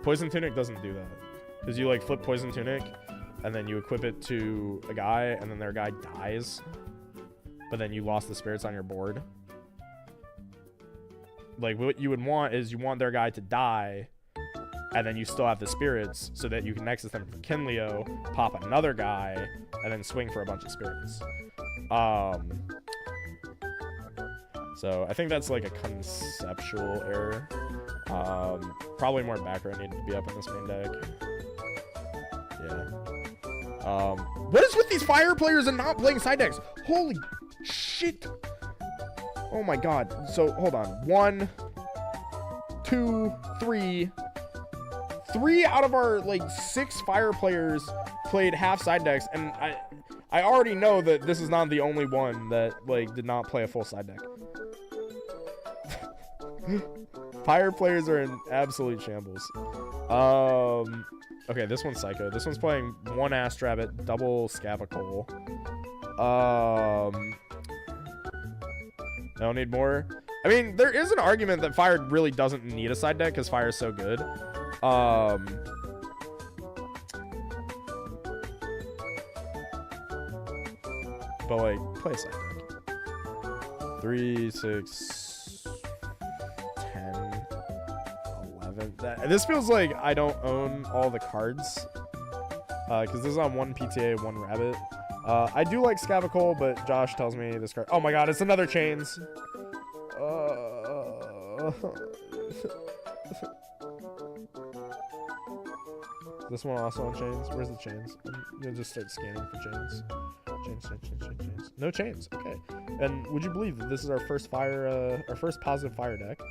Poison Tunic doesn't do that, because you like flip Poison Tunic and then you equip it to a guy and then their guy dies, but then you lost the spirits on your board. Like what you would want is you want their guy to die and then you still have the spirits so that you can Nexus them from Kinleo, pop another guy, and then swing for a bunch of spirits. So I think that's like a conceptual error. Probably more background needed to be up in this main deck. Yeah. What is with these fire players and not playing side decks? Holy shit. Oh my god. So hold on. 1, 2, 3. 3 out of our like 6 fire players played half side decks, and I already know that this is not the only one that like did not play a full side deck. Fire players are in absolute shambles. Okay, this one's psycho. This one's playing 1 Ass Rabbit, double Scavicle. I don't need more. I mean, there is an argument that Fire really doesn't need a side deck because Fire is so good. But like, play a side deck. 3, 6, 10, 11. This feels like I don't own all the cards. Because this is on 1 PTA, 1 Rabbit. I do like Scavicle, but Josh tells me this card. Oh my god, it's another Chains. This one also on Chains. Where's the Chains? I'm gonna just start scanning for Chains. Chains. No Chains. Okay. And would you believe that this is our first fire, our first positive fire deck?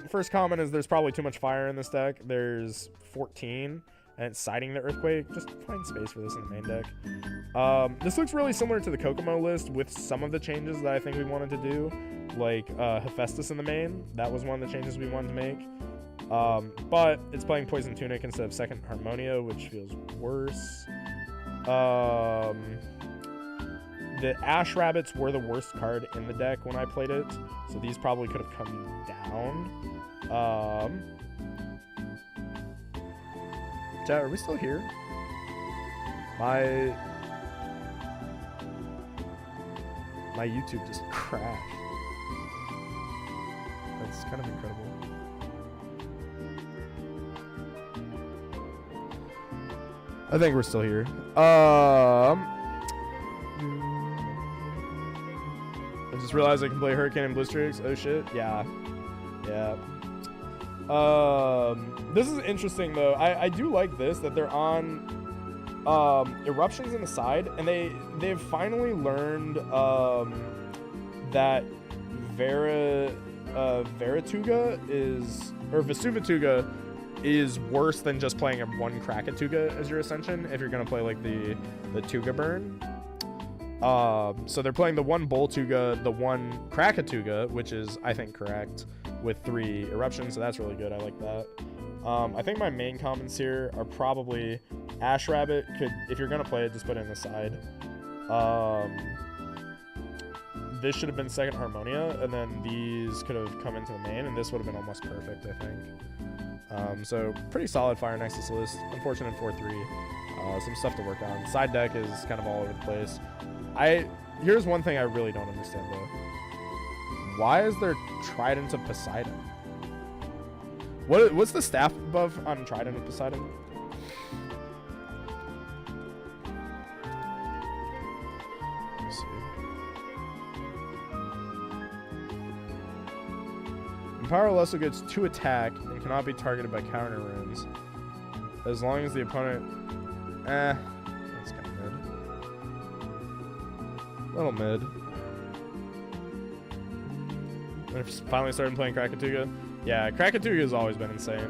First comment is there's probably too much fire in this deck. There's 14, and it's siding the Earthquake. Just find space for this in the main deck. This looks really similar to the Kokomo list with some of the changes that I think we wanted to do, like Hephaestus in the main. That was one of the changes we wanted to make. But it's playing Poison Tunic instead of Second Harmonia, which feels worse. The Ash Rabbits were the worst card in the deck when I played it, so these probably could have come down. Chat, are we still here? My YouTube just crashed. That's kind of incredible. I think we're still here. I just realized I can play Hurricane and Blitztrix. Oh shit, yeah. This is interesting though. I do like this, that they're on eruptions in the side, and they've finally learned that Verituga or Vesuvituga is worse than just playing a one Krakatuga as your Ascension if you're gonna play like the Tuga burn. So they're playing the one Boltuga, the one Krakatuga, which is I think correct, with 3 eruptions, so that's really good. I like that. I think my main commons here are probably Ash Rabbit. If you're gonna play it, just put it in the side. This should have been second Harmonia, and then these could have come into the main, and this would have been almost perfect, I think. So pretty solid Fire Nexus list. Unfortunate 4-3. Some stuff to work on. Side deck is kind of all over the place. Here's one thing I really don't understand though. Why is there Trident of Poseidon? What's the staff buff on Trident of Poseidon? Let me see. Empower Lesso gets 2 attack and cannot be targeted by counter runes. As long as the opponent... that's kind of mid. A little mid. And if finally started playing Krakatuga. Yeah, Krakatuga has always been insane.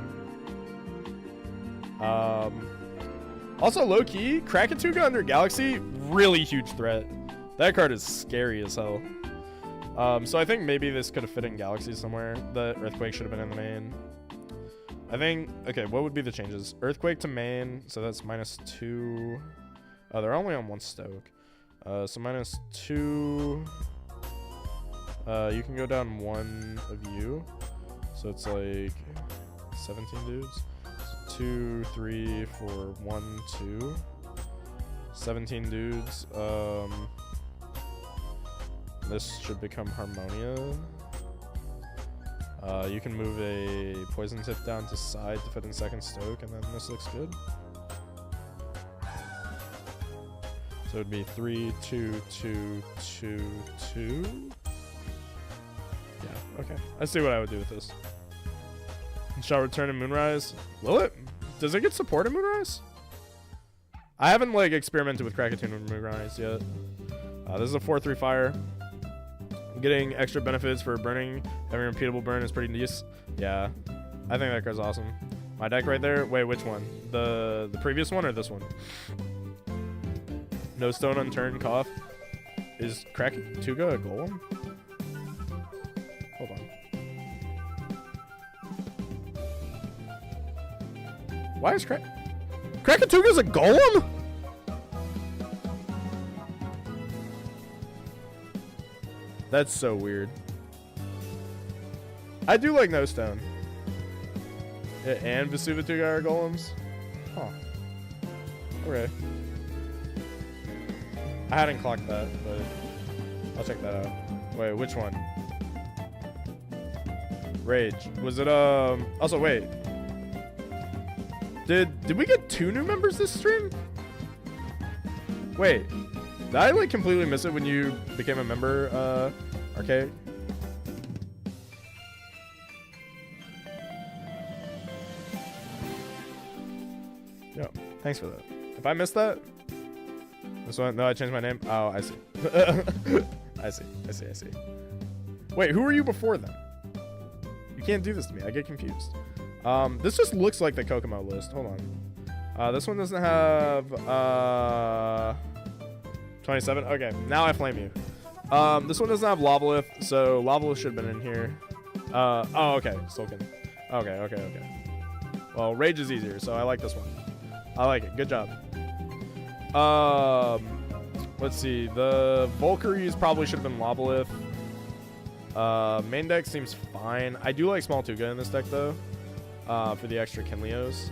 Also, low-key, Krakatuga under Galaxy, really huge threat. That card is scary as hell. So I think maybe this could have fit in Galaxy somewhere. The Earthquake should have been in the main. I think, okay, what would be the changes? Earthquake to main, so that's -2. Oh, they're only on 1 stoke. So -2. You can go down 1 of you. So it's like 17 dudes. So 2, 3, 4, 1, 2. 17 dudes. This should become Harmonia. You can move a Poison Tip down to side to fit in second stoke, and then this looks good. So it'd be 3, 2, 2, 2, 2. Yeah, okay. I see what I would do with this. Shall return in Moonrise. Will it? Does it get support in Moonrise? I haven't like experimented with Krakatoon in Moonrise yet. This is a 4/3 fire. Getting extra benefits for burning. Having a repeatable burn is pretty nice. Yeah, I think that card's awesome. My deck right there. Wait, which one? The previous one or this one? No stone unturned. Cough. Is Krakatuga a golem? Hold on. Why is Krakatuga's a golem? That's so weird. I do like No Stone. And Vesuvituga are golems? Huh. Okay. I hadn't clocked that, but I'll check that out. Wait, which one? Rage. Was it, also, wait. Did we get 2 new members this stream? Wait. Did I, like, completely miss it when you became a member, Arcade? Yo, thanks for that. If I missed that? This one? No, I changed my name? Oh, I see. I see. Wait, who were you before then? You can't do this to me. I get confused. This just looks like the Kokomo list. Hold on. This one doesn't have, 27. Okay, now I flame you. This one doesn't have Lavalith, so Lavalith should have been in here. Oh, okay, Sulkin. Okay. Well, Rage is easier, so I like this one. I like it. Good job. Let's see. The Valkyries probably should have been Lavalith. Main deck seems fine. I do like Small Tuga in this deck, though, for the extra Kinleos.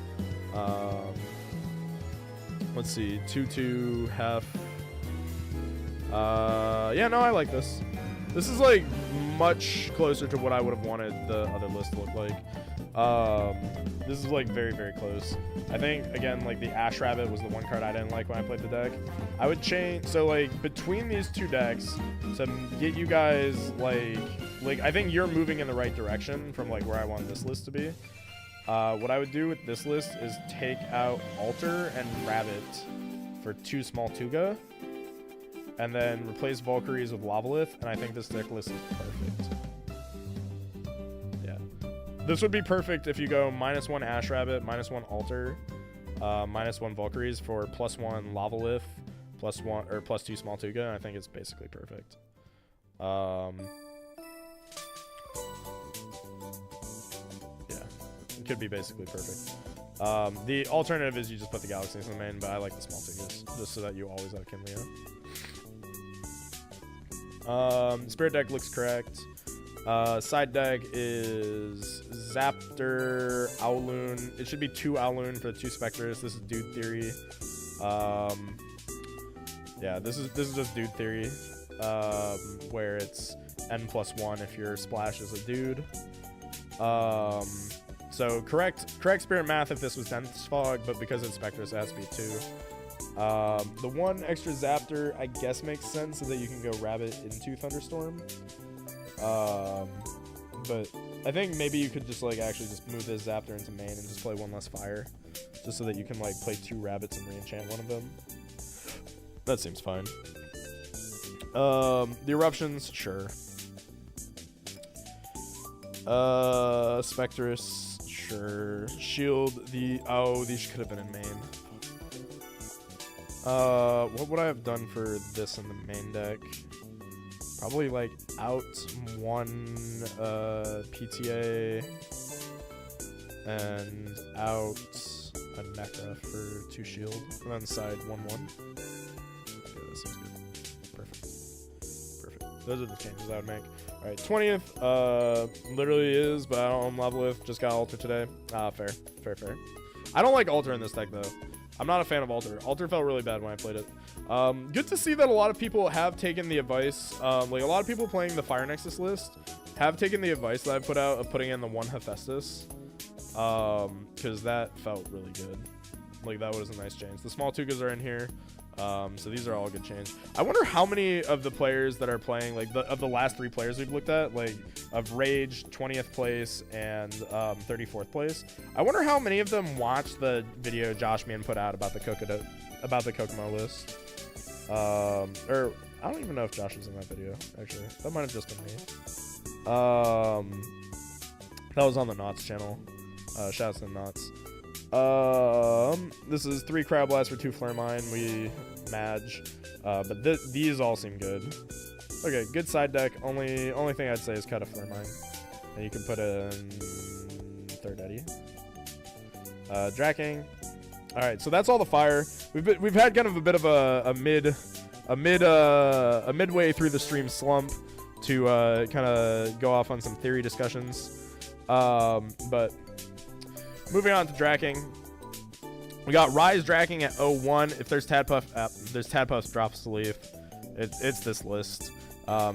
Let's see. 2/2 Hef. Yeah, no, I like this. This is like much closer to what I would have wanted the other list to look like. This is like very, very close. I think again, like the Ash Rabbit was the one card I didn't like when I played the deck. I would change, so like between these two decks to get you guys like I think you're moving in the right direction from like where I want this list to be. What I would do with this list is take out Alter and Rabbit for 2 small Tuga, and then replace Valkyries with Lavalith, and I think this deck list is perfect. Yeah. This would be perfect if you go -1 Ash Rabbit, -1 Alter, -1 Valkyries for +1 Lavalith, +1 or +2 small Tuga, and I think it's basically perfect. Could be basically perfect. The alternative is you just put the Galaxies in the main, but I like the small Tugas just so that you always have Kinleo. Spirit deck looks correct. Side deck is Zaptor, Owloon. It should be 2 Owloon for the 2 Spectres. This is Dude Theory. Yeah, this is just Dude Theory, where it's N+1 if your splash is a dude. So correct spirit math if this was Dense Fog, but because it's Spectres, it has to be 2. The 1 extra Zaptor, I guess, makes sense so that you can go Rabbit into Thunderstorm. But I think maybe you could just like actually just move this Zaptor into main and just play 1 less fire, just so that you can like play 2 Rabbits and re-enchant one of them. That seems fine. The Eruptions, sure. Spectress. Sure. Shield, these could have been in main. What would I have done for this in the main deck? Probably like out 1 PTA and out a Necra for 2 shield, and then side 1/1. Okay, that seems good. Perfect. Those are the changes I would make. Alright, 20th, literally is, but I don't love Lavalith, just got Alter today. Fair. I don't like Alter in this deck, though. I'm not a fan of Alter. Alter felt really bad when I played it. Good to see that a lot of people have taken the advice, like a lot of people playing the Fire Nexus list have taken the advice that I put out of putting in the 1 Hephaestus, because that felt really good. Like, that was a nice change. The small Tugas are in here. So these are all good change. I wonder how many of the players that are playing, like of the last 3 players we've looked at, like of Rage 20th place and 34th place. I wonder how many of them watched the video Josh Meehan put out about the Kokomo list. Or I don't even know if Josh was in that video. Actually, that might have just been me. That was on the Knots channel. Shouts to Knots. This is 3 Crab Blast for 2 Flare Mine. We Madge. But these all seem good. Okay, good side deck. Only thing I'd say is cut a Flare Mine. And you can put in 3rd Eddy. Draking. Alright, so that's all the fire. We've had kind of a bit of a midway through the stream slump to kind of go off on some theory discussions. But moving on to Draking. We got Rise Draking at 0-1. If there's Tadpuff drops the leaf, it's this list.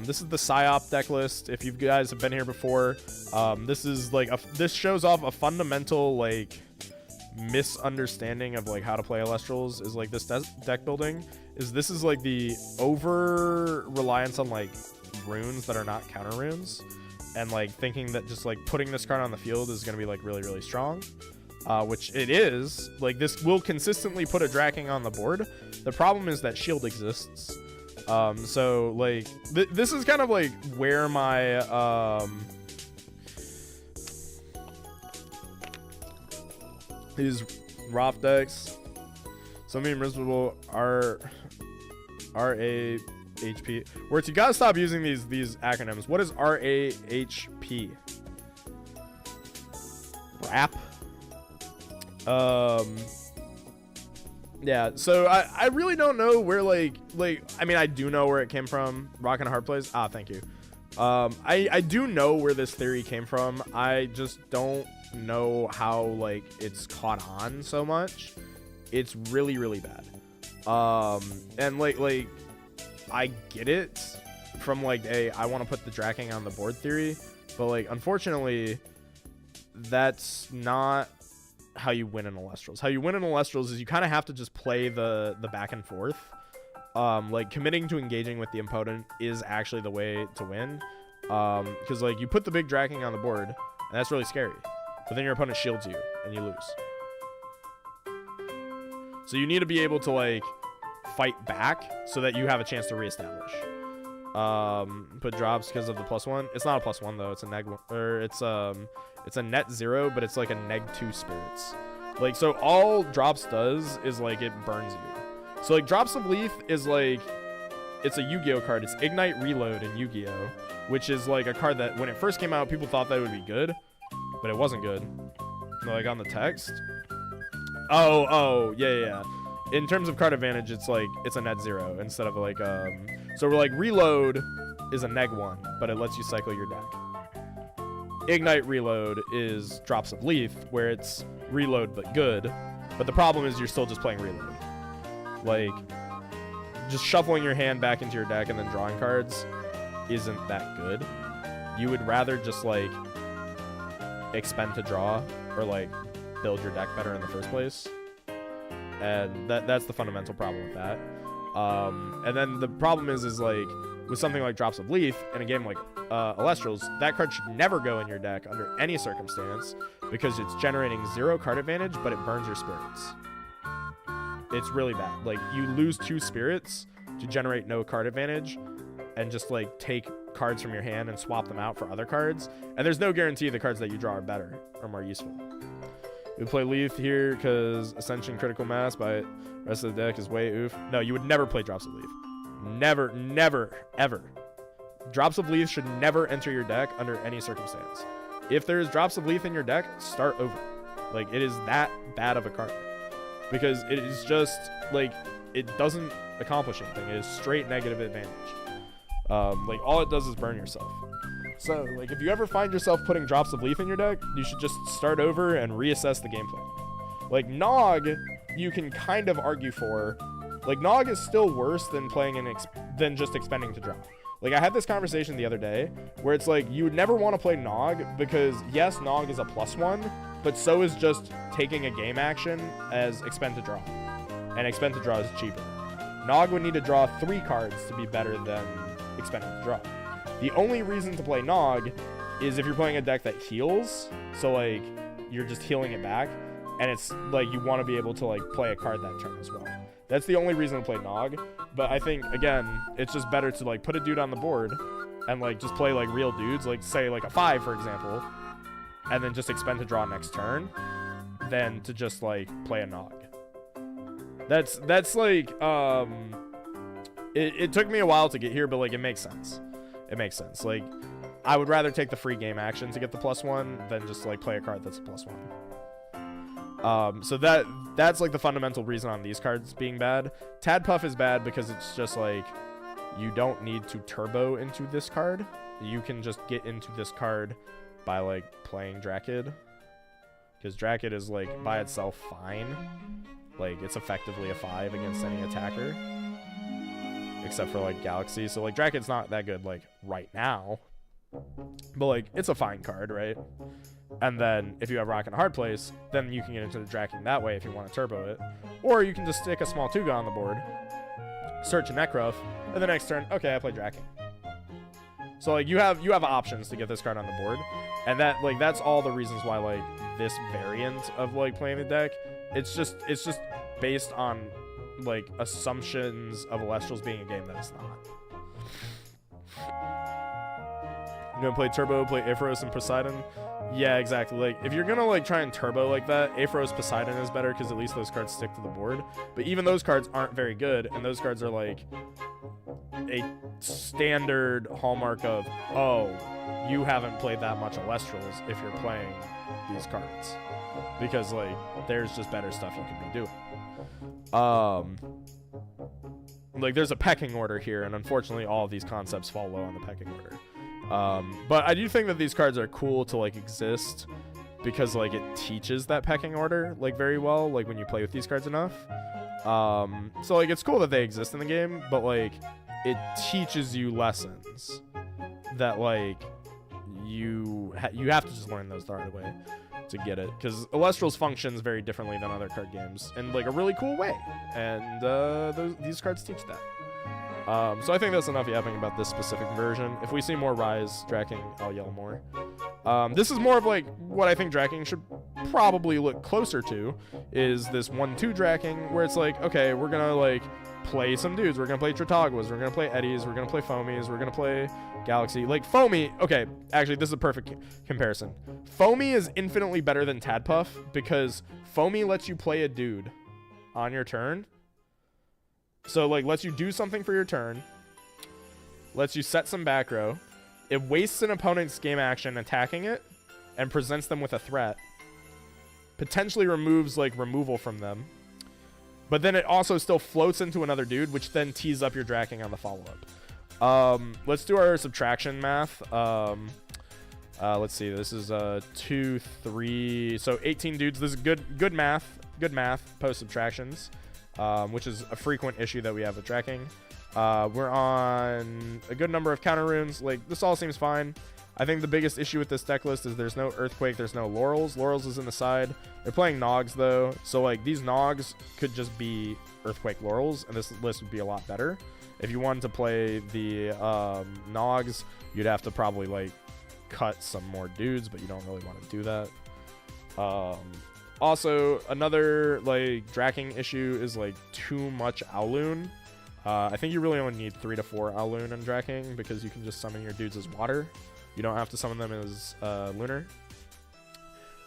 This is the Psyop deck list. If you guys have been here before, this is like this shows off a fundamental like misunderstanding of like how to play Elestrals. Is like this deck building this is like the over reliance on like runes that are not counter runes, and like thinking that just like putting this card on the field is going to be like really, really strong, which it is. Like, this will consistently put a Draking on the board. The problem is that shield exists. So like this is kind of like where my these Roth decks, semi-invisible RAHP. Words, you gotta stop using these acronyms. What is RAHP? Rap. Yeah, so I really don't know where like I mean, I do know where it came from. Rock and Hard Plays. Thank you. I do know where this theory came from. I just don't know how like it's caught on so much. It's really, really bad. And like I get it from like I want to put the Draking on the board theory, but like unfortunately that's not how you win in elestrals. How you win in elestrals is you kind of have to just play the back and forth. Like committing to engaging with the opponent is actually the way to win. Because like you put the big Draking on the board, and that's really scary. But then your opponent shields you, and you lose. So you need to be able to like fight back so that you have a chance to reestablish. Put drops because of the +1. It's not a +1 though. It's a neg, or it's a net 0, but it's like a -2 spirits. Like, so all drops does is like it burns you. So like drops of Leaf is like, it's a Yu-Gi-Oh card. It's Ignite Reload in Yu-Gi-Oh, which is like a card that when it first came out, people thought that it would be good, but it wasn't good. Like on the text. Oh, yeah. In terms of card advantage, it's like, it's a net 0 instead of like, so we're like, Reload is a neg-1, but it lets you cycle your deck. Ignite Reload is Drops of Leaf, where it's reload but good, but the problem is you're still just playing reload. Like, just shuffling your hand back into your deck and then drawing cards isn't that good. You would rather just like expend to draw, or like build your deck better in the first place. And that's the fundamental problem with that. And then the problem is like with something like Drops of Leaf in a game like Elestrals, that card should never go in your deck under any circumstance because it's generating 0 card advantage, but it burns your spirits. It's really bad. Like, you lose 2 spirits to generate no card advantage and just like take cards from your hand and swap them out for other cards. And there's no guarantee the cards that you draw are better or more useful. We play Leaf here because Ascension Critical Mass by rest of the deck is way oof. No, you would never play Drops of Leaf. Never, ever. Drops of Leaf should never enter your deck under any circumstance. If there's Drops of Leaf in your deck, start over. Like, it is that bad of a card. Because it is just, like, it doesn't accomplish anything. It is straight negative advantage. Like, all it does is burn yourself. So, like, if you ever find yourself putting Drops of Leaf in your deck, you should just start over and reassess the gameplay. Like, Nog, you can kind of argue for. Like, Nog is still worse than playing than just expending to draw. Like, I had this conversation the other day where it's like, you would never want to play Nog because, yes, Nog is a +1, but so is just taking a game action as expend to draw. And expend to draw is cheaper. Nog would need to draw 3 cards to be better than expending to draw. The only reason to play Nog is if you're playing a deck that heals, so like you're just healing it back, and it's like you want to be able to like play a card that turn as well. That's the only reason to play Nog. But I think, again, it's just better to like put a dude on the board and like just play like real dudes, like say like a 5 for example, and then just expend to draw next turn, than to just like play a Nog. That's like it took me a while to get here, but like it makes sense. It makes sense. Like, I would rather take the free game action to get the +1 than just like play a card that's a +1. So that's like the fundamental reason on these cards being bad. Tadpuff is bad because it's just like you don't need to turbo into this card. You can just get into this card by like playing Drakid, because Drakid is like by itself fine. Like, it's effectively a 5 against any attacker, except for like Galaxy. So like Drakid's not that good like right now, but like it's a fine card, right? And then if you have Rock in a Hard Place, then you can get into the Draking that way if you want to turbo it. Or you can just stick a small Tuga on the board, search a Necruff, and the next turn, okay, I play Draking. So like you have options to get this card on the board, and that like that's all the reasons why like this variant of like playing the deck, it's just based on like assumptions of Elestrals being a game that it's not. I'm gonna play Turbo, play Aphros and Poseidon. Yeah, exactly. Like, if you're gonna like try and turbo like that, Aphros Poseidon is better because at least those cards stick to the board. But even those cards aren't very good, and those cards are like a standard hallmark of, oh, you haven't played that much Elestrals if you're playing these cards, because like there's just better stuff you can be doing. Like, there's a pecking order here, and unfortunately all of these concepts fall low on the pecking order. But I do think that these cards are cool to like exist because like it teaches that pecking order like very well, like when you play with these cards enough. So like it's cool that they exist in the game, but like it teaches you lessons that like you have to just learn those the hard way. to get it, because elestrals functions very differently than other card games in like a really cool way, and these cards teach that. So I think that's enough yapping about this specific version. If we see more Rise Draking, I'll yell more. This is more of like what I think Draking should probably look closer to, is this 1-2 Draking, where it's like, okay, we're gonna like play some dudes. We're gonna play Trataguas, we're gonna play Eddies, we're gonna play Foamies, we're gonna play Galaxy. Like Foamy, okay, actually this is a perfect comparison. Foamy is infinitely better than Tadpuff because Foamy lets you play a dude on your turn. So like lets you do something for your turn, lets you set some back row. It wastes an opponent's game action attacking it and presents them with a threat. Potentially removes like removal from them. But then it also still floats into another dude, which then tees up your Draking on the follow-up. Let's do our subtraction math. Let's see. This is 2, 3, so 18 dudes. This is good math. Good math post subtractions, which is a frequent issue that we have with Draking. We're on a good number of counter runes. Like this all seems fine. I think the biggest issue with this deck list is there's no Earthquake, there's no Laurels. Laurels is in the side. They're playing Nogs though, so like these Nogs could just be Earthquake Laurels, and this list would be a lot better. If you wanted to play the Nogs, you'd have to probably like cut some more dudes, but you don't really want to do that. Also, another like Draking issue is like too much Owloon. I think you really only need 3 to 4 Owloon in Draking because you can just summon your dudes as water. You don't have to summon them as lunar.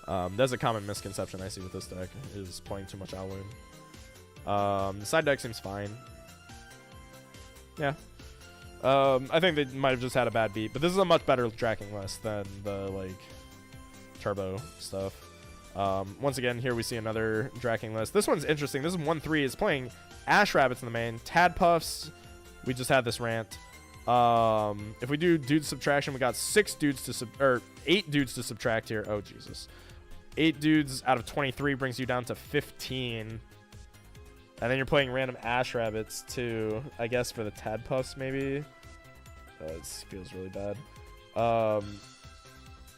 That's a common misconception I see with this deck, is playing too much Owloon. The side deck seems fine. Yeah. I think they might have just had a bad beat, but this is a much better Draking list than the like turbo stuff. Once again, here we see another Draking list. This one's interesting. This is 1-3. It's playing Ash Rabbits in the main. Tadpuffs. We just had this rant. If we do dude subtraction, we got 8 dudes to subtract here. Oh Jesus, 8 dudes out of 23 brings you down to 15. And then you're playing random Ash Rabbits too, I guess for the Tadpuffs maybe. This feels really bad.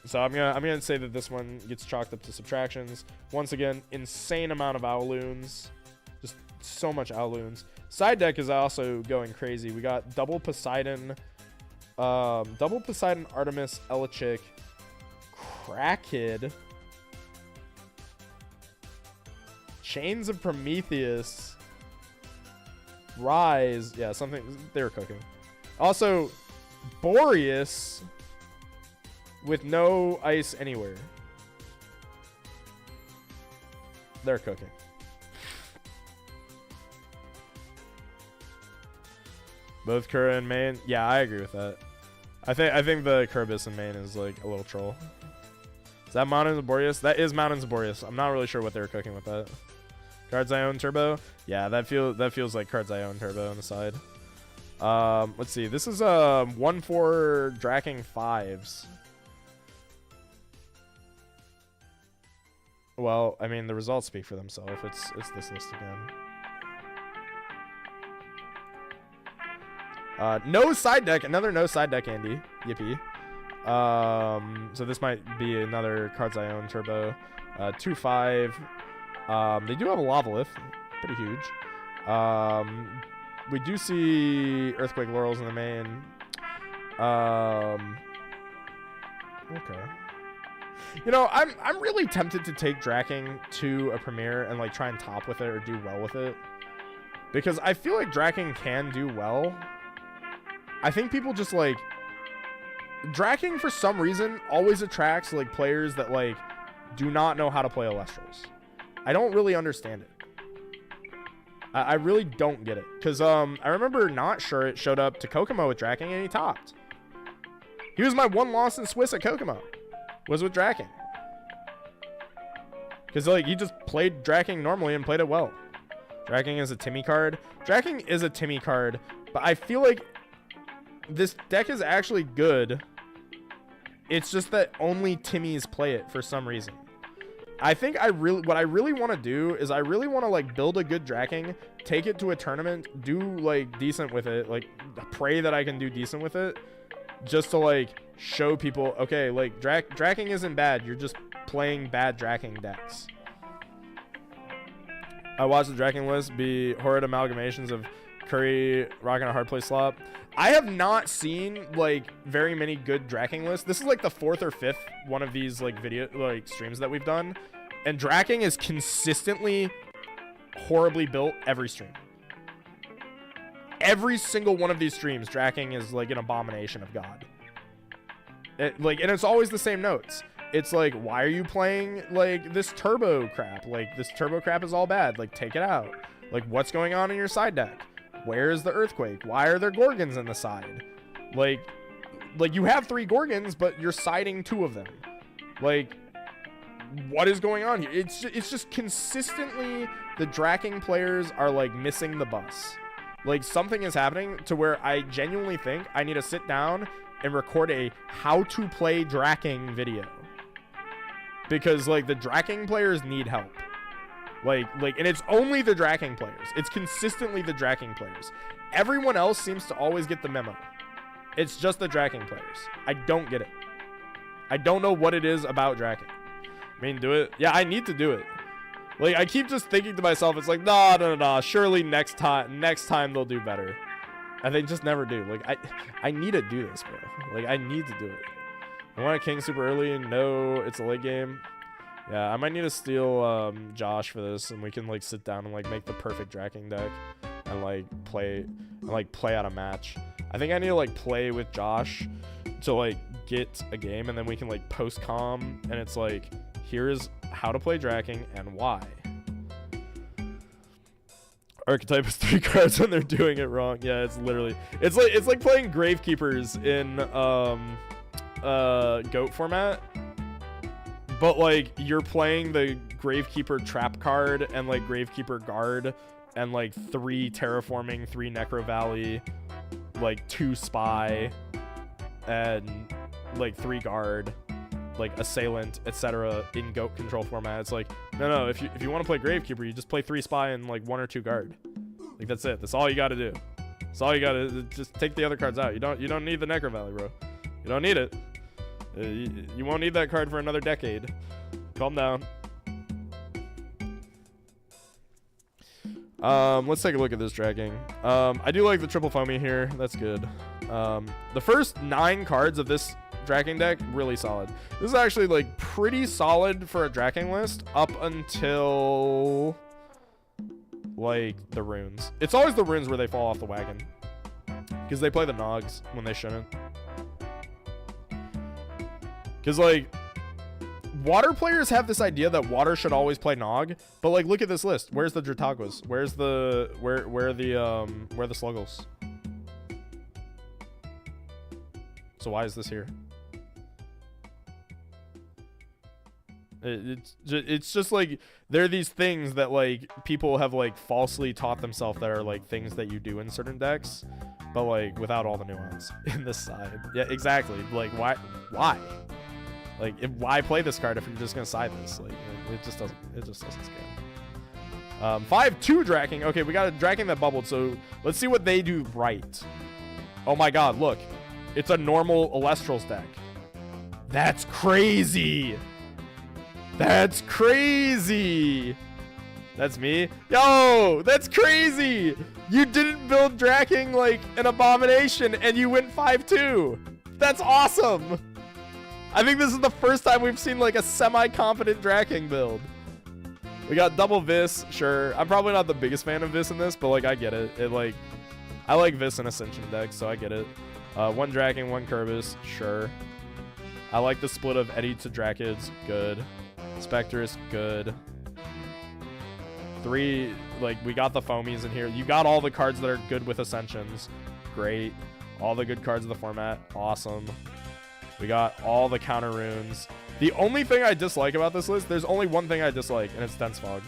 So I'm gonna say that this one gets chalked up to subtractions. Once again, insane amount of Owloons, just so much Owloons. Side deck is also going crazy. We got double Poseidon, Artemis, Elichick, Crackhead, Chains of Prometheus, Rise. Yeah, something they were cooking. Also, Boreas with no ice anywhere. They're cooking. Both Kura and main. Yeah, I agree with that. I think the Kerbis in main is like a little troll. Is that Mountains of Boreas? That is Mountains of Boreas. I'm not really sure what they were cooking with that. Cards I own turbo. Yeah, that feels like cards I own turbo on the side. Let's see. This is 1-4 Draking 5s. Well, I mean the results speak for themselves. It's this list again. No side deck, another no side deck, Andy. Yippee. So this might be another cards I own turbo. 2-5. They do have a Lavalith, pretty huge. We do see Earthquake Laurels in the main. Okay. You know, I'm really tempted to take Draking to a premiere and like try and top with it or do well with it, because I feel like Draking can do well. I think people just like Draking for some reason always attracts like players that like do not know how to play Elestrals. I don't really understand it. I really don't get it, because I remember Not Sure It showed up to Kokomo with Draking and he topped. He was my one loss in Swiss at Kokomo, was with Draking, because like he just played Draking normally and played it well. Draking is a Timmy card. Draking is a Timmy card, but I feel like this deck is actually good. It's just that only Timmies play it for some reason. I think what I really want to do is I really want to like build a good Draking, take it to a tournament, do like decent with it, like pray that I can do decent with it, just to like show people, okay, like Draking isn't bad. You're just playing bad Draking decks. I watched the Draking list be horrid amalgamations of Curry rocking a hard play slop. I have not seen like very many good Draking lists. This is like the 4th or 5th one of these like video like streams that we've done, and Draking is consistently horribly built every stream. Every single one of these streams, Draking is like an abomination of God. And it's always the same notes. It's like, why are you playing like this turbo crap? Like, this turbo crap is all bad. Like, take it out. Like, what's going on in your side deck? Where's the Earthquake? Why are there Gorgons in the side? Like you have 3 Gorgons, but you're siding 2 of them. Like, what is going on here? It's just consistently the Draking players are like missing the bus. Like, something is happening to where I genuinely think I need to sit down and record a how to play Draking video. Because like the Draking players need help. Like, and it's only the Draking players. It's consistently the Draking players. Everyone else seems to always get the memo. It's just the Draking players. I don't get it. I don't know what it is about Draking. I mean, do it. Yeah, I need to do it. Like, I keep just thinking to myself, it's like, nah. Surely next time they'll do better. And they just never do. Like, I need to do this, bro. Like, I need to do it. I want a king super early and no, it's a late game. Yeah, I might need to steal Josh for this, and we can like sit down and like make the perfect Draking deck and like play out a match. I think I need to like play with Josh to like get a game, and then we can like post comm, and it's like, here's how to play Draking and why. Archetype is 3 cards and they're doing it wrong. Yeah, it's like playing Gravekeepers in GOAT format, but like you're playing the Gravekeeper trap card and like Gravekeeper guard and like 3 terraforming, 3 Necro Valley, like 2 spy, and like 3 guard, like assailant, etc. in GOAT control format. It's like, no, if you want to play Gravekeeper, you just play 3 spy and like 1 or 2 guard. Like, that's it. That's all you got to do. That's all you got to just take the other cards out. You don't need the Necro Valley, bro. You don't need it. You won't need that card for another decade. Calm down. Let's take a look at this Draking. I do like the triple foamy here. That's good. The first 9 cards of this Draking deck, really solid. This is actually like pretty solid for a Draking list up until like the runes. It's always the runes where they fall off the wagon, because they play the Nogs when they shouldn't. Because like water players have this idea that water should always play Nog, but like look at this list. Where's the Drataguas? Where's the where the Sluggles? So why is this here? It's just like there are these things that like people have like falsely taught themselves that are like things that you do in certain decks, but like without all the nuance in this side. Yeah, exactly. Like why? Like, why play this card if you're just gonna side this? Like, it just doesn't scale. 5-2 Draking. Okay, we got a Draking that bubbled, so let's see what they do right. Oh my god, look. It's a normal Elestrals deck. That's crazy. That's crazy. That's me. Yo, that's crazy. You didn't build Draking like an abomination and you went 5-2. That's awesome. I think this is the first time we've seen like a semi-confident Draking build. We got double Vis, sure. I'm probably not the biggest fan of Vis in this, but like I get it. I like Vis in Ascension decks, so I get it. 1 Draking, 1 Kerbis, sure. I like the split of Eddie to Drakids, good. Spectrus, good. 3, like we got the foamies in here. You got all the cards that are good with Ascensions, great. All the good cards of the format, awesome. We got all the counter runes. The only thing I dislike about this list, there's only one thing I dislike, and it's Dense Fog.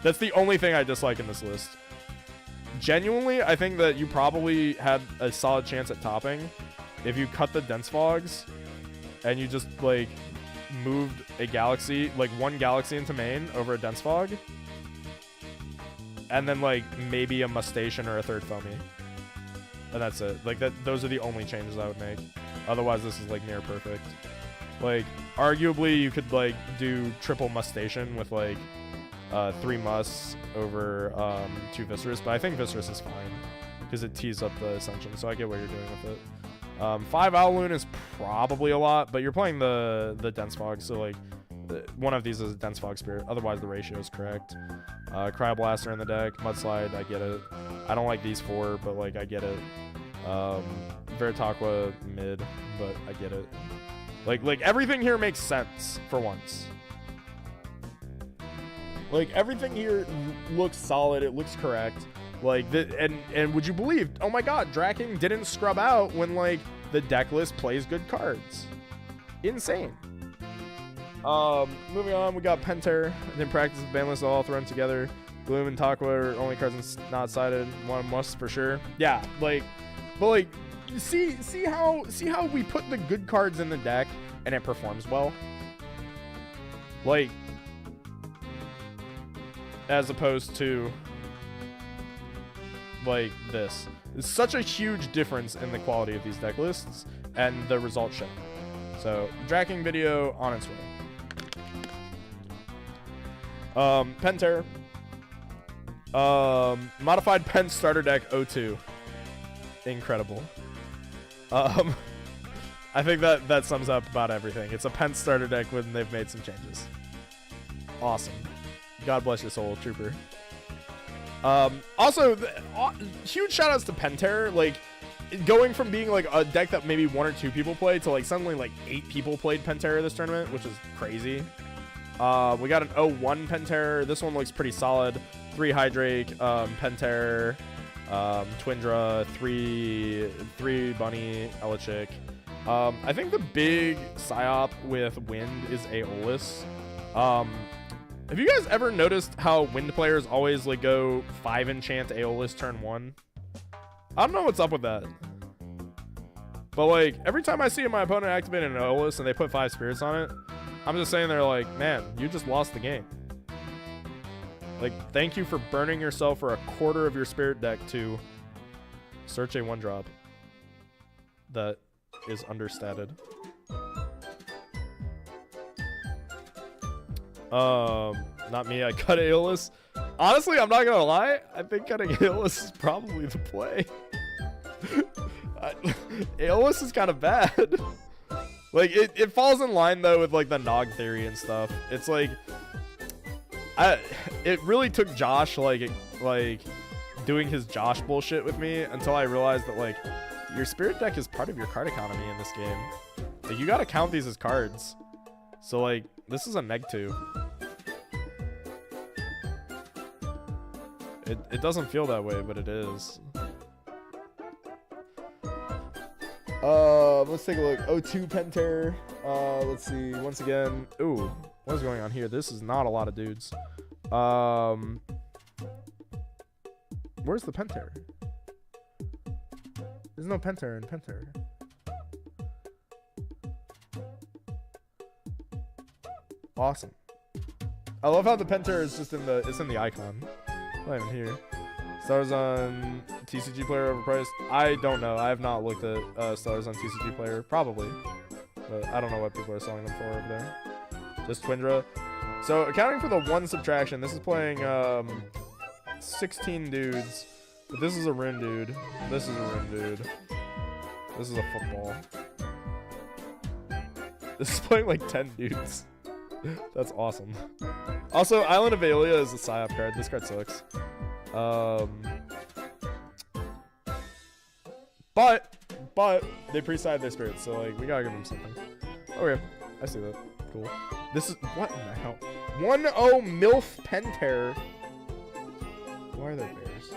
That's the only thing I dislike in this list. Genuinely, I think that you probably had a solid chance at topping if you cut the Dense Fogs and you just, like, moved a Galaxy, like, 1 Galaxy into main over a Dense Fog. And then, like, maybe a Mustation or a 3rd Foamy. And that's it. Like, those are the only changes I would make. Otherwise, this is, like, near perfect. Like, arguably, you could, like, do triple mustation with, like, 3 musts over 2 Viscerous, but I think Viscerous is fine because it tees up the Ascension, so I get what you're doing with it. 5 Owloon is probably a lot, but you're playing the Dense Fog, so, like, one of these is a Dense Fog Spirit. Otherwise, the ratio is correct. Cryoblaster in the deck. Mudslide, I get it. I don't like these 4, but, like, I get it. Veritaqua mid, but I get it. Like everything here makes sense for once. Like, everything here looks solid. It looks correct. Like, and would you believe, oh my god, Draing didn't scrub out when, like, the deck list plays good cards. Insane. Moving on, we got Penterror. Didn't practice with Banless, all thrown together. Gloom and Takwa are only cards not sided. One must for sure. Yeah, like, but like, see how we put the good cards in the deck and it performs well. Like, as opposed to like this. It's such a huge difference in the quality of these deck lists and the results show. So, Draing video on its way. Penterror. Modified Pen starter deck 02. Incredible. I think that sums up about everything. It's a Pen starter deck when they've made some changes. Awesome. God bless your soul, Trooper. Also, huge shout outs to Penterror. Like, going from being like a deck that maybe 1 or 2 people played to like suddenly like 8 people played Penterror this tournament, which is crazy. We got an 01 Penterror. This one looks pretty solid. 3 Hydrake, Penterror, Twindra, 3 Bunny, Elechick. I think the big psyop with Wind is Aeolus. Have you guys ever noticed how Wind players always like go 5 enchant Aeolus turn 1? I don't know what's up with that. But like, every time I see my opponent activate an Aeolus and they put 5 spirits on it, I'm just saying they're like, man, you just lost the game. Like, thank you for burning yourself for a quarter of your spirit deck to search a 1-drop that is understated. Not me, I cut Aeolus. Honestly, I'm not gonna lie, I think cutting Aeolus is probably the play. Aeolus is kind of bad. Like, it falls in line, though, with, like, the Nog theory and stuff. It's, like, it really took Josh, like, doing his Josh bullshit with me until I realized that, like, your spirit deck is part of your card economy in this game. Like, you gotta count these as cards. So, like, this is a -2. It doesn't feel that way, but it is. Let's take a look. 02 Penterror. Let's see. Once again. Ooh, what is going on here? This is not a lot of dudes. Where's the Penterror? There's no Penterror in Penterror. Awesome. I love how the Penterror is just in the icon. Not even here. Stars on TCG Player overpriced? I don't know. I have not looked at stars on TCG Player. Probably. But I don't know what people are selling them for over there. Just Twindra. So, accounting for the 1 subtraction, this is playing 16 dudes. But this is a Rune dude. This is a Rune dude. This is a football. This is playing like 10 dudes. That's awesome. Also, Island of Aeolia is a psyop card. This card sucks. But they pre-side their spirits, so like we gotta give them something. Okay, I see that. Cool. This is what in the hell? 1-0 MILF Penterror. Why are there bears?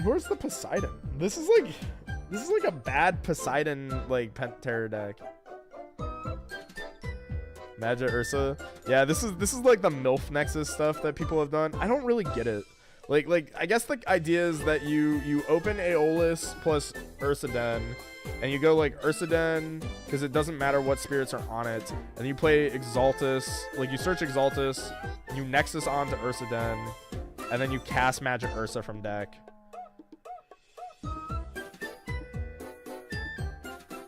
Where's the Poseidon? This is like a bad Poseidon like Penterror deck. Magic Ursa. Yeah, this is like the MILF Nexus stuff that people have done. I don't really get it. Like I guess the idea is that you open Aeolus plus Ursa Den, and you go like Ursa Den because it doesn't matter what spirits are on it, and you play Exaltus. Like you search Exaltus, you Nexus onto Ursa Den, and then you cast Magic Ursa from deck.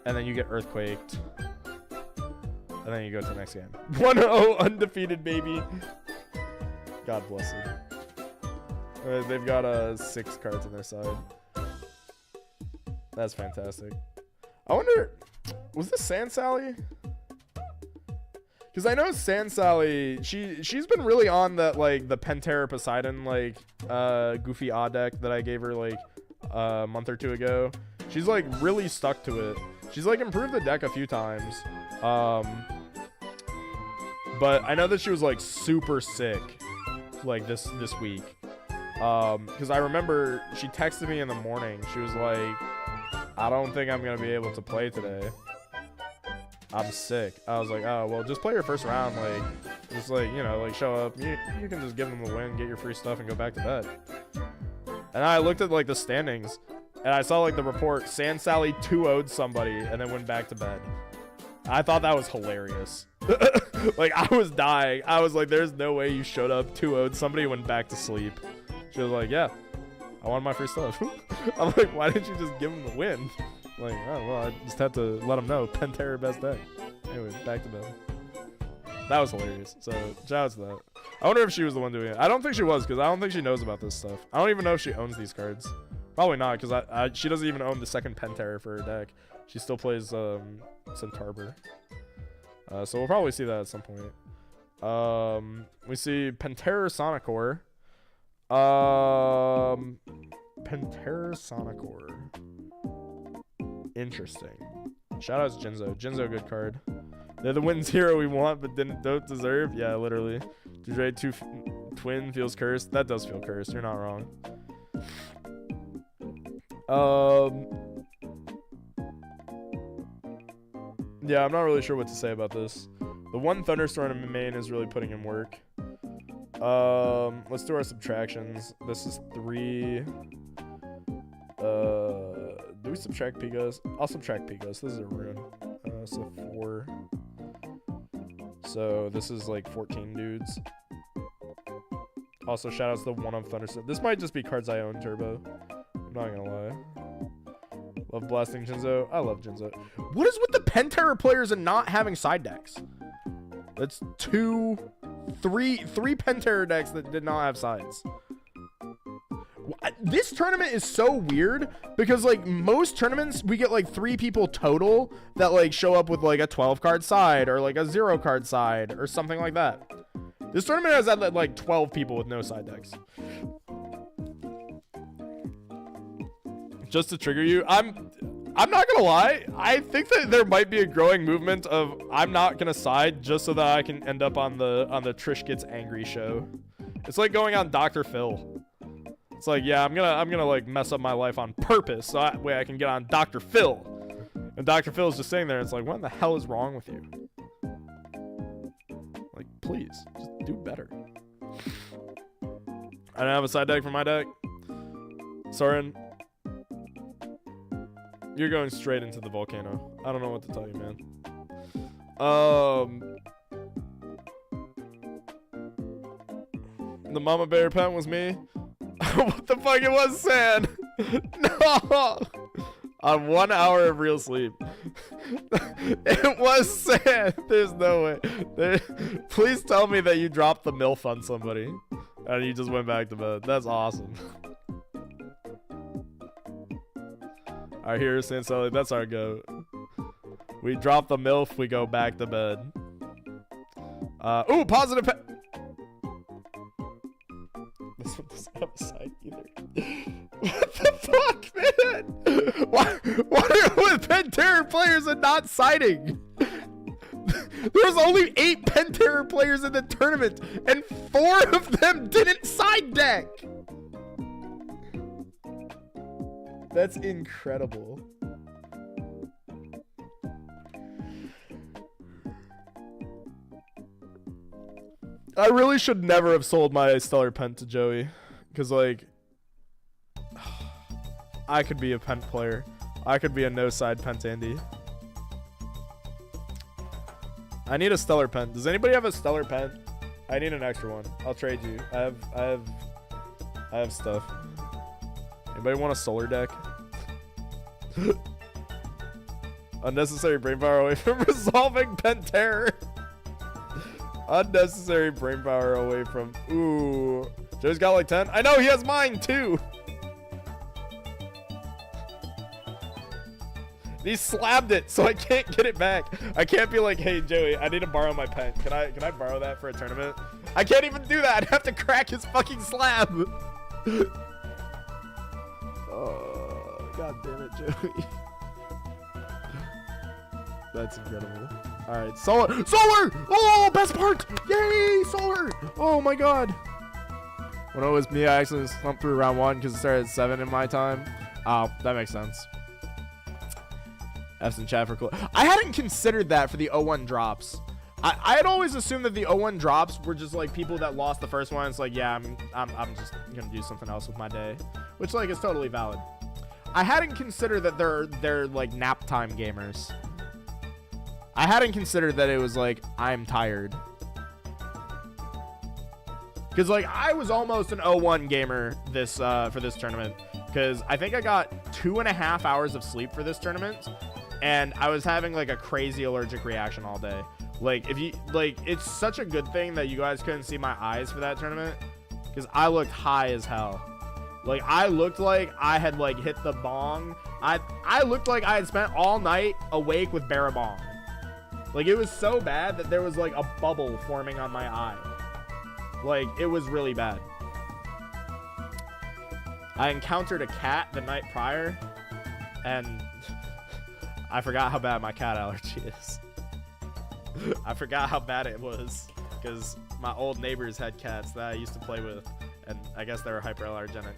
and then you get earthquaked. And then you go to the next game. 1-0 undefeated, baby. God bless them. They've got 6 cards on their side. That's fantastic. I wonder, was this Sand Sally? Because I know Sand Sally, she's been really on that, like, the Penterror Poseidon, like, goofy odd deck that I gave her, like, a month or 2 ago. She's, like, really stuck to it. She's, like, improved the deck a few times. But I know that she was, like, super sick, like, this week. Because I remember she texted me in the morning. She was like, I don't think I'm going to be able to play today. I'm sick. I was like, oh, well, just play your first round. Like, just, like, you know, like, show up. You can just give them the win, get your free stuff, and go back to bed. And I looked at, like, the standings, and I saw, like, the report, Sand Sally 2-0'd somebody, and then went back to bed. I thought that was hilarious. Like, I was dying. I was like, there's no way you showed up 2-0'd somebody, went back to sleep. She was like, yeah, I wanted my free stuff. I'm like, why didn't you just give them the win? I'm like, oh, well, I just had to let them know. Penterror best deck. Anyway, back to bed. That was hilarious. So, shout out to that. I wonder if she was the one doing it. I don't think she was, because I don't think she knows about this stuff. I don't even know if she owns these cards. Probably not, because she doesn't even own the second Penterror for her deck. She still plays Centaur. So we'll probably see that at some point. We see Penterror Sonicor. Penterror Sonicor. Interesting. Shout out to Jinzo. Jinzo, good card. They're the win 0 we want, but don't deserve. Yeah, literally. Draing twin feels cursed. That does feel cursed. You're not wrong. Yeah, I'm not really sure what to say about this. The one Thunderstorm in main is really putting in work. Let's do our subtractions. This is 3. Do we subtract Pigos? I'll subtract Pigos. This is a rune. So 4. So this is like 14 dudes. Also, shout out to the one of Thunderstorm. This might just be cards I own, Turbo. I'm not gonna lie. Love blasting Jinzo. I love Jinzo. What is with the Penterror players and not having side decks? That's 3 Penterror decks that did not have sides. This tournament is so weird because, like, most tournaments we get like 3 people total that like show up with like a 12 card side or like a 0 card side or something like that. This tournament has had like 12 people with no side decks. Just to trigger you, I'm not gonna lie, I think that there might be a growing movement of I'm not gonna side just so that I can end up on the Trish Gets Angry show. It's like going on Dr. Phil. It's like, yeah, I'm gonna like mess up my life on purpose so that way I can get on Dr. Phil. And Dr. Phil's just sitting there, and it's like, what the hell is wrong with you? Like, please, just do better. I don't have a side deck for my deck. Soren, you're going straight into the volcano. I don't know what to tell you, man. The mama bear pen was me. What the fuck? It was sand. No. On 1 hour of real sleep. It was sand. There's no way. Please tell me that you dropped the MILF on somebody and you just went back to bed. That's awesome. Alright, here's Sand Sally. That's our go. We drop the MILF, we go back to bed. Ooh, positive. This one doesn't have a side either. What the fuck, man? What are with Penterror players and not siding? There's only 8 Penterror players in the tournament, and 4 of them didn't side deck. That's incredible. I really should never have sold my Stellar Pent to Joey. Because, like, I could be a Pent player. I could be a no-side Pent Andy. I need a Stellar Pent. Does anybody have a Stellar Pent? I need an extra one. I'll trade you. I have stuff. Anybody want a solar deck? Unnecessary brain power away from resolving Penterror. Unnecessary brain power away from. Ooh. Joe's got like 10. I know he has mine too. He slabbed it, so I can't get it back. I can't be like, hey Joey, I need to borrow my pen. Can I borrow that for a tournament? I can't even do that. I'd have to crack his fucking slab. Oh, god damn it, Joey. That's incredible. All right, solar. Oh, best part. Yay, solar. Oh my god. When it was me, I actually slumped through round 1 because it started at 7 in my time. Oh, that makes sense. F's in chat for cool. I hadn't considered that for the 0-1 drops. I had always assumed that the 0-1 drops were just like people that lost the first one. It's like, yeah, I'm just gonna do something else with my day, which like is totally valid. I hadn't considered that they're like nap time gamers. I hadn't considered that it was like I'm tired. Because like I was almost an 0-1 gamer this for this tournament, because I think I got 2.5 hours of sleep for this tournament, and I was having like a crazy allergic reaction all day. Like if you like, it's such a good thing that you guys couldn't see my eyes for that tournament, because I looked high as hell. Like I looked like I had like hit the bong. I looked like I had spent all night awake with Barabong. Like it was so bad that there was like a bubble forming on my eye. Like it was really bad. I encountered a cat the night prior, and I forgot how bad my cat allergy is. I forgot how bad it was, because my old neighbors had cats that I used to play with, and I guess they were hyperallergenic.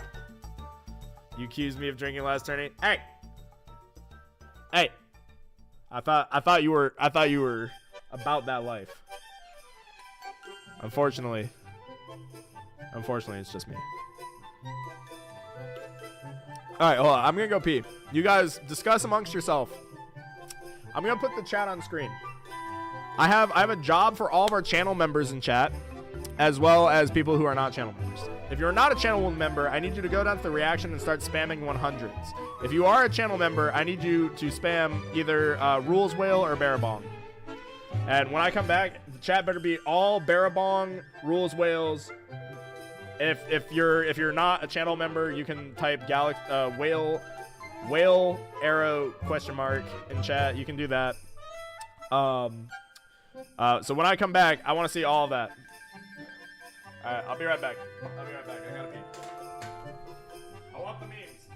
You accused me of drinking last tourney. Hey, I thought you were about that life. Unfortunately, it's just me. All right, hold on. I'm gonna go pee. You guys discuss amongst yourself. I'm gonna put the chat on screen. I have a job for all of our channel members in chat, as well as people who are not channel members. If you're not a channel member, I need you to go down to the reaction and start spamming 100s. If you are a channel member, I need you to spam either Rules Whale or Barabong. And when I come back, the chat better be all Barabong, Rules Whales. If you're not a channel member, you can type whale arrow question * in chat. You can do that. So when I come back, I want to see all of that. All right, I'll be right back. I gotta pee. I want the memes.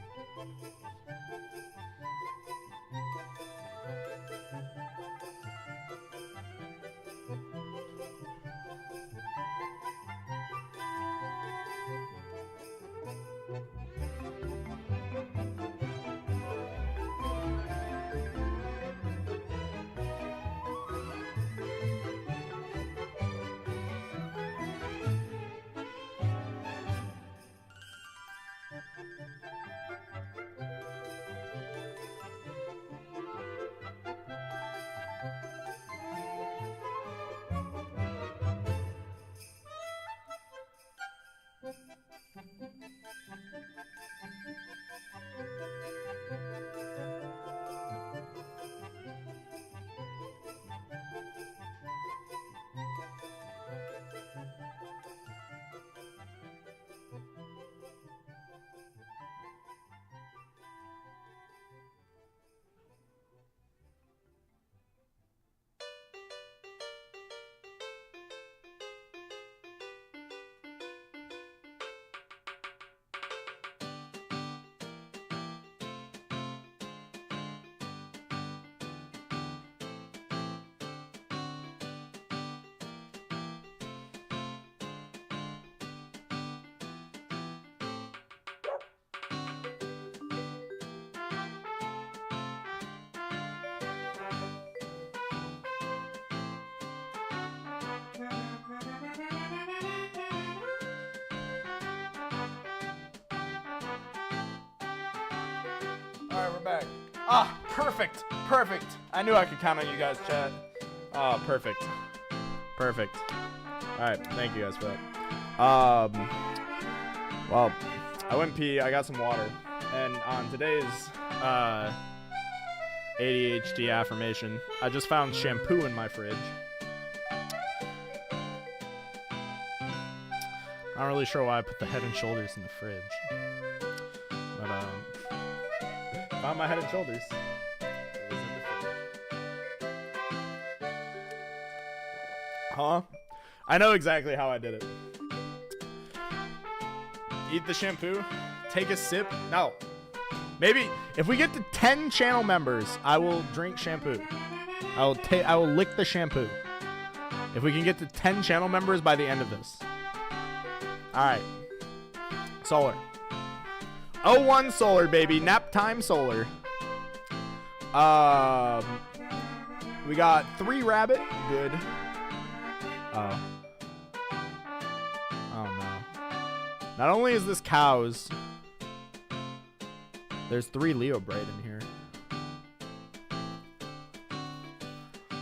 All right, we're back. Ah, perfect. I knew I could count on you guys, chat. Oh, perfect. All right, thank you guys for that. Well, I went pee. I got some water, and on today's ADHD affirmation. I just found shampoo in my fridge. Not really sure why I put the Head and Shoulders in the fridge. But, found my Head and Shoulders. It was in the fridge. Huh? I know exactly how I did it. Eat the shampoo. Take a sip. No. Maybe if we get to 10 channel members, I will drink shampoo. I will lick the shampoo. If we can get to 10 channel members by the end of this. All right. Solar. 01 solar, baby. Nap time solar. We got 3 rabbit. Good. Oh. Oh no. Not only is this cows, there's 3 Leo Bright in here.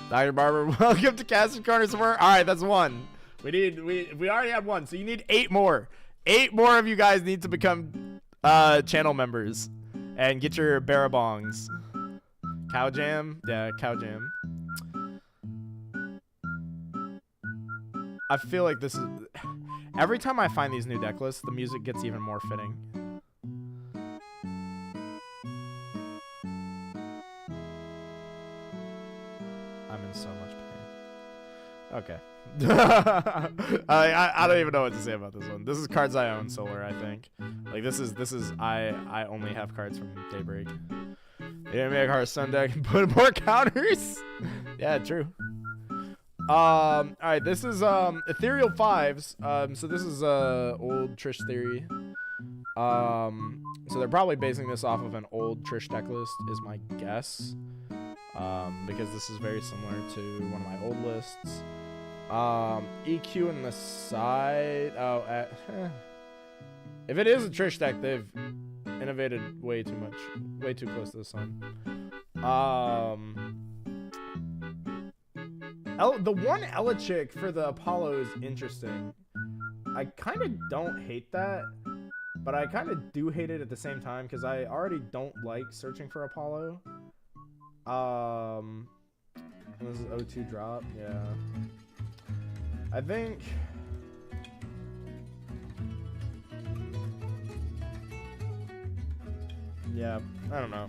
Dr. Barber, welcome to Casting Corner Support. All right, that's 1. We already have 1, so you need 8 more. 8 more of you guys need to become channel members and get your barabongs. Cow Jam? Yeah, Cow Jam. I feel like this is... Every time I find these new deck lists, the music gets even more fitting. I'm in so much pain. Okay. I don't even know what to say about this one. This is cards I own solar, I think. Like this is I only have cards from Daybreak. They didn't make our sun deck and put more counters. Yeah, true. Alright, this is Ethereal 5s. So this is old Trish Theory. So they're probably basing this off of an old Trish deck list, is my guess. Because this is very similar to one of my old lists. EQ in the side. If it is a Trish deck, they've innovated way too much, way too close to the sun. The one Elechick for the Apollo is interesting. I kind of don't hate that, but I kind of do hate it at the same time because I already don't like searching for Apollo. This is O2 drop, yeah. I think... Yeah, I don't know.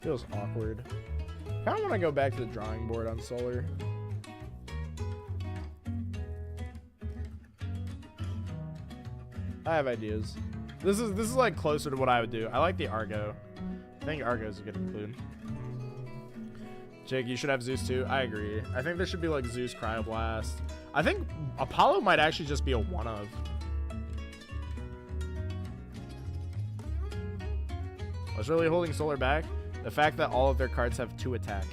Feels awkward. Kind of want to go back to the drawing board on solar. I have ideas. This is like closer to what I would do. I like the Argo. I think Argo's a good include. Jake, you should have Zeus too. I agree. I think there should be like Zeus Cryoblast. I think Apollo might actually just be a one of. What's really holding solar back? The fact that all of their cards have 2 attack.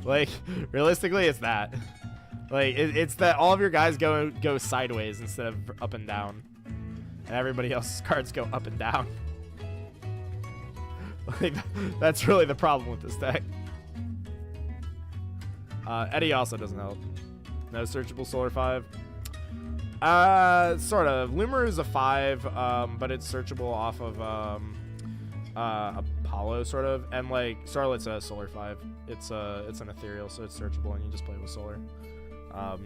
Like, realistically, it's that. Like, it's that all of your guys go sideways instead of up and down. And everybody else's cards go up and down. Like, that's really the problem with this deck. Eddie also doesn't help. No searchable solar 5. Sort of. Loomer is a 5, but it's searchable off of Apollo, sort of, and like Starlet's a solar 5. It's an ethereal, so it's searchable, and you just play with solar.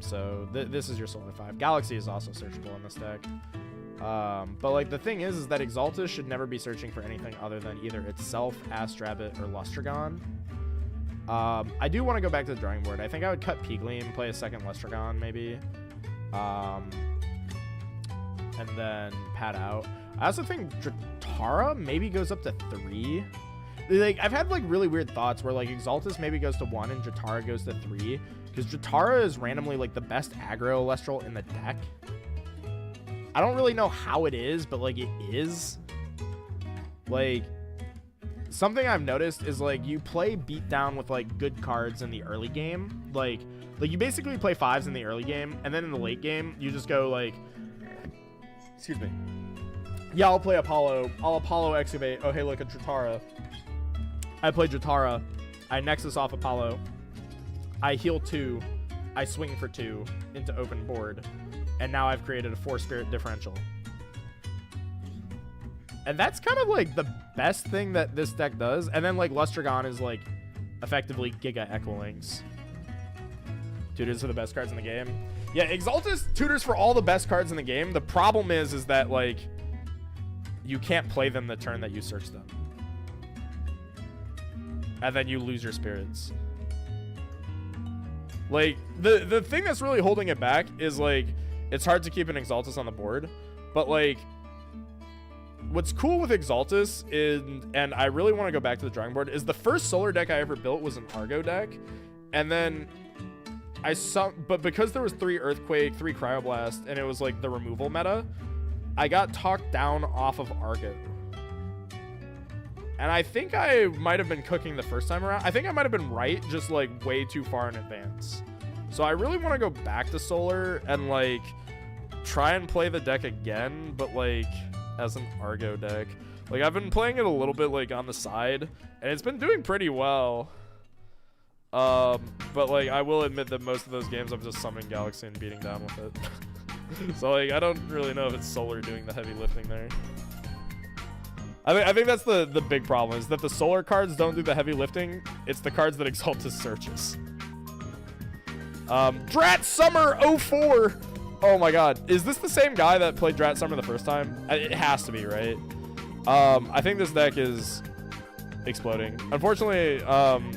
So this is your solar 5. Galaxy is also searchable in this deck. But like the thing is that Exaltus should never be searching for anything other than either itself, Astrabbit, or Lustragon. I do want to go back to the drawing board. I think I would cut Peegleam, play a second Lustragon, maybe. And then pad out. I also think Dratara maybe goes up to 3. Like, I've had like really weird thoughts where like Exaltus maybe goes to 1 and Dratara goes to 3, because Dratara is randomly like the best aggro Elestral in the deck. I don't really know how it is, but like it is. Like, something I've noticed is like you play beatdown with like good cards in the early game. Like you basically play 5s in the early game, and then in the late game you just go like, excuse me. Yeah, I'll play Apollo. I'll Apollo Excavate. Oh, hey, look at Dratara. I play Dratara. I Nexus off Apollo. I heal 2. I swing for 2 into open board. And now I've created a 4 spirit differential. And that's kind of like the best thing that this deck does. And then like Lustragon is like effectively Giga Echolinks. Tutors are the best cards in the game. Yeah, Exaltus tutors for all the best cards in the game. The problem is that like you can't play them the turn that you search them. And then you lose your spirits. Like, the thing that's really holding it back is, like, it's hard to keep an Exaltus on the board. But, like, what's cool with Exaltus is, and I really want to go back to the drawing board, is the first solar deck I ever built was an Argo deck. And then but because there was 3 Earthquake, 3 Cryoblast, and it was, like, the removal meta, I got talked down off of Argo. And I think I might have been cooking the first time around. I think I might have been right, just like way too far in advance. So I really want to go back to Solar and like try and play the deck again, but like as an Argo deck. Like I've been playing it a little bit like on the side, and it's been doing pretty well. But like I will admit that most of those games I'm just summoning Galaxy and beating down with it. So like I don't really know if it's Solar doing the heavy lifting there. I think that's the big problem, is that the solar cards don't do the heavy lifting. It's the cards that Exaltus searches. Drat Summer 04. Oh my god. Is this the same guy that played Drat Summer the first time? It has to be, right? I think this deck is exploding. Unfortunately,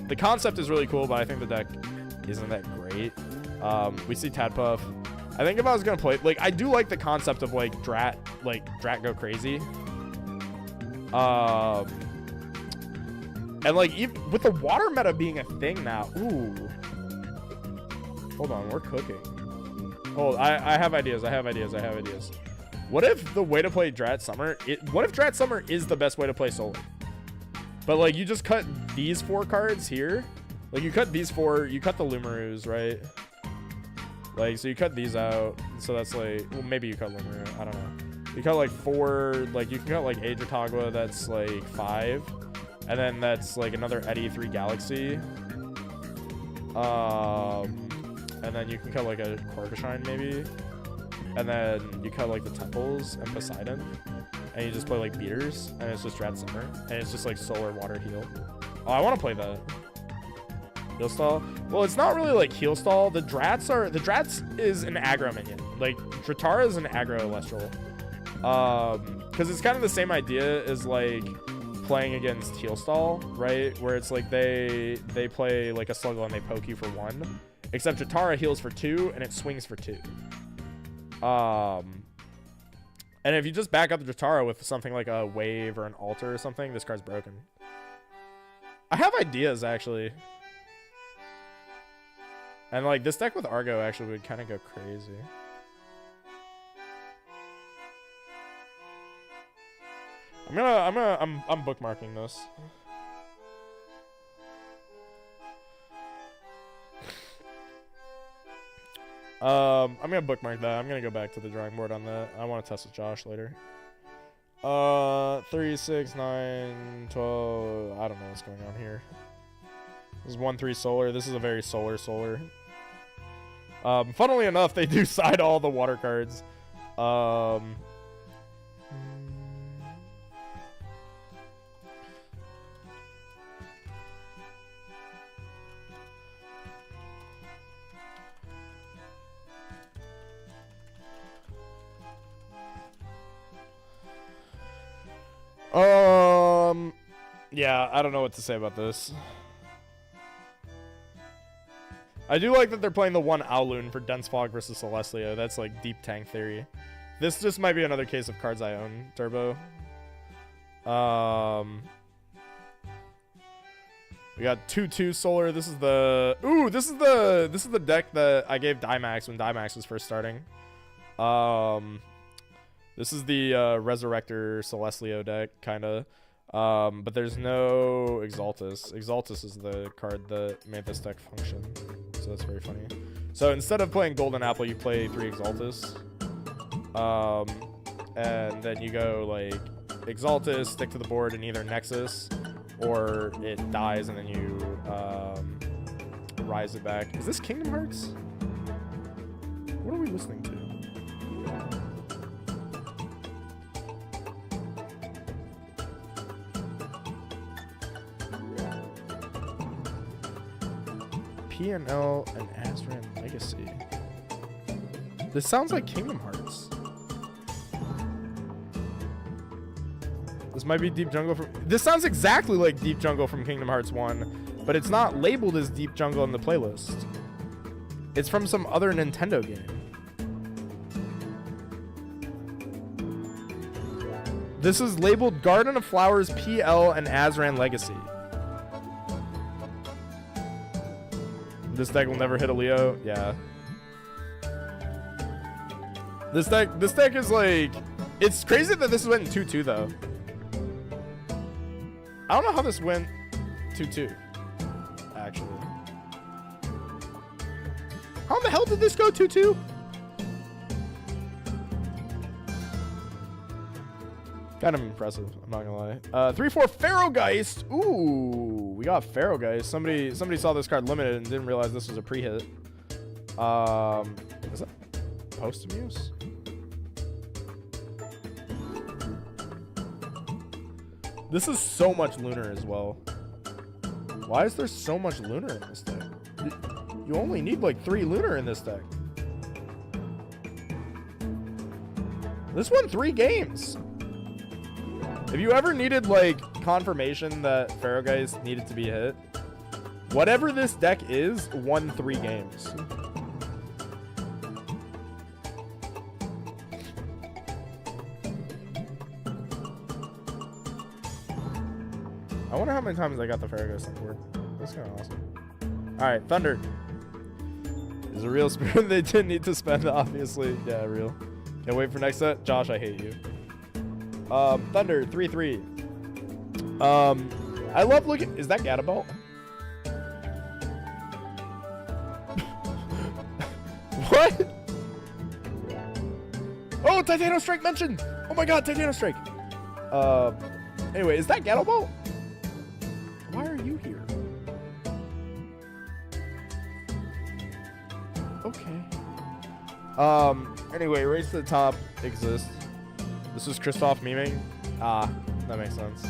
the concept is really cool, but I think the deck isn't that great. We see Tadpuff. I think if I was going to play... Like, I do like the concept of, like, Drat go crazy. And like even with the water meta being a thing now, ooh, hold on, we're cooking. Hold, I have ideas. What if the way to play Drat Summer, what if Drat Summer is the best way to play Solar? But like you just cut these 4 cards here, like you cut these 4, you cut the Lumaroos, right? Like so you cut these out, so that's like, well maybe you cut Lumaroo, I don't know. You cut like 4, like you can cut like Age of Tagua, that's like 5. And then that's like another Eddie 3 Galaxy. And then you can cut like a Corvishine maybe. And then you cut like the Temples and Poseidon. And you just play like Beaters. And it's just Drat Summer. And it's just like Solar Water Heal. Oh, I want to play that. Heal Stall? Well, it's not really like Heal Stall. The Drats is an aggro minion. Like Dratara is an aggro Elestral. Because it's kind of the same idea as like playing against Heal Stall, right? Where it's like they play like a Sluggle and they poke you for 1, except Dratara heals for 2 and it swings for 2. And if you just back up the Dratara with something like a Wave or an Altar or something, this card's broken. I have ideas actually, and like this deck with Argo actually would kind of go crazy. I'm bookmarking this. I'm gonna bookmark that. I'm gonna go back to the drawing board on that. I want to test with Josh later. 3, 6, 9, 12. I don't know what's going on here. This is 1-3 Solar. This is a very Solar. Funnily enough, they do side all the water cards. Yeah, I don't know what to say about this. I do like that they're playing the 1 Owloon for Dense Fog versus Celestia. That's like deep tank theory. This just might be another case of cards I own, Turbo. We got 2-2 Solar. This is the this is the deck that I gave Dimax when Dimax was first starting. This is the Resurrector Celestia deck, kinda. But there's no Exaltus. Exaltus is the card that made this deck function. So that's very funny. So instead of playing Golden Apple, you play 3 Exaltus. And then you go like Exaltus, stick to the board in either Nexus, or it dies and then you rise it back. Is this Kingdom Hearts? What are we listening to? P&L and Azran Legacy. This sounds like Kingdom Hearts. This might be Deep Jungle from... This sounds exactly like Deep Jungle from Kingdom Hearts 1, but it's not labeled as Deep Jungle in the playlist. It's from some other Nintendo game. This is labeled Garden of Flowers, PL, and Azran Legacy. This deck will never hit a Leo. Yeah. This deck is like... It's crazy that this went 2-2 though. I don't know how this went 2-2. Actually. How the hell did this go 2-2? Kind of impressive, I'm not gonna lie. 3-4 Pharaohgeist. Ooh, we got Pharaohgeist. Somebody saw this card limited and didn't realize this was a pre-hit. Is that Posthumous? This is so much Lunar as well. Why is there so much Lunar in this deck? You only need like 3 Lunar in this deck. This won 3 games. If you ever needed like confirmation that Pharaohgeist needed to be hit, whatever this deck is, won 3 games. I wonder how many times I got the Pharaohgeist on board. That's kind of awesome. Alright, Thunder. Is a real spirit they didn't need to spend, obviously. Yeah, real. Can't wait for next set. Josh, I hate you. Thunder, 3-3. I love looking... Is that Gadabelt? What? Oh, Titano Strike mentioned! Oh my god, Titano Strike! Anyway, is that Gadabelt? Why are you here? Okay. Anyway, Race to the Top exists. This is Kristoff memeing. Ah, that makes sense.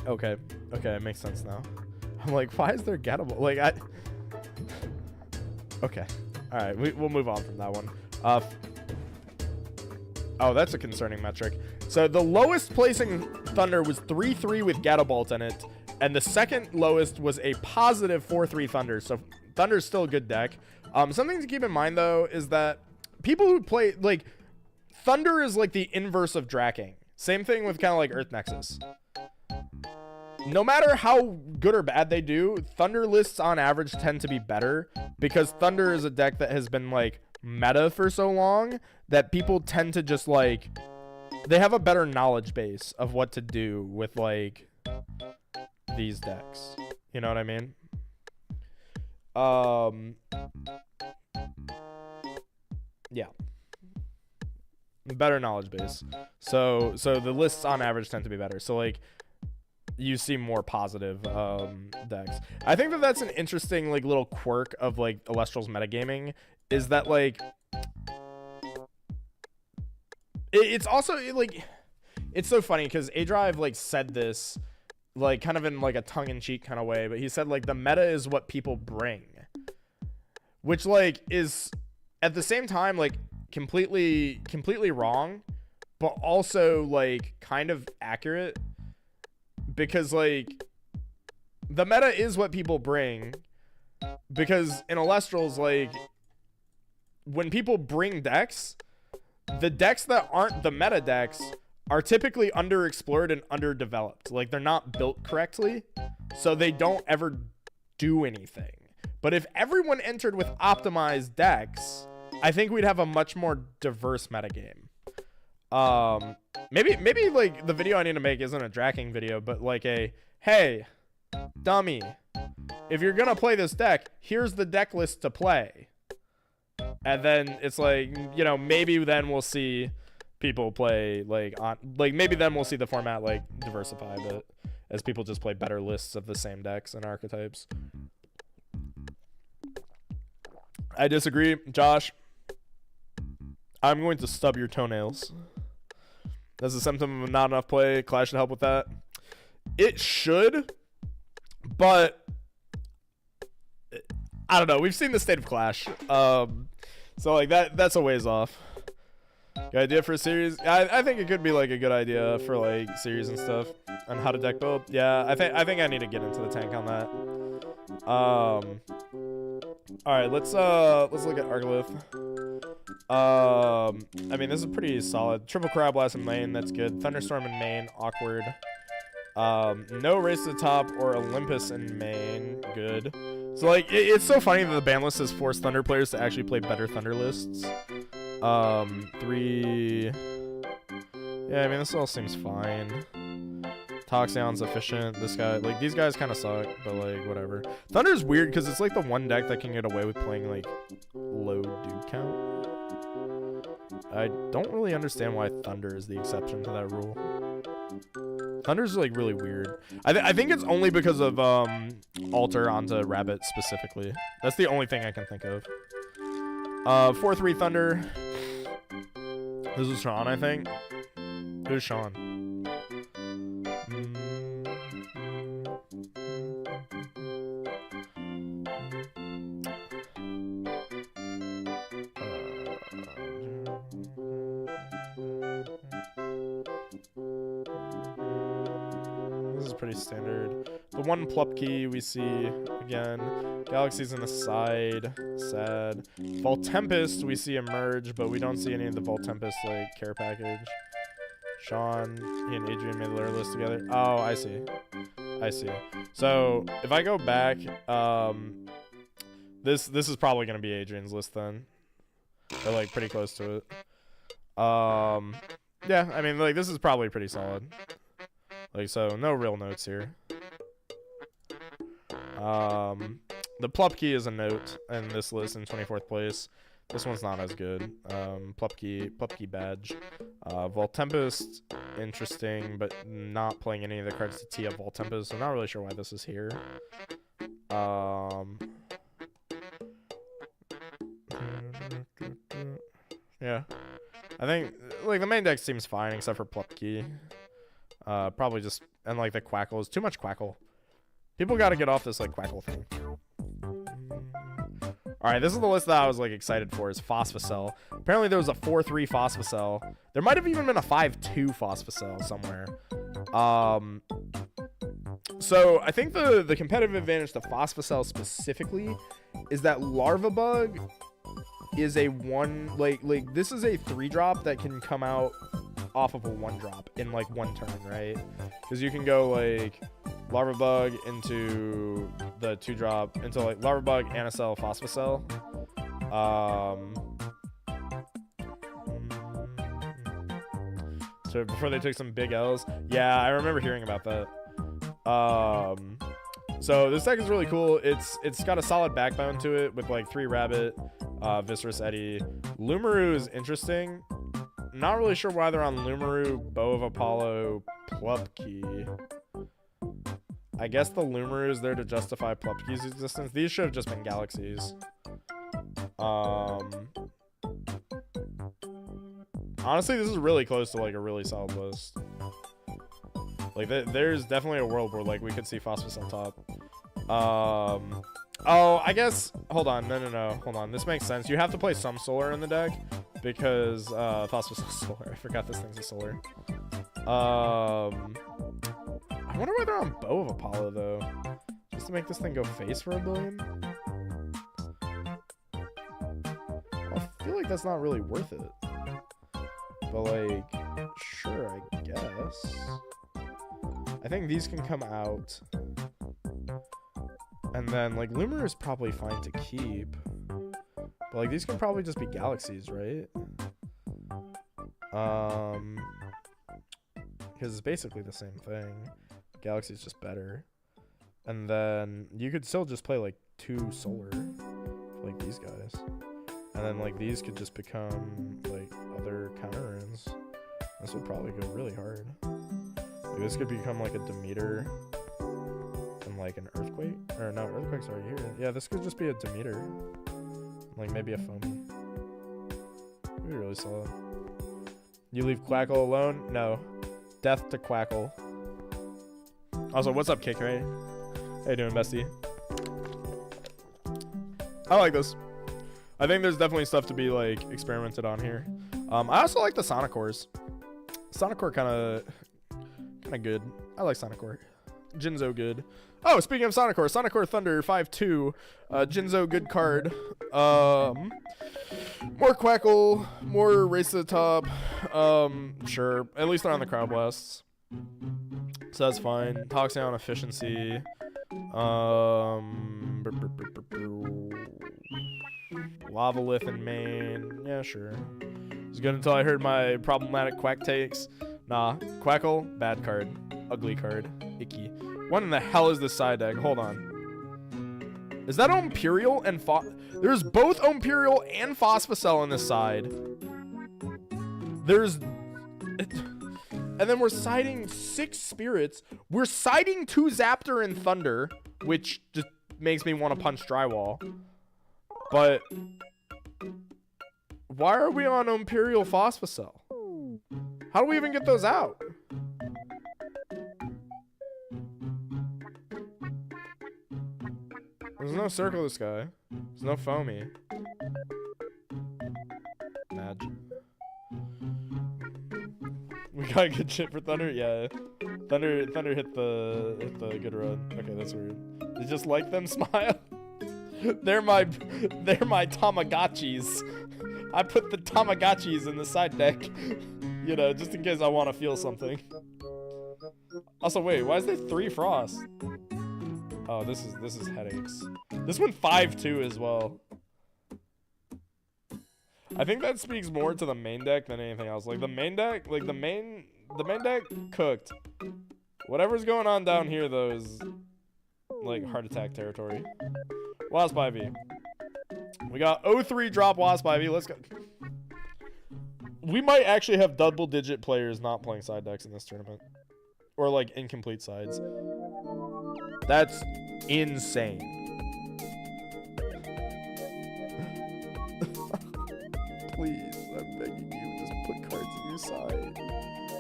Okay. Okay, it makes sense now. I'm like, why is there Gettable? Like, Okay. Alright, we'll move on from that one. Oh, that's a concerning metric. So the lowest placing Thunder was 3-3 with Gatobolt in it, and the second lowest was a positive 4-3 Thunder. So Thunder's still a good deck. Something to keep in mind though is that people who play like Thunder is like the inverse of Draking. Same thing with kind of like Earth Nexus. No matter how good or bad they do, Thunder lists on average tend to be better because Thunder is a deck that has been like meta for so long that people tend to just like, they have a better knowledge base of what to do with like these decks. You know what I mean? Yeah. Better knowledge base. So the lists on average tend to be better. So like you see more positive decks. I think that that's an interesting like little quirk of like Elestrals metagaming is that like it's also like it's so funny because A-Drive like said this like kind of in like a tongue-in-cheek kind of way, but he said like the meta is what people bring, which like is at the same time like completely wrong, but also like kind of accurate because like the meta is what people bring, because in Elestrals like when people bring decks, the decks that aren't the meta decks are typically underexplored and underdeveloped. Like they're not built correctly, so they don't ever do anything. But if everyone entered with optimized decks, I think we'd have a much more diverse metagame. Maybe like the video I need to make isn't a Draking video, but like a, hey, dummy, if you're gonna play this deck, here's the deck list to play. And then it's like, you know, maybe then we'll see people play like on like maybe then we'll see the format like diversify a bit as people just play better lists of the same decks and archetypes. I disagree, Josh. I'm going to stub your toenails. That's a symptom of not enough play. Clash should help with that. It should, but I don't know. We've seen the State of Clash. So like that's a ways off. Good idea for a series? I think it could be like a good idea for like series and stuff on how to deck build. Yeah, I think I need to get into the tank on that. All right, let's look at Argalith. I mean, this is pretty solid. Triple Crab Blast in main, that's good. Thunderstorm in main, awkward. No Race to the Top or Olympus in main, good. So like, it's so funny that the ban list has forced Thunder players to actually play better Thunder lists. 3. Yeah, I mean, this all seems fine. Toxion's efficient. This guy, like, these guys kind of suck, but like, whatever. Thunder's weird because it's like the one deck that can get away with playing like low dude count. I don't really understand why Thunder is the exception to that rule. Thunder's like really weird. I think it's only because of alter onto Rabbit specifically. That's the only thing I can think of. 4-3 Thunder. This is Sean, I think. Who's Sean? This is pretty standard. The one Plupkey we see again. Galaxy's in the side. Sad. Vault Tempest we see emerge, but we don't see any of the Vault Tempest like care package. Sean, he and Adrian made the layer list together. Oh, I see. I see. So if I go back, this is probably gonna be Adrian's list then. Or like pretty close to it. Yeah, I mean like this is probably pretty solid. Like so, no real notes here. The Plupkey is a note in this list in 24th place. This one's not as good. Plupkey badge. Vault Tempest, interesting, but not playing any of the cards to tee up Vault Tempest, so not really sure why this is here. Yeah. I think, like, the main deck seems fine, except for Plupkey. Probably just, and, like, the Quackle is too much Quackle. People gotta get off this, like, Quackle thing. Alright, this is the list that I was, like, excited for, is Phosphocell. Apparently there was a 4-3 Phosphocell. There might have even been a 5-2 Phosphocell somewhere. So, I think the competitive advantage to Phosphocell specifically is that Larva Bug is a this is a 3-drop that can come out off of a 1-drop in, like, one turn, right? Because you can go, like, Larva Bug into the 2-drop, into, like, Larva Bug, Anacell, Phosphocell. So before they took some big L's. Yeah, I remember hearing about that. So this deck is really cool. It's got a solid backbone to it with, like, 3 Rabbit, Viscerous Eddy. Lumaru is interesting. Not really sure why they're on Lumaru, Bow of Apollo, Plupkey. I guess the Lumaru is there to justify Plupkey's existence. These should have just been Galaxies. Honestly, this is really close to, like, a really solid list. Like, there's definitely a world where, like, we could see Phosphocell top. Oh, I guess, hold on, no, hold on. This makes sense. You have to play some Solar in the deck because Phosphocell Solar. I forgot this thing's a Solar. I wonder why they're on Bow of Apollo, though. Just to make this thing go face for $1 billion? I feel like that's not really worth it. But, like, sure, I guess. I think these can come out. And then, like, Lumer is probably fine to keep. But, like, these can probably just be Galaxies, right? Because it's basically the same thing. Galaxy's just better. And then you could still just play, like, 2 Solar. Like these guys. And then, like, these could just become, like, other counter-ins. This would probably go really hard. Like, this could become, like, a Demeter and, like, an Earthquake. Or, no, Earthquake's already here. Yeah, this could just be a Demeter. Like, maybe a Foamy. That'd be really solid. You leave Quackle alone? No. Death to Quackle. Also, what's up, KK? How you doing, bestie? I like this. I think there's definitely stuff to be like experimented on here. I also like the Sonic cores. Sonic core kind of good. I like Sonic core. Jinzo good. Oh, speaking of Sonic core Thunder 5-2. Jinzo good card. More Quackle, more Race to the Top. Sure. At least they're on the Crowd Blasts. So that's fine. Toxion efficiency. Lavalith in main. Yeah, sure. It was good until I heard my problematic Quack takes. Nah. Quackle, bad card. Ugly card. Icky. What in the hell is this side deck? Hold on. Is that Imperial and There's both Imperial and Phosphocell on this side. And then we're siding 6 spirits. We're siding 2 Zaptor and Thunder, which just makes me want to punch drywall. But why are we on Imperial Phosphocell? How do we even get those out? There's no Circle of the Sky. There's no Foamy. Imagine. We got good shit for Thunder? Yeah. Thunder hit the good run. Okay, that's weird. You just like them smile? They're my Tamagotchis. I put the Tamagotchis in the side deck. You know, just in case I want to feel something. Also, wait, why is there 3 Frost? Oh, this is headaches. This one 5-2 as well. I think that speaks more to the main deck than anything else. Like the main deck, the main deck cooked. Whatever's going on down here though is like heart attack territory. Wasp Ivy. We got 0-3 drop Wasp Ivy. Let's go. We might actually have double-digit players not playing side decks in this tournament. Or like incomplete sides. That's insane. Please, I'm begging you, just put cards in your side.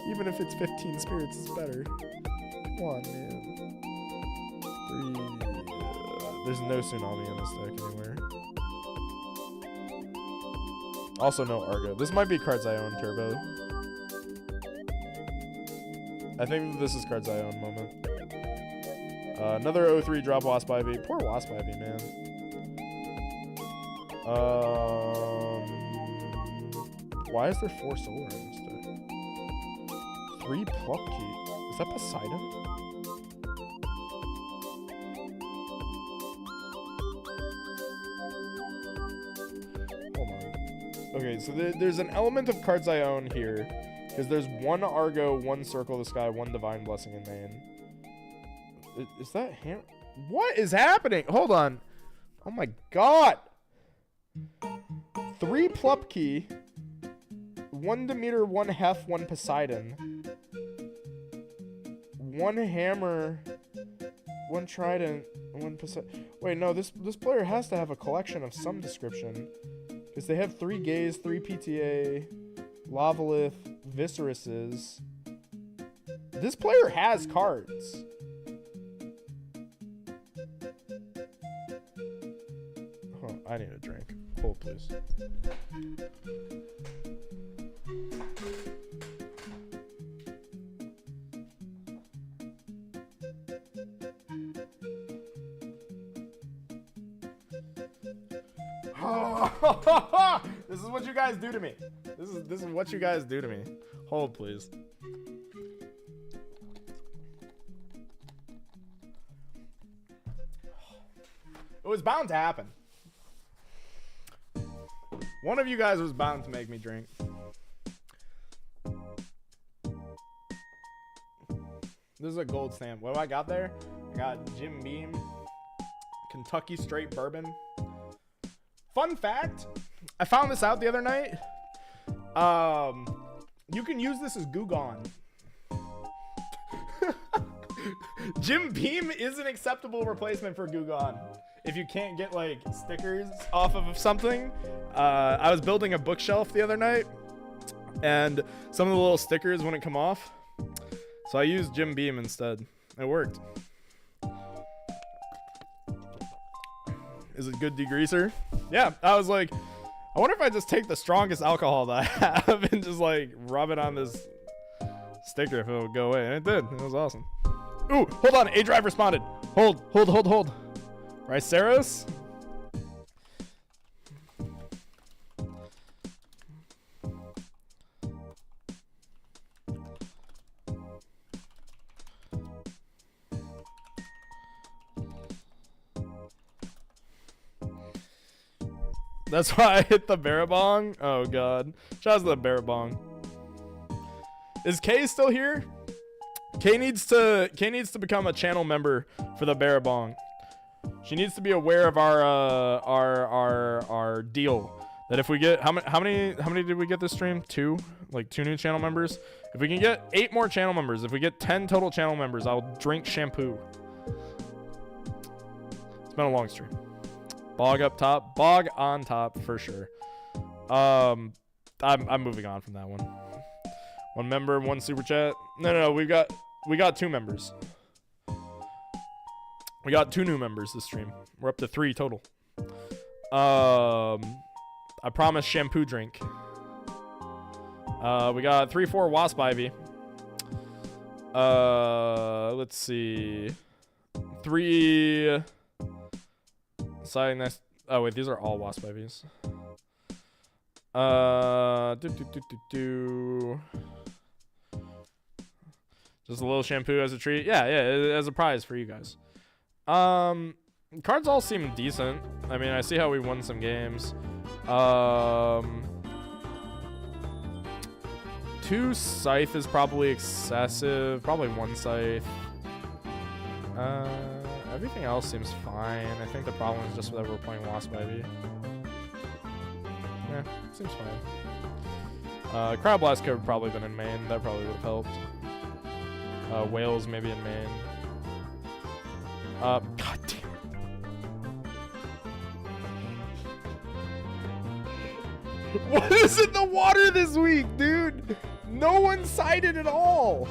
Even if it's 15 spirits, it's better. Come on, man. 3. There's no Tsunami in this deck anywhere. Also no Argo. This might be cards I own Turbo. I think this is cards I own moment. Another 0-3 drop Wasp Ivy. Poor Wasp Ivy, man. Why is there 4 solar in this deck? 3 Plupkey. Is that Poseidon? Hold on. Okay, so there's an element of cards I own here. Because there's 1 Argo, 1 Circle of the Sky, 1 Divine Blessing in main. Is that ham? What is happening? Hold on. Oh my god. 3 Plupkey. 1 Demeter, 1 Hef, 1 Poseidon. 1 Hammer. 1 Trident. 1 Poseidon. Wait, no, this player has to have a collection of some description. Because they have 3 Gaze, 3 PTA, Lavalith, Viseruses. This player has cards. Oh, I need a drink. Hold, please. This is what you guys do to me. This is what you guys do to me. Hold, please. It was bound to happen. One of you guys was bound to make me drink. This is a gold stamp. What do I got there? I got Jim Beam, Kentucky Straight Bourbon. Fun fact, I found this out the other night. You can use this as Gugon. Jim Beam is an acceptable replacement for Gugon. If you can't get like stickers off of something. I was building a bookshelf the other night and some of the little stickers wouldn't come off. So I used Jim Beam instead. It worked. Is it good degreaser? Yeah, I was like, I wonder if I just take the strongest alcohol that I have and just like rub it on this sticker if it'll go away. And it did. It was awesome. Ooh, hold on. A drive responded. Hold. Riceros? That's why I hit the Barabong. Oh god. Shout out to the Barabong. Is Kay still here? Kay needs to become a channel member for the Barabong. She needs to be aware of our deal. That if we get how many did we get this stream? 2? Like 2 new channel members? If we can get 8 more channel members, if we get 10 total channel members, I'll drink shampoo. It's been a long stream. Bog up top, bog on top for sure. I'm moving on from that one. 1 member, 1 super chat. No, we got 2 members. We got 2 new members this stream. We're up to 3 total. I promise shampoo drink. We got 3-4 wasp ivy. Let's see. 3 Siding next. Oh wait, these are all wasp ivies. Just a little shampoo as a treat. Yeah, as a prize for you guys. Cards all seem decent. I mean, I see how we won some games. 2 scythe is probably excessive. Probably 1 scythe. Everything else seems fine. I think the problem is just that we're playing Wasp Ivy. Yeah, seems fine. Cryo Blast could have probably been in main. That probably would have helped. Whales maybe in main. God damn it. What is in the water this week, dude? No one sided at all.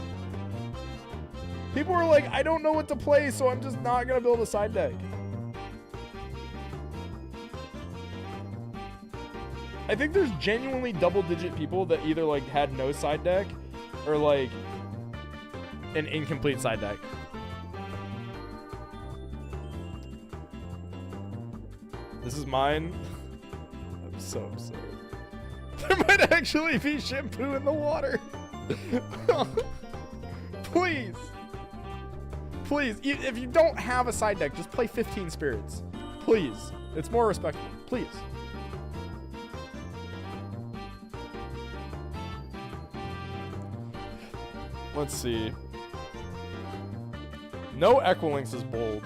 People were like, I don't know what to play, so I'm just not going to build a side deck. I think there's genuinely double-digit people that either, like, had no side deck or, like, an incomplete side deck. This is mine. I'm so upset. There might actually be shampoo in the water. Please. Please, if you don't have a side deck, just play 15 spirits. Please. It's more respectful. Please. Let's see. No Equilinx is bold.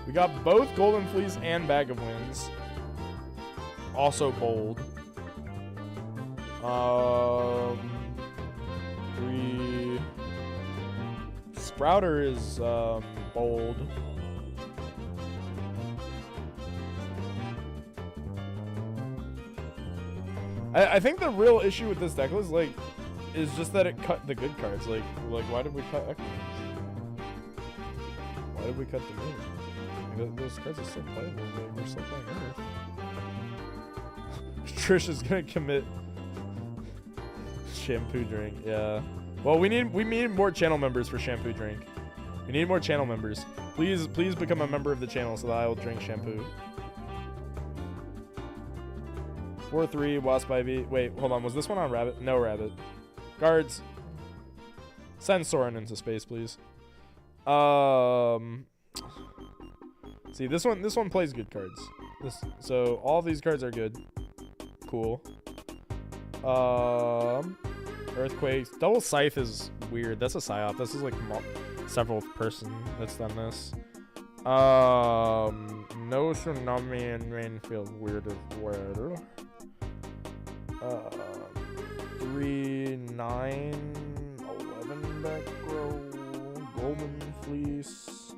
We got both Golden Fleece and Bag of Winds. Also bold. 3 Sprouter is bold. I think the real issue with this deck is just that it cut the good cards. Like why did we cut Equilinx? Why did we cut the moon? Like, those cards are still playable. Like, we're still playing Earth. Trish is gonna commit shampoo drink. Yeah. Well, we need more channel members for shampoo drink. We need more channel members. Please become a member of the channel so that I will drink shampoo. 4-3 Wasp Ivy. Wait, hold on. Was this one on Rabbit? No Rabbit. Guards. Send Soren into space, please. See, this one plays good cards. So all these cards are good. Cool. Earthquakes. Double Scythe is weird. That's a psyop. This is like several person that's done this. No Tsunami and Rainfield. Weird as well. 3, 9, 11 back row. Golden Fleece.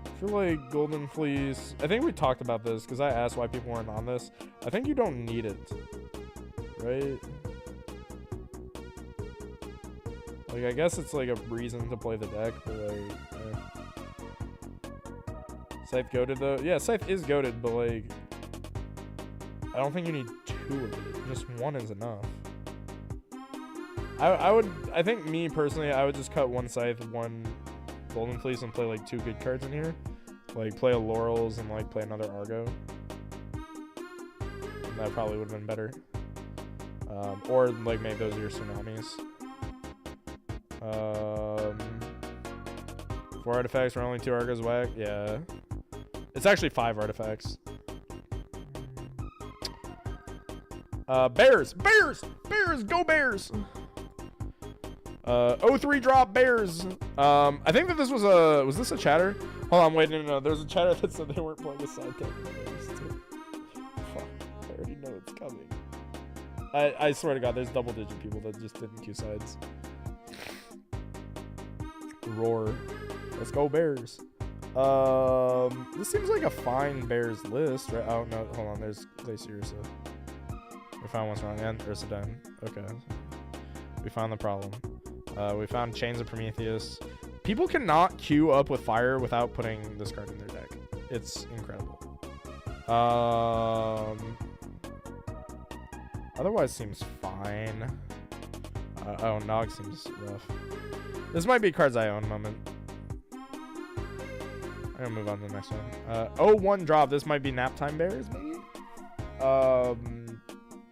I feel like Golden Fleece. I think we talked about this because I asked why people weren't on this. I think you don't need it. Right? Like, I guess it's like a reason to play the deck, but like, Scythe goated though. Yeah, Scythe is goated, but like, I don't think you need 2 of it. Just 1 is enough. I think me personally, I would just cut 1 Scythe, 1 Golden Fleece, and play like 2 good cards in here. Like play a Laurels and like play another Argo. And that probably would have been better. Or like make those your Tsunamis. 4 artifacts for only 2 Argos whack. Yeah. It's actually 5 artifacts. Bears! Bears! Bears! Go Bears! 03 drop Bears. I think that this was this a chatter? Hold on, wait, no. There's a chatter that said they weren't playing a side deck. Fuck, I already know it's coming. I swear to God, there's double-digit people that just didn't queue sides. Roar. Let's go Bears. This seems like a fine Bears list, right? Oh, no, hold on, there's Glacier Ursa. We found what's wrong, and Ursa done. Okay. We found the problem. We found Chains of Prometheus. People cannot queue up with fire without putting this card in their deck. It's incredible. Otherwise seems fine. Oh, Nog seems rough. This might be cards I own moment. I'm gonna move on to the next one. 01 drop. This might be Naptime Bears, maybe?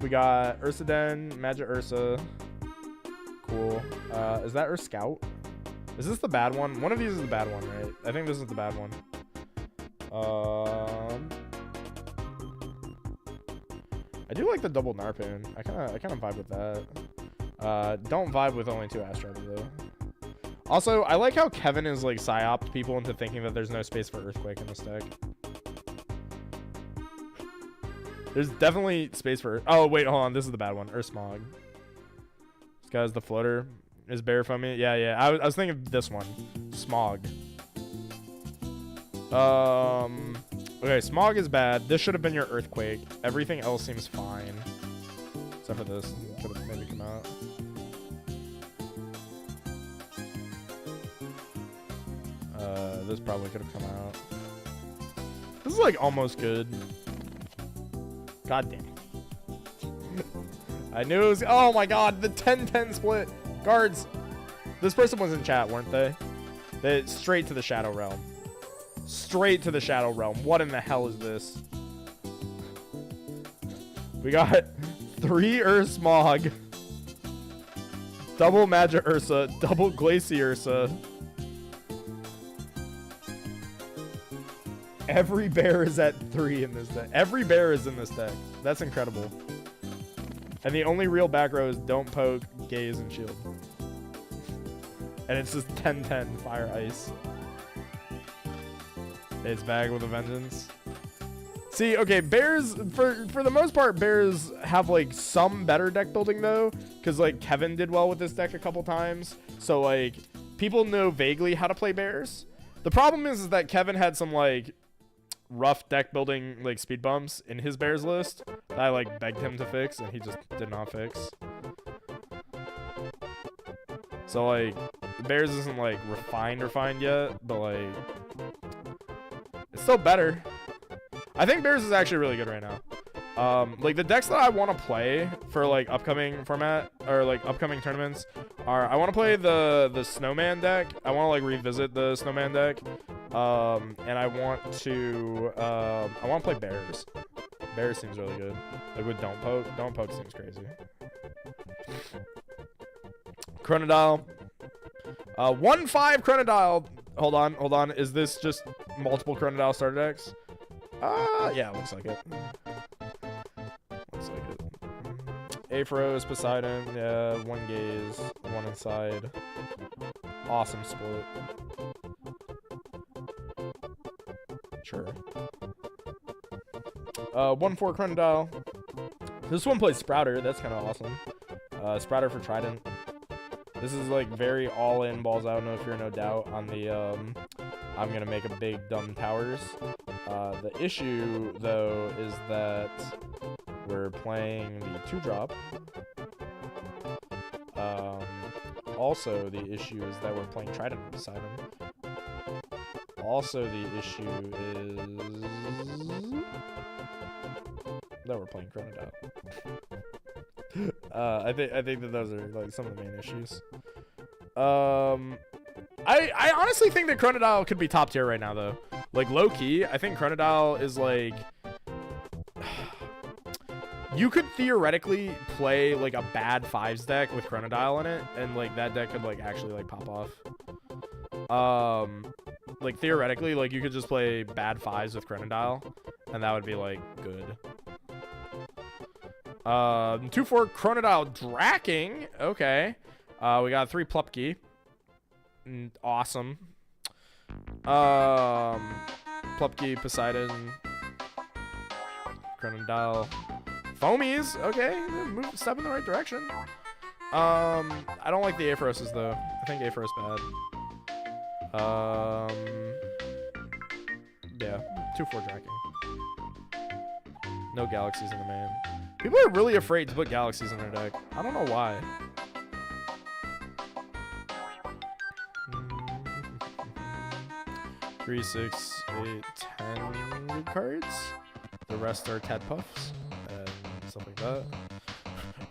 We got Ursa Den, Magic Ursa. Cool. Is that Earth Scout? Is this the bad one? One of these is the bad one, right? I think this is the bad one. I do like the double Narpoon. I kind of vibe with that. Don't vibe with only 2 Astrobs though. Also, I like how Kevin is like psyoped people into thinking that there's no space for Earthquake in this deck. There's definitely space for... Oh, wait, hold on. This is the bad one. Earth Smog. This guy's the floater. Is Bear from me? Yeah. I was thinking of this one. Smog. Okay, Smog is bad. This should have been your Earthquake. Everything else seems fine. Except for this. Could have maybe come out. This probably could have come out. This is like almost good. God damn it. I knew it was... Oh my god, the 10-10 split. Guards. This person was in chat, weren't they? They straight to the Shadow Realm. Straight to the Shadow Realm. What in the hell is this? We got 3 Earth Smog. Double Magic Ursa. Double Glacier Ursa. Every bear is at 3 in this deck. Every bear is in this deck. That's incredible. And the only real back row is Don't Poke, Gaze, and Shield. And it's just 10-10 Fire Ice. It's Bag with a Vengeance. See, okay, bears, for the most part, bears have like some better deck building though. Because like Kevin did well with this deck a couple times. So like people know vaguely how to play bears. The problem is that Kevin had some like rough deck building like speed bumps in his bears list that I like begged him to fix and he just did not fix. So like bears isn't like refined yet, but like it's still better. I think bears is actually really good right now. Like the decks that I want to play for like upcoming format or like upcoming tournaments are I want to play the Snowman deck. I want to like revisit the Snowman deck. And I want to play bears. Bears seems really good. Like with Don't Poke. Don't Poke seems crazy. Chronodile. 1-5 Chronodile. Hold on. Is this just multiple Chronodile starter decks? Yeah, looks like it. Looks like it. Aphros, Poseidon, yeah, 1 Gaze, 1 Inside. Awesome split. Sure. 1-4 Chronodile. This one plays Sprouter. That's kind of awesome. Sprouter for Trident. This is like very all-in balls out. No fear, no doubt on the I'm gonna make a big dumb towers. The issue though is that we're playing the 2-drop. Also, the issue is that we're playing Trident beside him. Also, the issue is that we're playing Chronodile. I think that those are like some of the main issues. I honestly think that Chronodile could be top tier right now though. Like low key, I think Chronodile is like you could theoretically play like a bad 5s deck with Chronodile in it, and like that deck could like actually like pop off. Like theoretically, like you could just play bad 5s with Chronodile, and that would be like good. 2/4 Chronodile Draking. Okay. We got 3 Plupkey. Awesome. Plupkey, Poseidon, Chronodile, Foamies. Okay, step in the right direction. I don't like the Aphroses though. I think Aphros bad. Yeah, 2/4 Draking. No Galaxies in the main. People are really afraid to put Galaxies in their deck. I don't know why. 3, 6, 8, 10 good cards. The rest are Tadpuffs and stuff like that.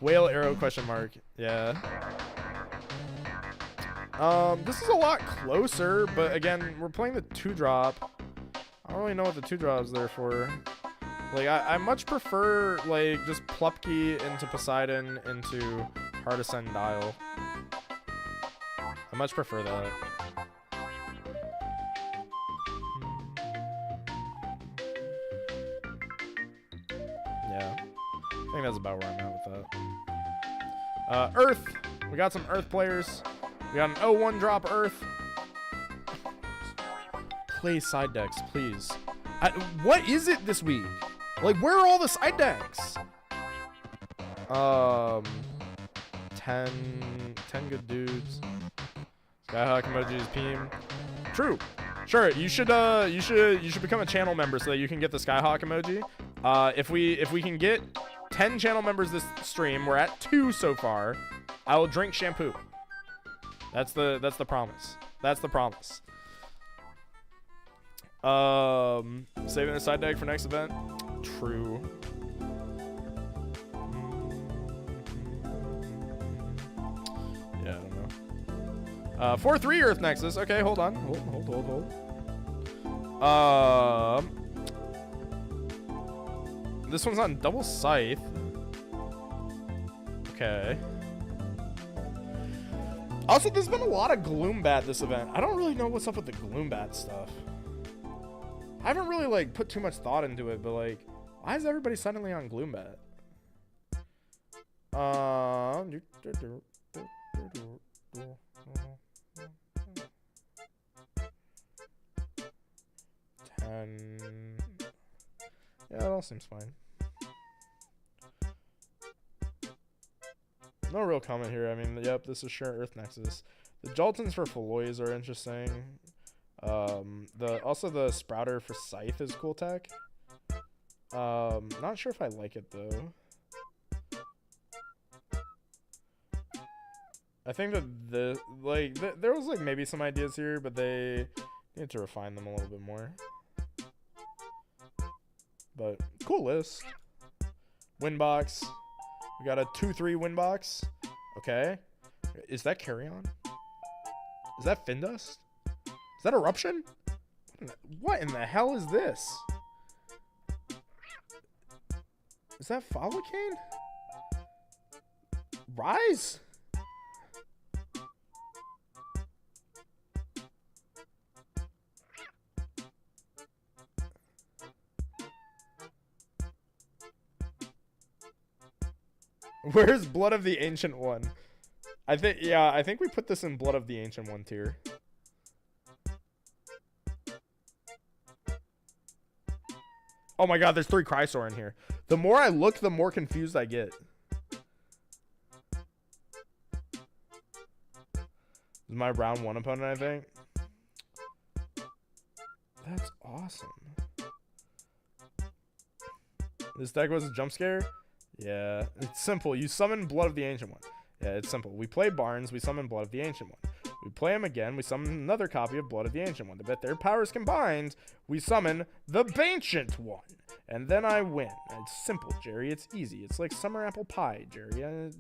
Whale Arrow question mark. Yeah. This is a lot closer, but again, we're playing the 2-drop. I don't really know what the 2-drop is there for. Like, I much prefer, like, just Plupkey into Poseidon into Heart Ascend Dial. I much prefer that. Yeah. I think that's about where I'm at with that. Earth! We got some Earth players. We got an 0-1 drop Earth. Play side decks, please. What is it this week? Like, where are all the side decks? 10 good dudes. Skyhawk emojis, Peem. True. Sure, you should become a channel member so that you can get the Skyhawk emoji. If we can get 10 channel members this stream, we're at 2 so far. I will drink shampoo. That's the promise. That's the promise. Saving the side deck for next event. True. Yeah, I don't know. 4/3 Earth Nexus. Okay, hold on. Hold. This one's on double scythe. Okay. Also, there's been a lot of Gloombat this event. I don't really know what's up with the Gloombat stuff. I haven't really like put too much thought into it, but like, why is everybody suddenly on Gloombat? 10. Yeah, that all seems fine. No real comment here. I mean, yep, this is sure Earth Nexus. The Joltons for Feloys are interesting. Also the Sprouter for Scythe is cool tech. Not sure if I like it though. I think that there was like maybe some ideas here, but they need to refine them a little bit more. But cool list. Windbox. We got a 2/3 Windbox. Okay. Is that Carrion? Is that Findust? Is that Eruption? What in the hell is this? Is that Follicane? Rise? Where's Blood of the Ancient One? I think we put this in Blood of the Ancient One tier. Oh my god, there's 3 Crysaur in here. The more I look, the more confused I get. This is my round 1 opponent, I think. That's awesome. This deck was a jump scare? Yeah, it's simple. You summon Blood of the Ancient One. Yeah, it's simple. We play Barnes, we summon Blood of the Ancient One. We play him again, we summon another copy of Blood of the Ancient One. To bet their powers combined, we summon the Ancient One. And then I win. It's simple, Jerry. It's easy. It's like summer apple pie, Jerry. Alright,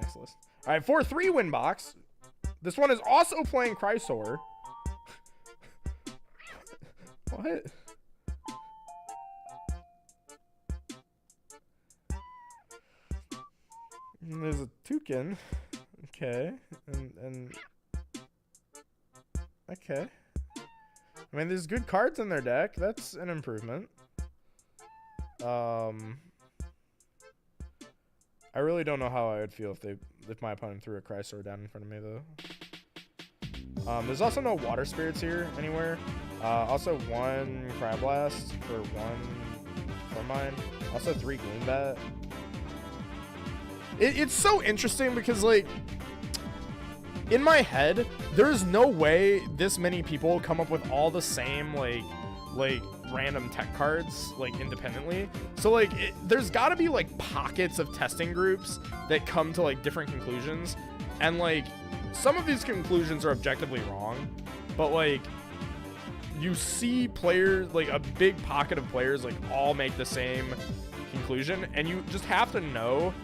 next list. Alright, 4-3 win box. This one is also playing Chrysor. What? And there's a toucan. Okay. And okay. I mean, there's good cards in their deck. That's an improvement. I really don't know how I would feel if my opponent threw a Chrysor down in front of me, though. There's also no water spirits here anywhere. Also 1 Cryoblast for 1 for mine. Also 3 Gloombat. It's so interesting because, like, in my head, there's no way this many people come up with all the same, like random tech cards, like, independently. So, like, there's gotta be, like, pockets of testing groups that come to, like, different conclusions. And, like, some of these conclusions are objectively wrong. But, like, you see players, like, a big pocket of players, like, all make the same conclusion. And you just have to know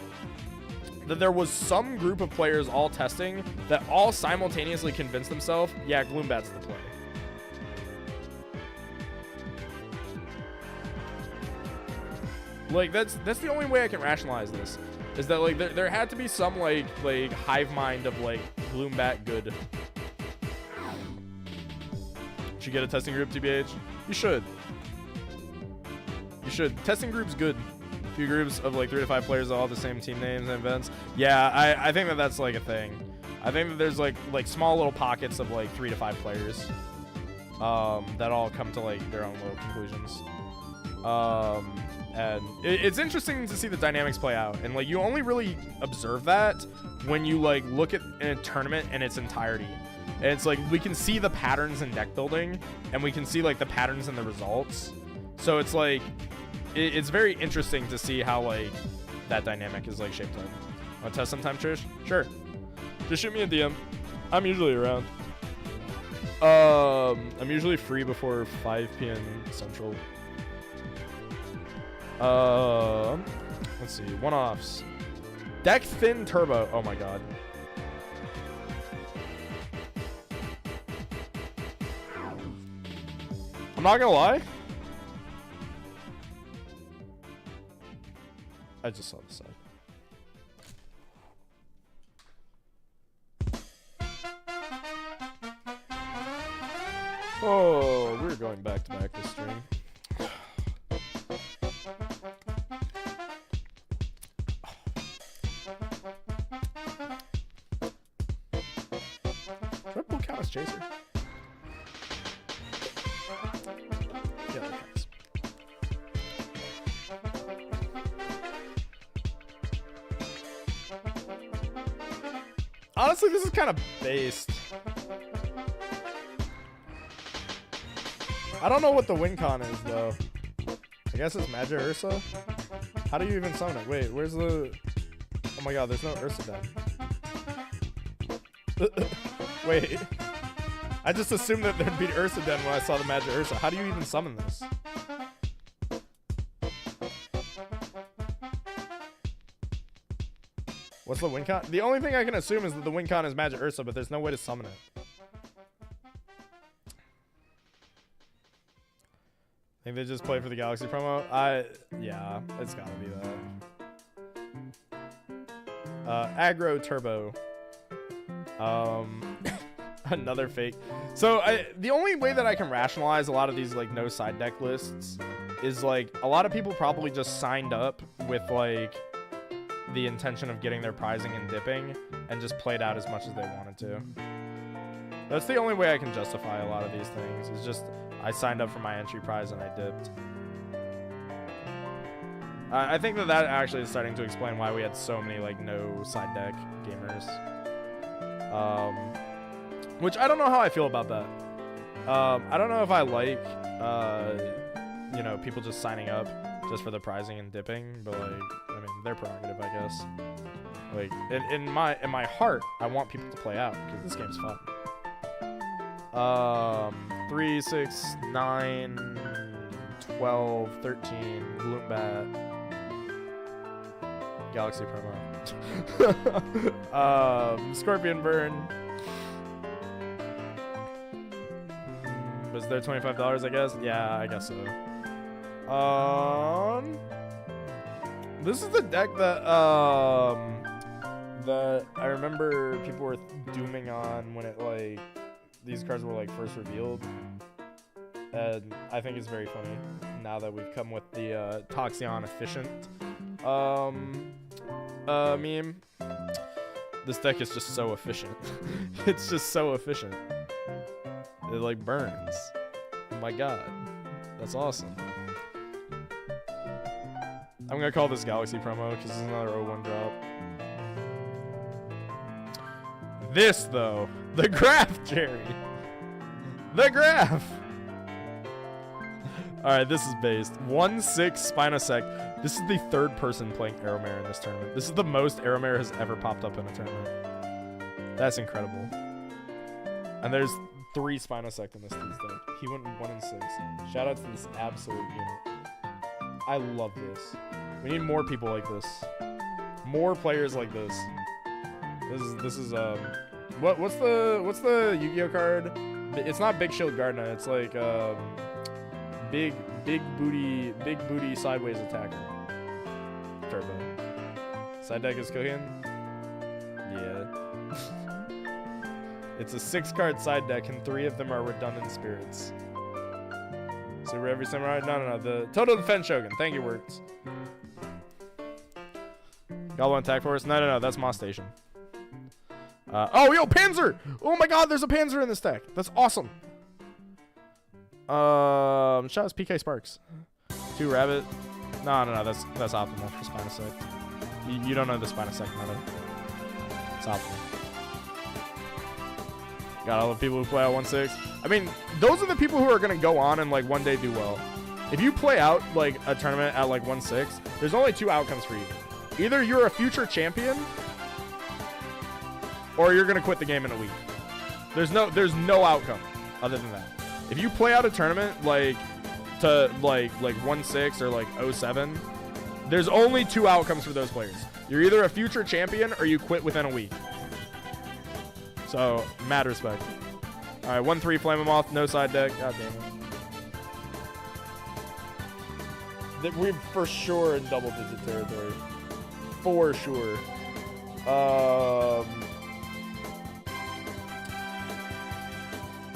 that there was some group of players all testing that all simultaneously convinced themselves, yeah, Gloombat's the play. Like, that's the only way I can rationalize this, is that, like, there had to be some, like hive mind of, like, Gloombat good. Should you get a testing group, TBH? You should. You should. Testing group's good. Few groups of, like, 3 to 5 players, all the same team names and events. Yeah, I think that's, like, a thing. I think that there's, like small little pockets of, like, 3 to 5 players that all come to, like, their own little conclusions. And it's interesting to see the dynamics play out. And, like, you only really observe that when you, like, look at a tournament in its entirety. And it's like, we can see the patterns in deck building, and we can see, like, the patterns in the results. So it's like, it's very interesting to see how, like, that dynamic is, like, shaped up. Want to test sometime, Trish? Sure. Just shoot me a DM. I'm usually around. I'm usually free before 5 p.m. Central. Let's see. One-offs. Deck Thin Turbo. Oh my god. I'm not gonna lie. I just saw the side. Oh, we're going back to back this stream. Should I pull Callous Chaser? Yeah, that counts. Honestly, this is kind of based. I don't know what the win con is, though. I guess it's Magic Ursa? How do you even summon it? Wait, where's the... Oh my god, there's no Ursa Den. Wait. I just assumed that there'd be Ursa Den when I saw the Magic Ursa. How do you even summon this? What's the win con? The only thing I can assume is that the win con is Magic Ursa, but there's no way to summon it. Think they just play for the Galaxy promo? Yeah, it's gotta be that. Aggro Turbo. Another fake. So the only way that I can rationalize a lot of these, like, no side deck lists is, like, a lot of people probably just signed up with, like, the intention of getting their prizing and dipping and just played out as much as they wanted to. That's the only way I can justify a lot of these things. It's just I signed up for my entry prize and I dipped. I think that actually is starting to explain why we had so many, like, no side deck gamers. Which I don't know how I feel about that. I don't know if I like, you know, people just signing up just for the prizing and dipping, but, like, I mean, their prerogative, I guess. Like, in my heart, I want people to play out because this game's fun. 3, 6, 9, 12, 13, Gloombat, Galaxy promo. Scorpion Burn. Was there $25, I guess? Yeah, I guess so. This is the deck that that I remember people were dooming on when it like these cards were like first revealed, and I think it's very funny now that we've come with the Toxion efficient meme. This deck is just so efficient. It's just so efficient. It like burns. Oh my god, that's awesome. I'm gonna call this Galaxy promo because it's another 0-1 drop. This though, the graph, Jerry. The graph. All right, this is based 1/6 Rino-sect. This is the third person playing Arrowmare in this tournament. This is the most Arrowmare has ever popped up in a tournament. That's incredible. And there's 3 Rino-sect in this dude's deck. He went 1/6. Shout out to this absolute unit. I love this. We need more people like this. More players like this. This is what's the Yu-Gi-Oh card? It's not Big Shield Gardna. It's like big booty sideways attacker. Turbo. Side deck is Kohen. Yeah. It's a 6-card side deck, and 3 of them are redundant spirits. Super every samurai? No. The Total Defense Shogun. Thank you, Words. Got one attack force? No. That's Moss Station. Oh, yo, Panzer! Oh my god, there's a Panzer in this deck. That's awesome. Shout out to PK Sparks. 2 Rabbit. No. That's optimal for Rino-sect. You don't know the Rino-sect meta. It's optimal. Got all the people who play out 1/6. I mean, those are the people who are gonna go on and like one day do well. If you play out like a tournament at like 1/6, there's only 2 outcomes for you. Either you're a future champion, or you're gonna quit the game in a week. There's no outcome other than that. If you play out a tournament like to like 1/6 or like 0-7, there's only 2 outcomes for those players. You're either a future champion or you quit within a week. So, mad respect. All right, 1/3 Flamemoth, no side deck. God damn it. We're for sure in double-digit territory. For sure.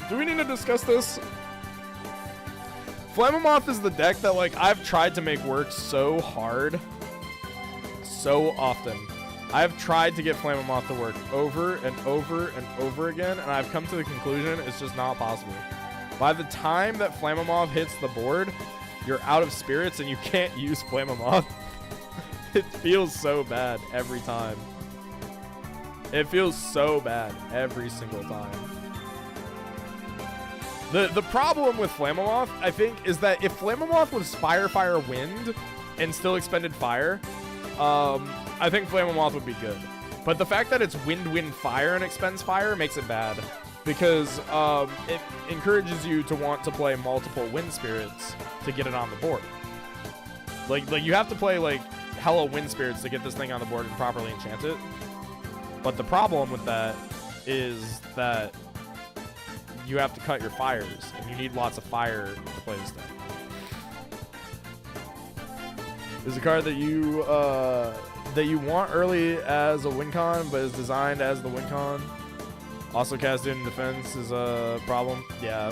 Do we need to discuss this? Flamemoth is the deck that like I've tried to make work so hard, so often. I've tried to get Flamemoth to work over and over and over again, and I've come to the conclusion it's just not possible. By the time that Flamemoth hits the board, you're out of spirits and you can't use Flamemoth. It feels so bad every time. It feels so bad every single time. The problem with Flamemoth, I think, is that if Flamemoth was Fire, Wind, and still expended Fire, I think Flamemoth would be good. But the fact that it's Wind, Fire, and expends Fire makes it bad. Because it encourages you to want to play multiple Wind Spirits to get it on the board. Like you have to play, like, hella Wind Spirits to get this thing on the board and properly enchant it. But the problem with that is that you have to cut your fires, and you need lots of fire to play this thing. There's a card that you want early as a win con, but is designed as the win con. Also cast in defense is a problem. Yeah.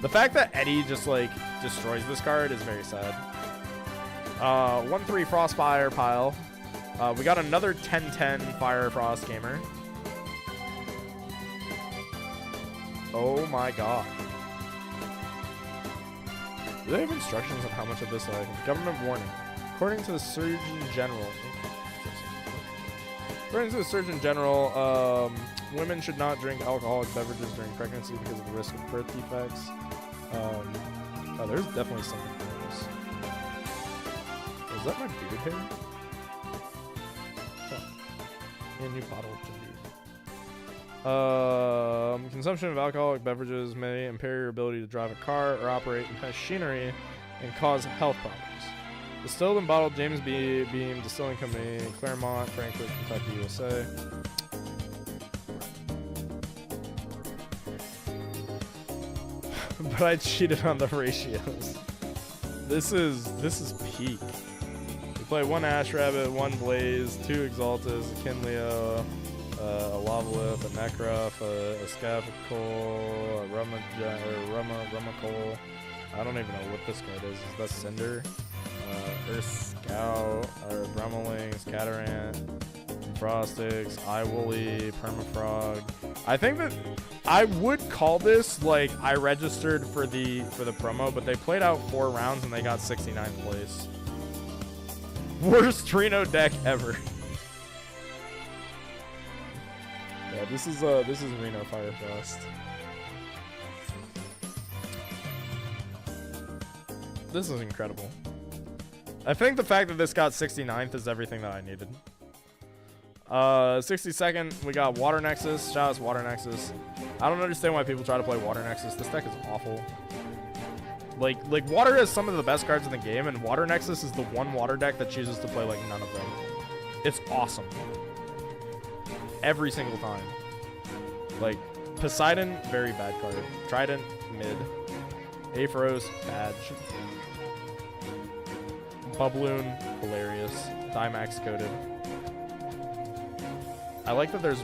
The fact that Eddie just like destroys this card is very sad. 1/3 Frostfire pile. We got another 10/10 Fire Frost gamer. Oh my god. Do they have instructions on how much of this I can? Government warning. According to the Surgeon General. Women should not drink alcoholic beverages during pregnancy because of the risk of birth defects. Oh, there's definitely something for this. Is that my beard hair? A new bottle of ginger. Consumption of alcoholic beverages may impair your ability to drive a car or operate machinery and cause health problems. Distilled and bottled James B. Beam Distilling Company, Claremont, Frankfort, Kentucky, USA. But I cheated on the ratios. This is peak. We play 1 Ash Rabbit, 1 Blaze, 2 Exaltas, a Kinleo, a Lavalith, a Necruff, a Scapical, a Rummacoal. I don't even know what this card is. Is that Cinder? Earth Scout, Brummelings, Catarant, Frostix, Iwoolly, Permafrog. I think that I would call this like I registered for the promo, but they played out 4 rounds and they got 69th place. Worst Reno deck ever. Yeah, this is Reno Firefrost. This is incredible. I think the fact that this got 69th is everything that I needed. 62nd, we got Water Nexus. Shout out to Water Nexus. I don't understand why people try to play Water Nexus. This deck is awful. Like Water has some of the best cards in the game, and Water Nexus is the one Water deck that chooses to play like none of them. It's awesome. Every single time. Like, Poseidon, very bad card. Trident, mid. Aphros, badge. Bubloon, hilarious. Dimax coated. I like that there's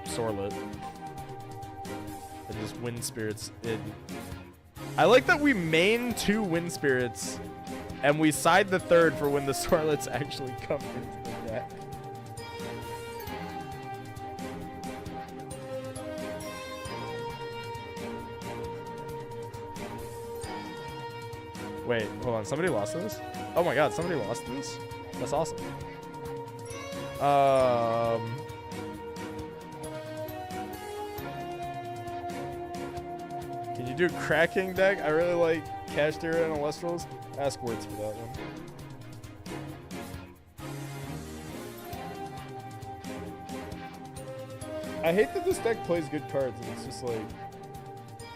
Sorlet. And just Wind Spirits in. I like that we main 2 Wind Spirits and we side the 3rd for when the Sorlets actually come into the deck. Wait, hold on. Somebody lost this? Oh my god, somebody lost this? That's awesome. Can you do Cracking deck? I really like Kashtira and Elestrals. Ask words for that one. I hate that this deck plays good cards and it's just like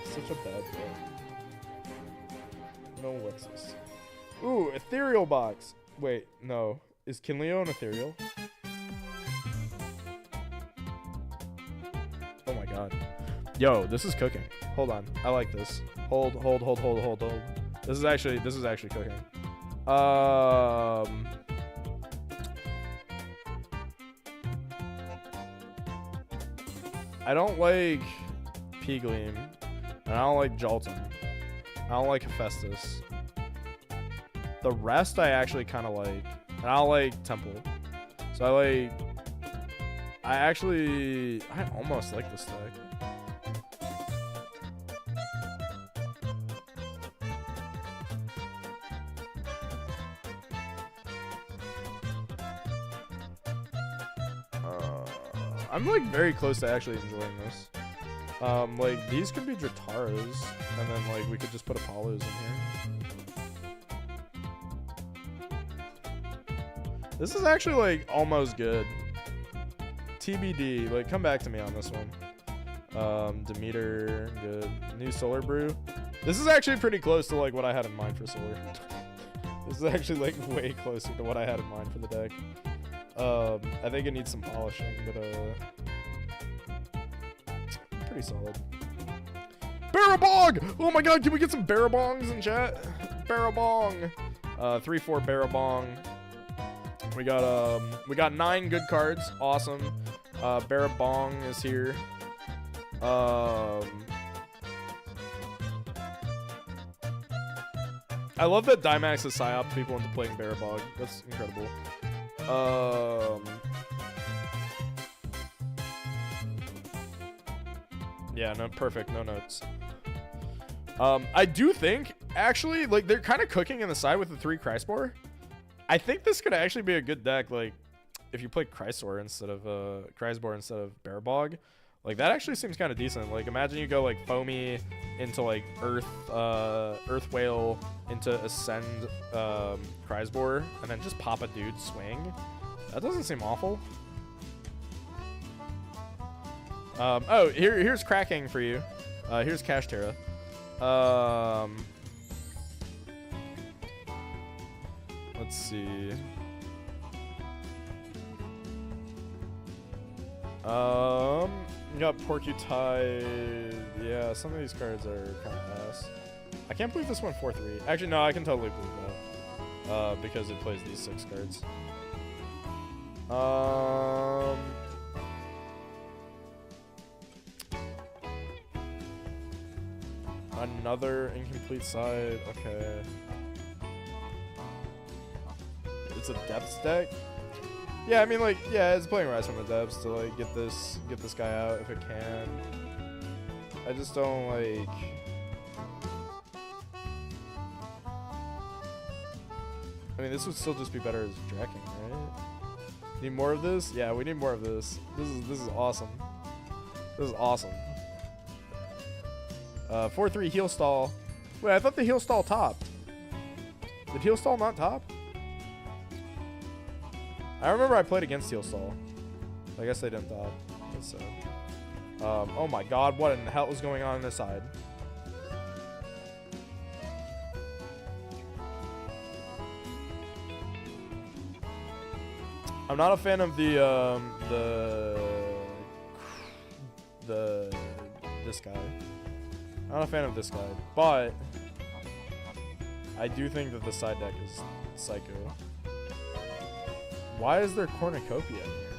such a bad deck. No Lexus. Ooh, Ethereal Box. Wait, no. Is Kinleo an Ethereal? Oh my god. Yo, this is cooking. Hold on. I like this. Hold. This is actually cooking. I don't like P-Gleam. And I don't like Jolton. I don't like Hephaestus. The rest I actually kind of like. And I don't like Temple. So I almost like this deck. I'm like very close to actually enjoying this. Like these could be Drataras, and then like we could just put Apollos in here. This is actually like almost good. TBD, like come back to me on this one. Demeter, good. New Solar Brew. This is actually pretty close to like what I had in mind for Solar. This is actually like way closer to what I had in mind for the deck. I think it needs some polishing, but pretty solid. Barabong! Oh my god, can we get some Barabongs in chat? Barabong. 3/4 Barabong. We got 9 good cards. Awesome. Barabong is here. I love that Dimax has psyoped people into playing Barabog. That's incredible. Yeah, no, perfect. No notes. I do think, actually, like, they're kind of cooking in the side with the 3 Cryspore. I think this could actually be a good deck, like, if you play Chrysor instead of, Chrysbor instead of Barabog. Like, that actually seems kind of decent. Like, imagine you go, like, Foamy into, like, Earth Whale into Ascend, Chrysbor, and then just pop a dude swing. That doesn't seem awful. Oh, here's cracking for you. Here's Cash Terra. Let's see. You got Porcutide. Yeah, some of these cards are kind of ass. I can't believe this went 4-3. Actually, no, I can totally believe that. Because it plays these 6 cards. Another incomplete side. Okay. It's a depths deck. Yeah, I mean, like, yeah, it's playing Rise from the Depths to like get this guy out if it can. I just don't like. I mean, this would still just be better as Draking, right? Need more of this? Yeah, we need more of this. This is awesome. This is awesome. 4-3 heal stall. Wait, I thought the heal stall topped. Did heal stall not top? I remember I played against heal stall. I guess they didn't top. That's sad. Oh my god, what in the hell was going on this side? I'm not a fan of this guy. I'm not a fan of this guy, but I do think that the side deck is psycho. Why is there Cornucopia in here?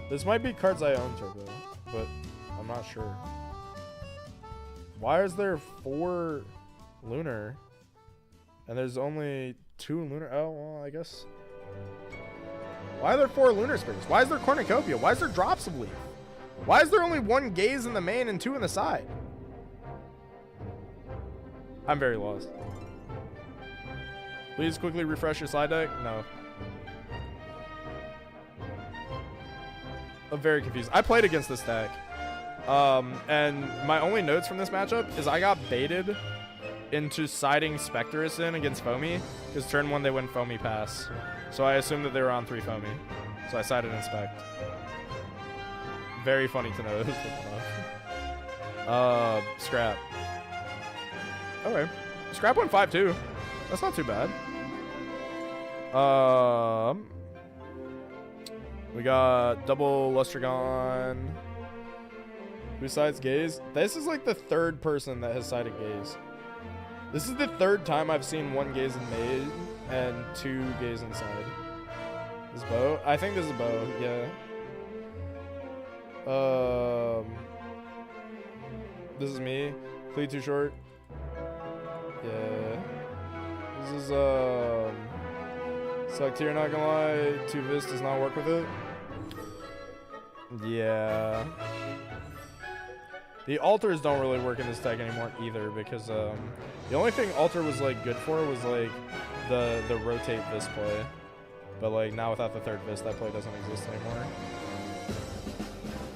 This might be cards I own, Turbo, but I'm not sure. Why is there 4 Lunar? And there's only 2 Lunar. Oh, well, I guess. Why are there 4 Lunar Springs? Why is there Cornucopia? Why is there Drops of Leaf? Why is there only 1 Gaze in the main and 2 in the side? I'm very lost. Please quickly refresh your side deck. No. I'm very confused. I played against this deck. And my only notes from this matchup is I got baited into siding Spectrus in against Foamy, because turn 1 they went Foamy pass. So I assumed that they were on 3 Foamy. So I sided Inspect. Very funny to know this. Scrap. Okay. Scrap went 5-2. That's not too bad. We got double Lustragon. Who sides Gaze? This is like the 3rd person that has sided Gaze. This is the 3rd time I've seen 1 Gaze in main and 2 Gaze inside. This is Bo? I think this is Bo, yeah. This is me. Clee too short. Yeah. This is, Selecteer, not gonna lie. 2 Vis does not work with it. Yeah. The altars don't really work in this deck anymore either, because the only thing altar was like good for was like the rotate Vis play. But like now without the 3rd Vis, that play doesn't exist anymore.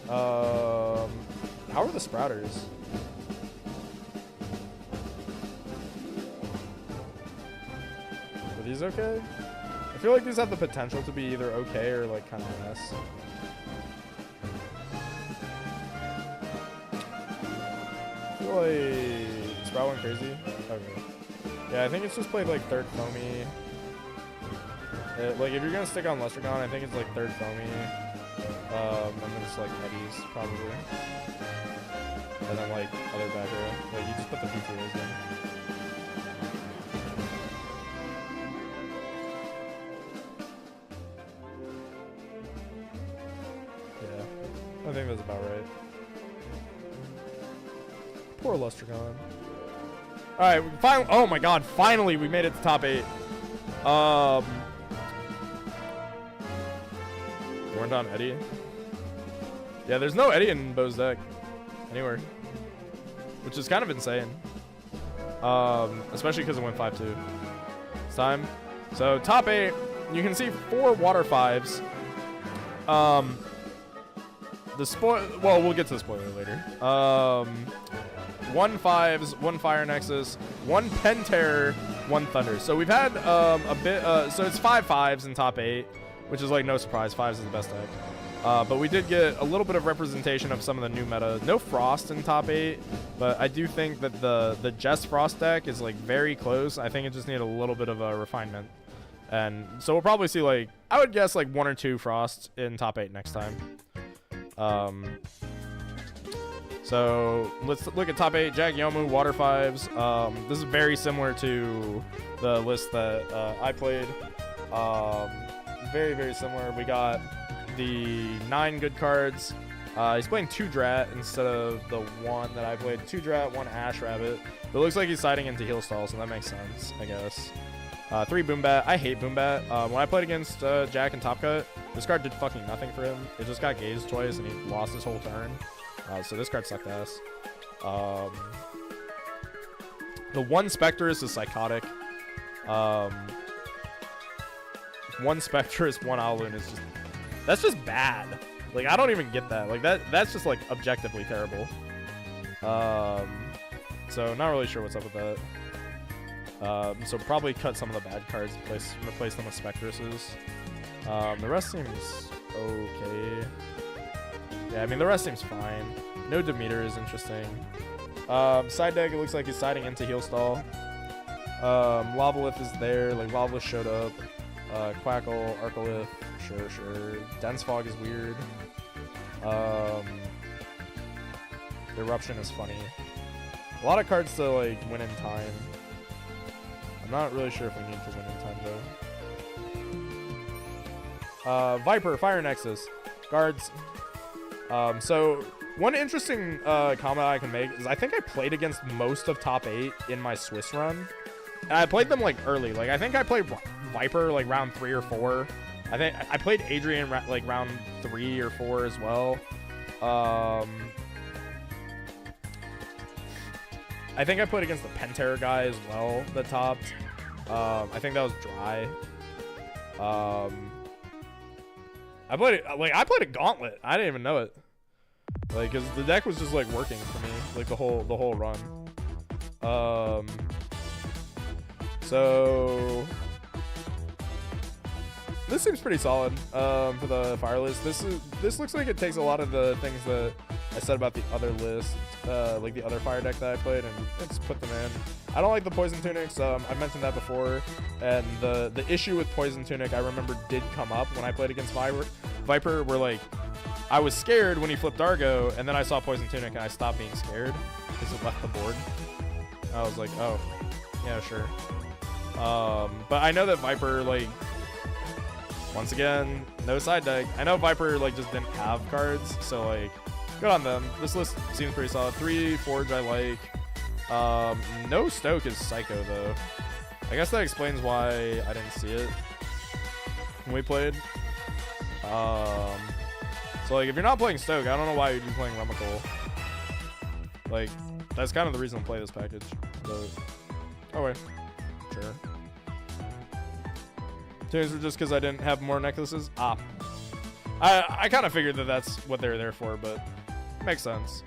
How are the Sprouters? Are these okay? I feel like these have the potential to be either okay or like kind of mess. I feel like Sprout went crazy. Okay. Yeah, I think it's just played like 3rd Foamy. Like if you're gonna stick on Lustragon, I think it's like 3rd Foamy. And then it's like Eddies probably. And then like other back row. Like you just put the PTOs in. I think that's about right. Poor Lustragon. Alright, finally. Oh my god, finally we made it to top 8. Weren't on Eddie. Yeah, there's no Eddie in Bo's deck anywhere, which is kind of insane. Especially because it went 5-2. It's time. So top 8, you can see 4 water 5s. The spoil. Well, we'll get to the spoiler later. 1 5s, 1 Fire Nexus, 1 Penterror, 1 Thunder. So we've had a bit, so it's 5 5s in top 8, which is like no surprise. 5s is the best deck. But we did get a little bit of representation of some of the new meta. No Frost in top 8, but I do think that the Jess Frost deck is like very close. I think it just needed a little bit of a refinement. And so we'll probably see, like, I would guess like 1 or 2 Frosts in top 8 next time. So let's look at top 8. Jack Yomu, Water 5s. This is very similar to the list that I played. Very, very similar. We got the 9 good cards. He's playing 2 Drat instead of the 1 that I played. 2 Drat, 1 Ash Rabbit. But it looks like he's siding into Heal Stall, so that makes sense, I guess. 3 Boombat. I hate Boombat. When I played against Jack and Top Cut, this card did fucking nothing for him. It just got gazed twice and he lost his whole turn. So this card sucked ass. The 1 Spectress is psychotic. 1 Spectress, 1 Owloon is just... That's just bad. Like, I don't even get that. Like, that's just, like, objectively terrible. So not really sure what's up with that. So probably cut some of the bad cards and replace them with Spectresses. The rest seems okay. Yeah, I mean, the rest seems fine. No Demeter is interesting. Side deck, it looks like he's siding into Heal Stall. Lavalith is there. Like, Lavalith showed up. Quackle, Arcolith, sure. Dense Fog is weird. Eruption is funny. A lot of cards to, like, win in time. I'm not really sure if we need to win in time, though. Viper, Fire Nexus. Guards. So one interesting comment I can make is I think I played against most of top 8 in my Swiss run. And I played them like early. Like I think I played Viper like round 3 or 4. I think I played Adrian like round 3 or 4 as well. I think I played against the Penterror guy as well that topped. I think that was Dry. I played a Gauntlet. I didn't even know it. Like, cause the deck was just like working for me, like the whole run. So this seems pretty solid for the fire list. This looks like it takes a lot of the things that I said about the other list, like the other fire deck that I played, and let's put them in. I don't like the Poison Tunics. I mentioned that before, and the issue with Poison Tunic I remember did come up when I played against Viper, where like I was scared when he flipped Argo, and then I saw Poison Tunic and I stopped being scared because it left the board. I was like, oh, yeah, sure. But I know that Viper, like, once again, no side deck. I know Viper like just didn't have cards, so like, good on them. This list seems pretty solid. 3 Forge I like. No Stoke is Psycho though. I guess that explains why I didn't see it when we played. So like, if you're not playing Stoke, I don't know why you'd be playing Remical. Like, that's kind of the reason to play this package. But, oh wait, sure. Tunes were just because I didn't have more necklaces. I kind of figured that that's what they were there for, but makes sense.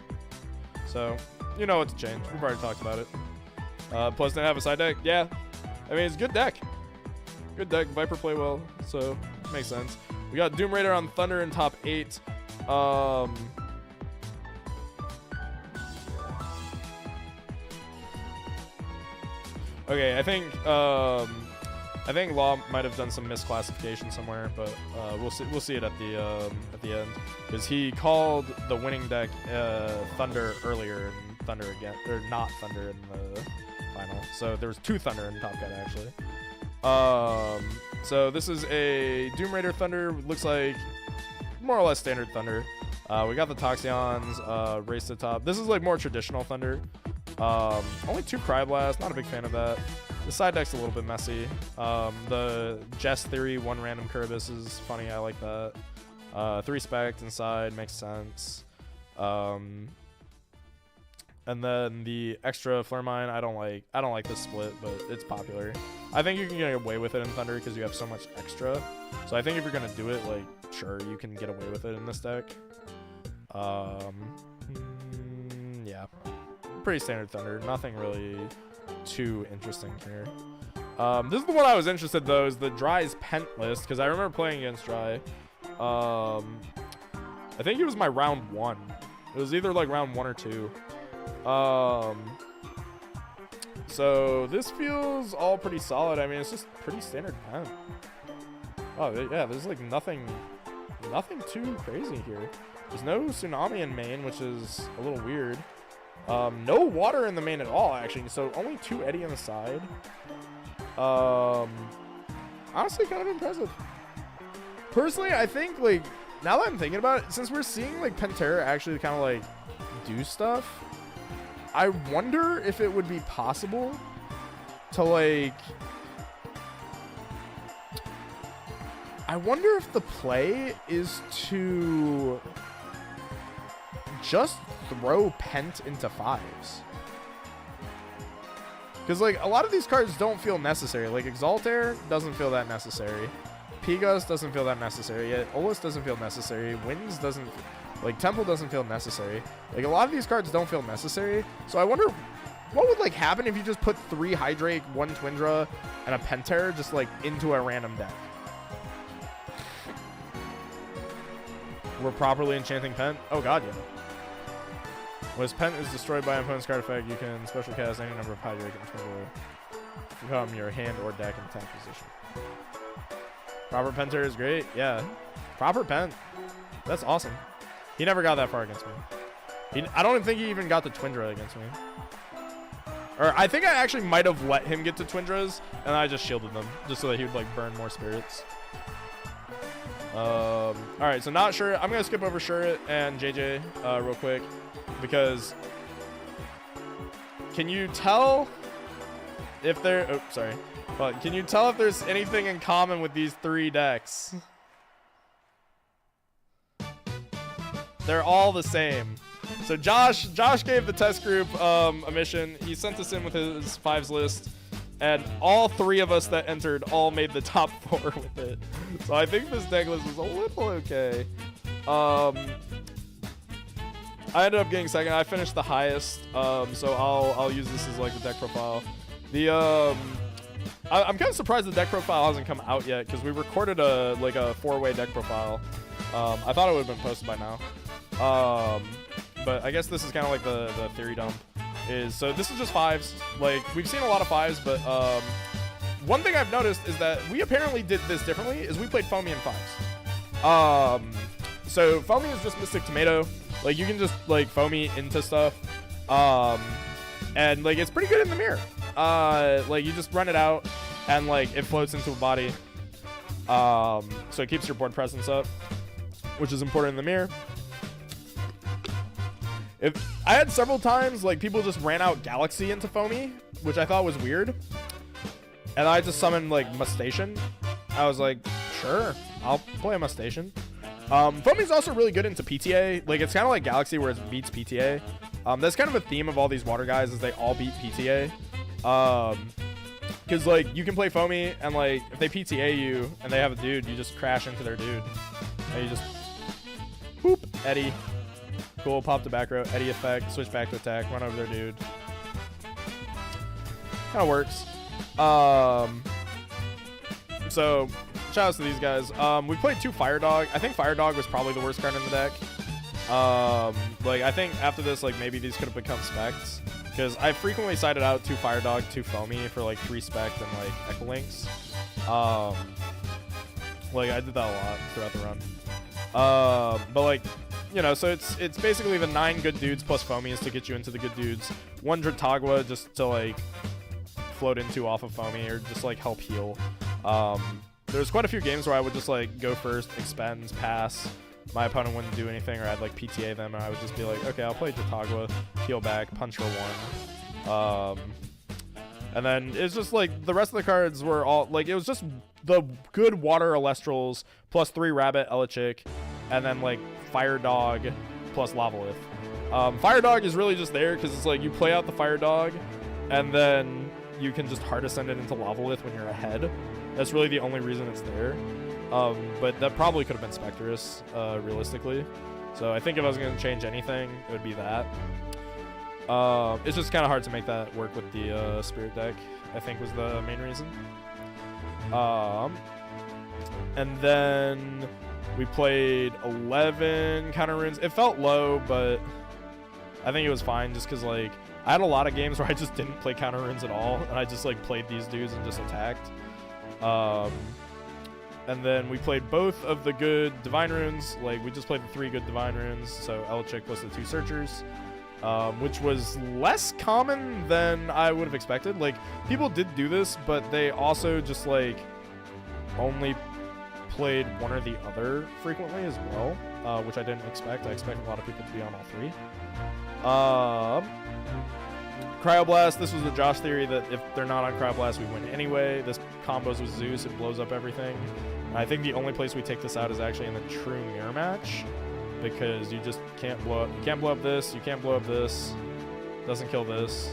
So, you know what to change. We've already talked about it. Plus, didn't have a side deck. Yeah, I mean, it's a good deck. Good deck. Viper play well, so makes sense. We got Doom Raider on Thunder in top 8. Okay, I think Law might have done some misclassification somewhere, but we'll see it at the end, because he called the winning deck Thunder earlier and Thunder again, or not Thunder in the final. So there was 2 Thunder in Top Gun actually. So this is a Doom Raider Thunder. Looks like more or less standard Thunder. We got the Toxion's, Race to Top. This is like more traditional Thunder. Only 2 Cryblast, not a big fan of that. The side deck's a little bit messy. The Jess Theory, 1 random Kiribis is funny, I like that. 3 Spect inside, makes sense. And then the extra Flare Mine, I don't like this split, but it's popular. I think you can get away with it in Thunder because you have so much extra. So I think if you're gonna do it, like, sure, you can get away with it in this deck. Yeah. pretty standard Thunder. Nothing really too interesting here. This is the one I was interested though, is the Dry's Pent list, because I remember playing against Dry. I think it was my round 1. It was either like round 1 or 2. So this feels all pretty solid. I mean, it's just pretty standard Pent. Oh yeah, there's like nothing too crazy here. There's no Tsunami in main, which is a little weird. No water in the main at all, actually. So only 2 Eddy on the side. Honestly, kind of impressive. Personally, I think, like, now that I'm thinking about it, since we're seeing, like, Penterror actually kind of, like, do stuff, I wonder if it would be possible to, like... I wonder if the play is to just throw Pent into 5s. Because, like, a lot of these cards don't feel necessary. Like, Exaltair doesn't feel that necessary. Pegas doesn't feel that necessary. Yet Olus doesn't feel necessary. Winds doesn't... Like, Temple doesn't feel necessary. Like, a lot of these cards don't feel necessary. So I wonder what would, like, happen if you just put 3 Hydrake, 1 Twindra, and a Penterror just, like, into a random deck. We're properly enchanting Pent? Oh, God, yeah. When his Pent is destroyed by an opponent's card effect, you can special cast any number of Hydrake and Twindra from your hand or deck in attack position. Proper Penterror is great. Yeah. Proper Pent. That's awesome. He never got that far against me. I don't think he even got the Twindra against me. Or I think I actually might have let him get to Twindras, and I just shielded them, just so that he would, like, burn more spirits. Alright, so not sure. I'm going to skip over Shurit and JJ real quick, because can you tell if there... Oh, sorry. But can you tell if there's anything in common with these 3 decks? They're all the same. So Josh gave the test group a mission. He sent us in with his 5s list, and all 3 of us that entered all made the top 4 with it. So I think this deck list was a little okay. I ended up getting second. I finished the highest, so I'll use this as like the deck profile. I'm kind of surprised the deck profile hasn't come out yet, because we recorded a 4-way deck profile. I thought it would have been posted by now. But I guess this is kind of like the theory dump. So this is just 5s. Like, we've seen a lot of 5s, but one thing I've noticed is that we apparently did this differently, is we played Foamy in 5s. So Foamy is just Mystic Tomato. Like, you can just, like, Foamy into stuff. And, like, it's pretty good in the mirror. Like, you just run it out, and, like, it floats into a body. So it keeps your board presence up, which is important in the mirror. If I had several times, like, people just ran out Galaxy into Foamy, which I thought was weird. And I just summoned, like, Mustation. I was like, sure, I'll play a Mustation. Foamy's also really good into PTA. Like, it's kind of like Galaxy where it beats PTA. That's kind of a theme of all these water guys, is they all beat PTA. Because, like, you can play Foamy, and, like, if they PTA you and they have a dude, you just crash into their dude. And you just, whoop, Eddy. Cool, pop to back row, Eddy effect, switch back to attack, run over their dude. Kind of works. So, shout outs to these guys. We played 2 Fire Dog. I think Fire Dog was probably the worst card in the deck. Like, I think after this, like, maybe these could have become specs. Because I frequently sided out 2 Fire Dog, 2 Foamy for, like, 3 spec and, like, Echo Links. Like, I did that a lot throughout the run. But, like, you know, so it's basically the 9 good dudes plus Foamies to get you into the good dudes. 1 Dratagua just to, like, float into off of Foamy or just, like, help heal. There's quite a few games where I would just, like, go first, expend, pass. My opponent wouldn't do anything, or I'd, like, PTA them, and I would just be like, okay, I'll play Dratagua, heal back, punch for 1. And then it's just, like, the rest of the cards were all, like, it was just the good water Elestrals plus 3 Rabbit Elichick, and then, like, Fire Dog plus Lavalith. Fire Dog is really just there because it's like you play out the Fire Dog, and then you can just hard ascend it into Lavalith when you're ahead. That's really the only reason it's there. But that probably could have been Spectrus, realistically. So I think if I was going to change anything, it would be that. It's just kind of hard to make that work with the spirit deck, I think was the main reason. And then we played 11 counter runes. It felt low, but I think it was fine just because, like, I had a lot of games where I just didn't play counter runes at all, and I just, like, played these dudes and just attacked. And then we played both of the good divine runes. Like, we just played the 3 good divine runes, so Elechick plus the 2 searchers, which was less common than I would have expected. Like, people did do this, but they also just, like, only played one or the other frequently as well, which I didn't expect. I expect a lot of people to be on all 3. Cryoblast, this was the Josh theory that if they're not on Cryoblast, we win anyway. This combos with Zeus, it blows up everything. I think the only place we take this out is actually in the true mirror match, because you just can't blow up. You can't blow up this. You can't blow up this. Doesn't kill this.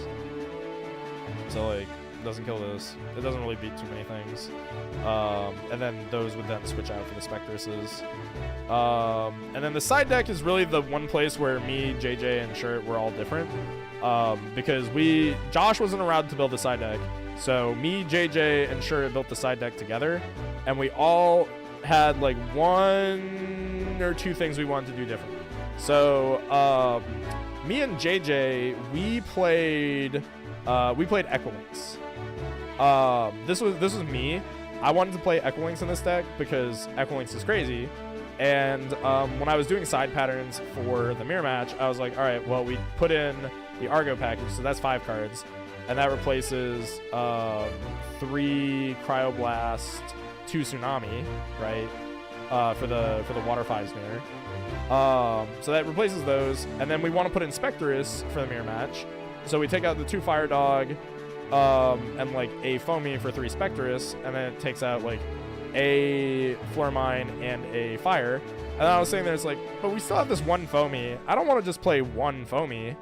So, like, doesn't kill this. It doesn't really beat too many things. And then those would then switch out for the Spectruses. And then the side deck is really the one place where me, JJ, and Shirt were all different. Because Josh wasn't around to build the side deck. So me, JJ, and Shirt built the side deck together. And we all had like 1 or 2 things we wanted to do differently. So me and JJ, we played Equilinks. This was me. I wanted to play Equilinks in this deck because Equilinks is crazy. And when I was doing side patterns for the mirror match, I was like, all right, well, we put in the Argo package, so that's 5 cards. And that replaces 3 Cryoblast, 2 Tsunami, right? For the Water 5's mirror. So that replaces those. And then we want to put in Spectrus for the mirror match. So we take out the 2 Fire Dog, and like a Foamy for 3 Spectrus, and then it takes out like a Fleur Mine and a Fire. And I was saying there's like, but we still have this 1 Foamy. I don't want to just play 1 Foamy.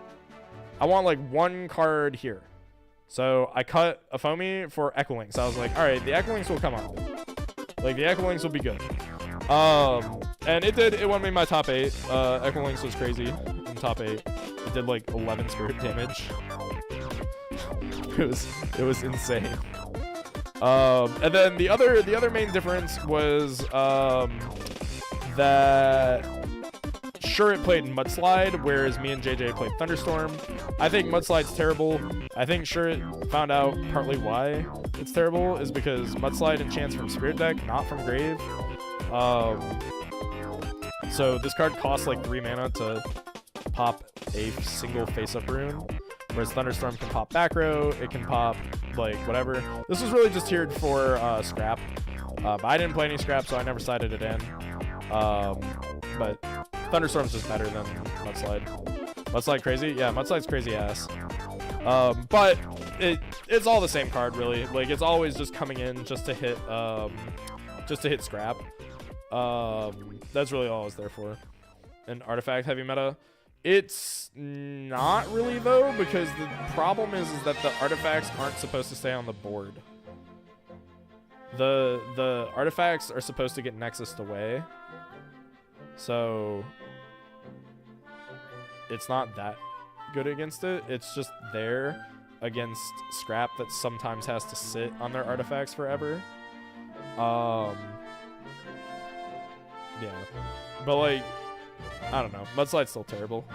I want like 1 card here. So I cut a Foamy for Equilinks. I was like, all right, the Equilinks will come up. Like, the Equilinks will be good. And it did. It won me my top 8. Equilinks was crazy in top 8. It did like 11 spirit damage. It was insane. And then the other main difference was that Shirt played Mudslide, whereas me and JJ played Thunderstorm. I think Mudslide's terrible. I think Shirt found out partly why it's terrible is because Mudslide enchants from Spirit deck, not from Grave. So this card costs like 3 mana to pop a single face-up rune, whereas Thunderstorm can pop back row, it can pop like whatever. This was really just tiered for Scrap, but I didn't play any Scrap, so I never sided it in. But Thunderstorm's just better than Mudslide. Mudslide crazy? Yeah, Mudslide's crazy ass. But it's all the same card really. Like, it's always just coming in just to hit Scrap. That's really all I was there for. An artifact heavy meta. It's not really though, because the problem is that the artifacts aren't supposed to stay on the board. The artifacts are supposed to get nexused away. So it's not that good against it. It's just there against Scrap that sometimes has to sit on their artifacts forever. Yeah. But like, I don't know. Mudslide's still terrible.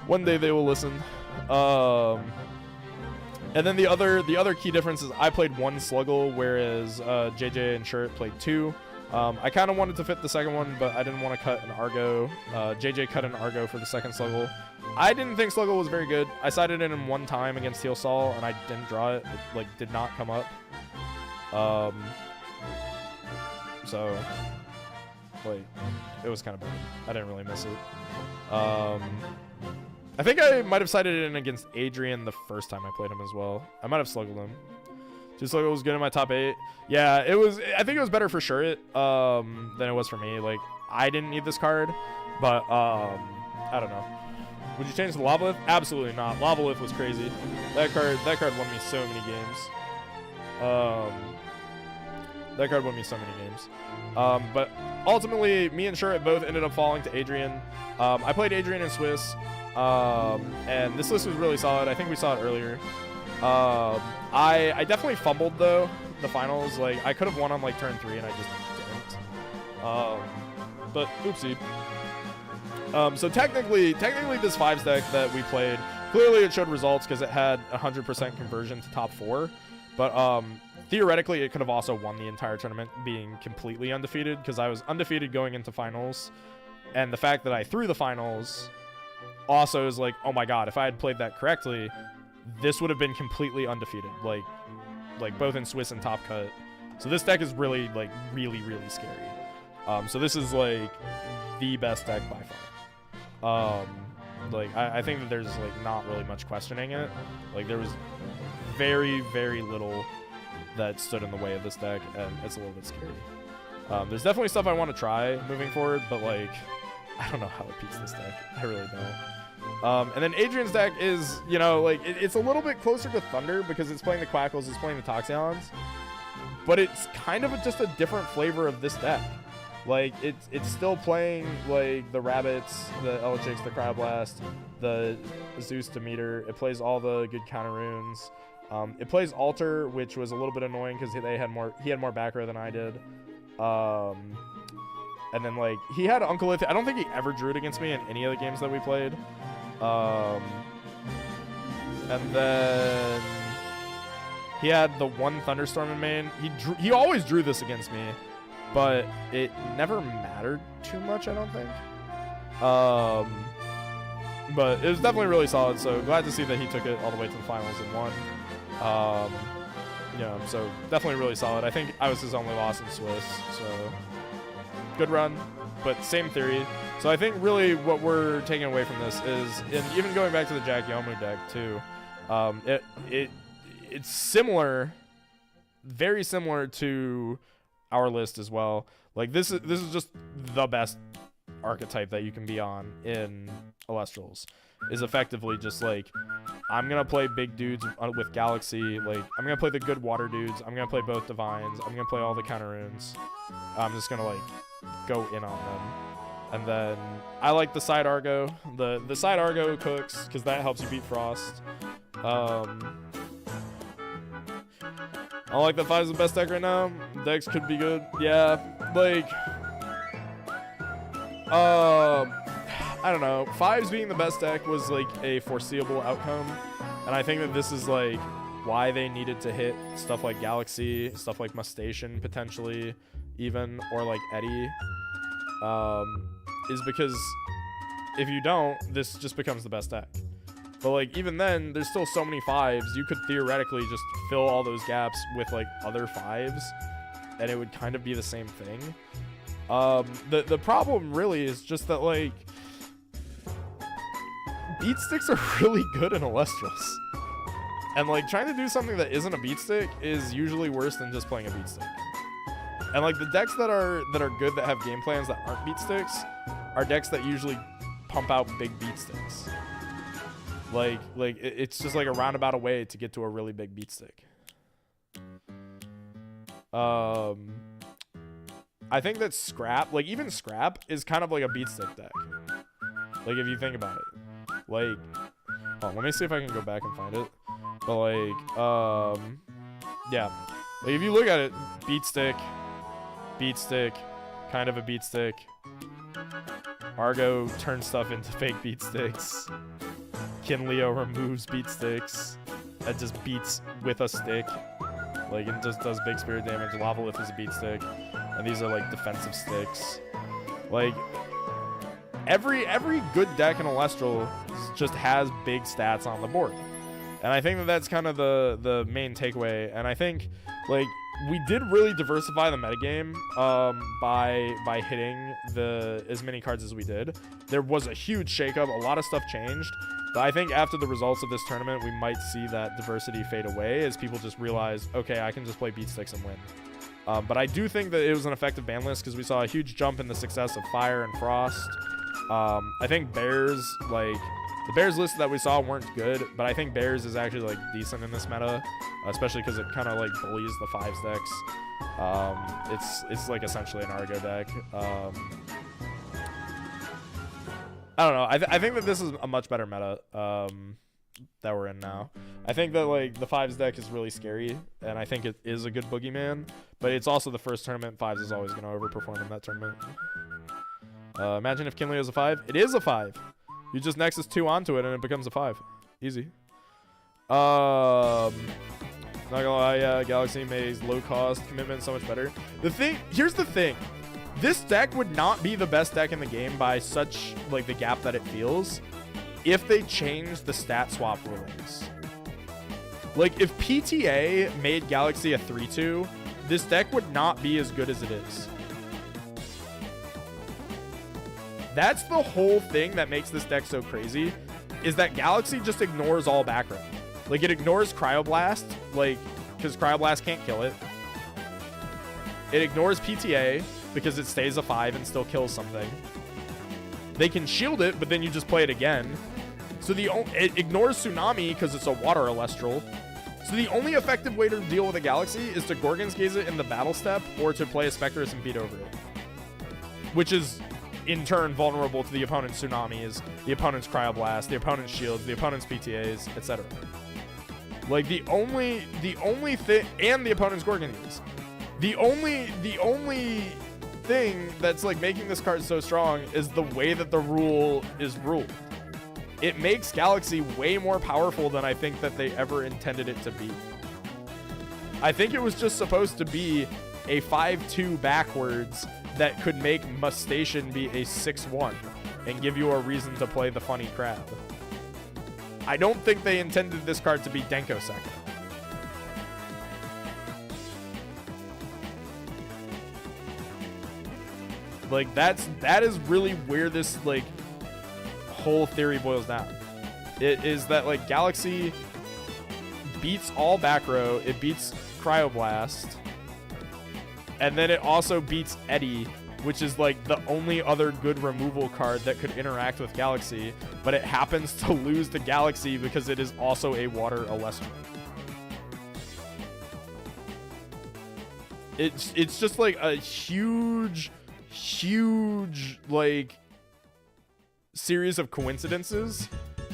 One day they will listen. And then the other key difference is I played 1 Sluggle, whereas JJ and Shirt played 2. I kind of wanted to fit the second one, but I didn't want to cut an Argo. JJ cut an Argo for the second Sluggle. I didn't think Sluggle was very good. I sided in him 1 time against Heal Sol, and I didn't draw it. It like did not come up. So like, it was kind of bad. I didn't really miss it. I think I might have sided in against Adrian the first time I played him as well. I might have sluggled him. Just like it was good in my top 8. Yeah, it was. I think it was better for Shirt than it was for me. Like, I didn't need this card, but I don't know. Would you change the Lavalith? Absolutely not. Lavalith was crazy. That card won me so many games. That card won me so many games. But ultimately, me and Shirt both ended up falling to Adrian. I played Adrian in Swiss. And this list was really solid. I think we saw it earlier. I definitely fumbled though the finals. Like I could have won on like turn 3 and I just didn't. But oopsie. So technically this 5 deck that we played, clearly it showed results because it had 100% conversion to top 4. But theoretically it could have also won the entire tournament being completely undefeated, because I was undefeated going into finals, and the fact that I threw the finals also is like, oh my god, if I had played that correctly, this would have been completely undefeated, like both in Swiss and Top Cut. So this deck is really really scary. So this is like the best deck by far. Like I think that there's like not really much questioning it. Like there was very little that stood in the way of this deck, and it's a little bit scary. There's definitely stuff I want to try moving forward, but like I don't know how it beats this deck. I really don't. And then Adrian's deck is, you know, like it's a little bit closer to Thunder because it's playing the Quackles, it's playing the Toxicons, but it's kind of just a different flavor of this deck. Like it's still playing like the Rabbits, the Elestrals, the Cryoblast, the Zeus Demeter. It plays all the good counter runes. It plays Alter, which was a little bit annoying because he had more back row than I did. And then like he had Uncle I don't think he ever drew it against me in any of the games that we played. And then he had the one Thunderstorm in main. He always drew this against me, but it never mattered too much, I don't think. But it was definitely really solid, so glad to see that he took it all the way to the finals and won. You know, so definitely really solid. I think I was his only loss in Swiss, so good run, but same theory. So I think really what we're taking away from this is, and even going back to the Jack Yomu deck too, it's similar, very similar to our list as well. Like this is just the best archetype that you can be on in Elestrals, is effectively just like, I'm gonna play big dudes with Galaxy, like I'm gonna play the good water dudes, I'm gonna play both Divines, I'm gonna play all the counter runes, I'm just gonna like go in on them. And then I like the side Argo. The side Argo cooks because that helps you beat Frost. I like that 5's the best deck right now. Decks could be good. Yeah, like I don't know. 5's being the best deck was like a foreseeable outcome, and I think that this is like why they needed to hit stuff like Galaxy, stuff like Mustation potentially, even, or like Eddie. Is because if you don't, this just becomes the best deck. But like even then, there's still so many 5's. You could theoretically just fill all those gaps with like other 5's, and it would kind of be the same thing. The problem really is just that like beat sticks are really good in Elestrals, and like trying to do something that isn't a beat stick is usually worse than just playing a beat stick. And like the decks that are good, that have game plans that aren't beat sticks, are decks that usually pump out big beat sticks. Like it's just like a roundabout way to get to a really big beat stick. I think that Scrap, like even Scrap, is kind of like a beat stick deck. Like if you think about it, like, let me see if I can go back and find it. But like, yeah, like if you look at it, beat stick, kind of a beat stick. Argo turns stuff into fake beat sticks. Kinleo removes beat sticks. That just beats with a stick. Like it just does big spirit damage. Lavalith is a beat stick. And these are like defensive sticks. Like every good deck in Elestral just has big stats on the board. And I think that that's kind of the main takeaway. And I think like we did really diversify the metagame by hitting as many cards as we did. There was a huge shakeup. A lot of stuff changed. But I think after the results of this tournament, we might see that diversity fade away as people just realize, okay, I can just play beat sticks and win. But I do think that it was an effective ban list because we saw a huge jump in the success of Fire and Frost. I think Bears, like the Bears list that we saw weren't good, but I think Bears is actually like decent in this meta, especially because it kind of like bullies the 5's decks. It's like essentially an Argo deck. I don't know. I think that this is a much better meta that we're in now. I think that like the 5s deck is really scary, and I think it is a good boogeyman, but it's also the first tournament. 5s is always going to overperform in that tournament. Imagine if Kinley is a 5. It is a 5. You just Nexus 2 onto it and it becomes a 5. Easy. Not gonna lie, yeah, Galaxy makes low cost commitment so much better. Here's the thing. This deck would not be the best deck in the game by such like the gap that it feels if they changed the stat swap rulings. Like if PTA made Galaxy a 3-2, this deck would not be as good as it is. That's the whole thing that makes this deck so crazy, is that Galaxy just ignores all background. Like it ignores Cryoblast, like, because Cryoblast can't kill it. It ignores PTA because it stays a 5 and still kills something. They can shield it, but then you just play it again. So it ignores Tsunami because it's a water Elestral. So the only effective way to deal with a Galaxy is to Gorgon's Gaze it in the battle step or to play a Spectrus and beat over it. Which is in turn vulnerable to the opponent's Tsunamis, the opponent's Cryoblast, the opponent's shields, the opponent's PTAs, etc. Like the only thing, and the opponent's Gorgon Gaze. The only thing that's like making this card so strong is the way that the rule is ruled. It makes Galaxy way more powerful than I think that they ever intended it to be. I think it was just supposed to be a 5-2 backwards that could make Mustation be a 6-1 and give you a reason to play the funny crab. I don't think they intended this card to be Rino-sect. Like that is really where this like whole theory boils down. It is that like Galaxy beats all back row, it beats Cryoblast, and then it also beats Eddie, which is like the only other good removal card that could interact with Galaxy, but it happens to lose to Galaxy because it is also a water Elestral. It's just like a huge like series of coincidences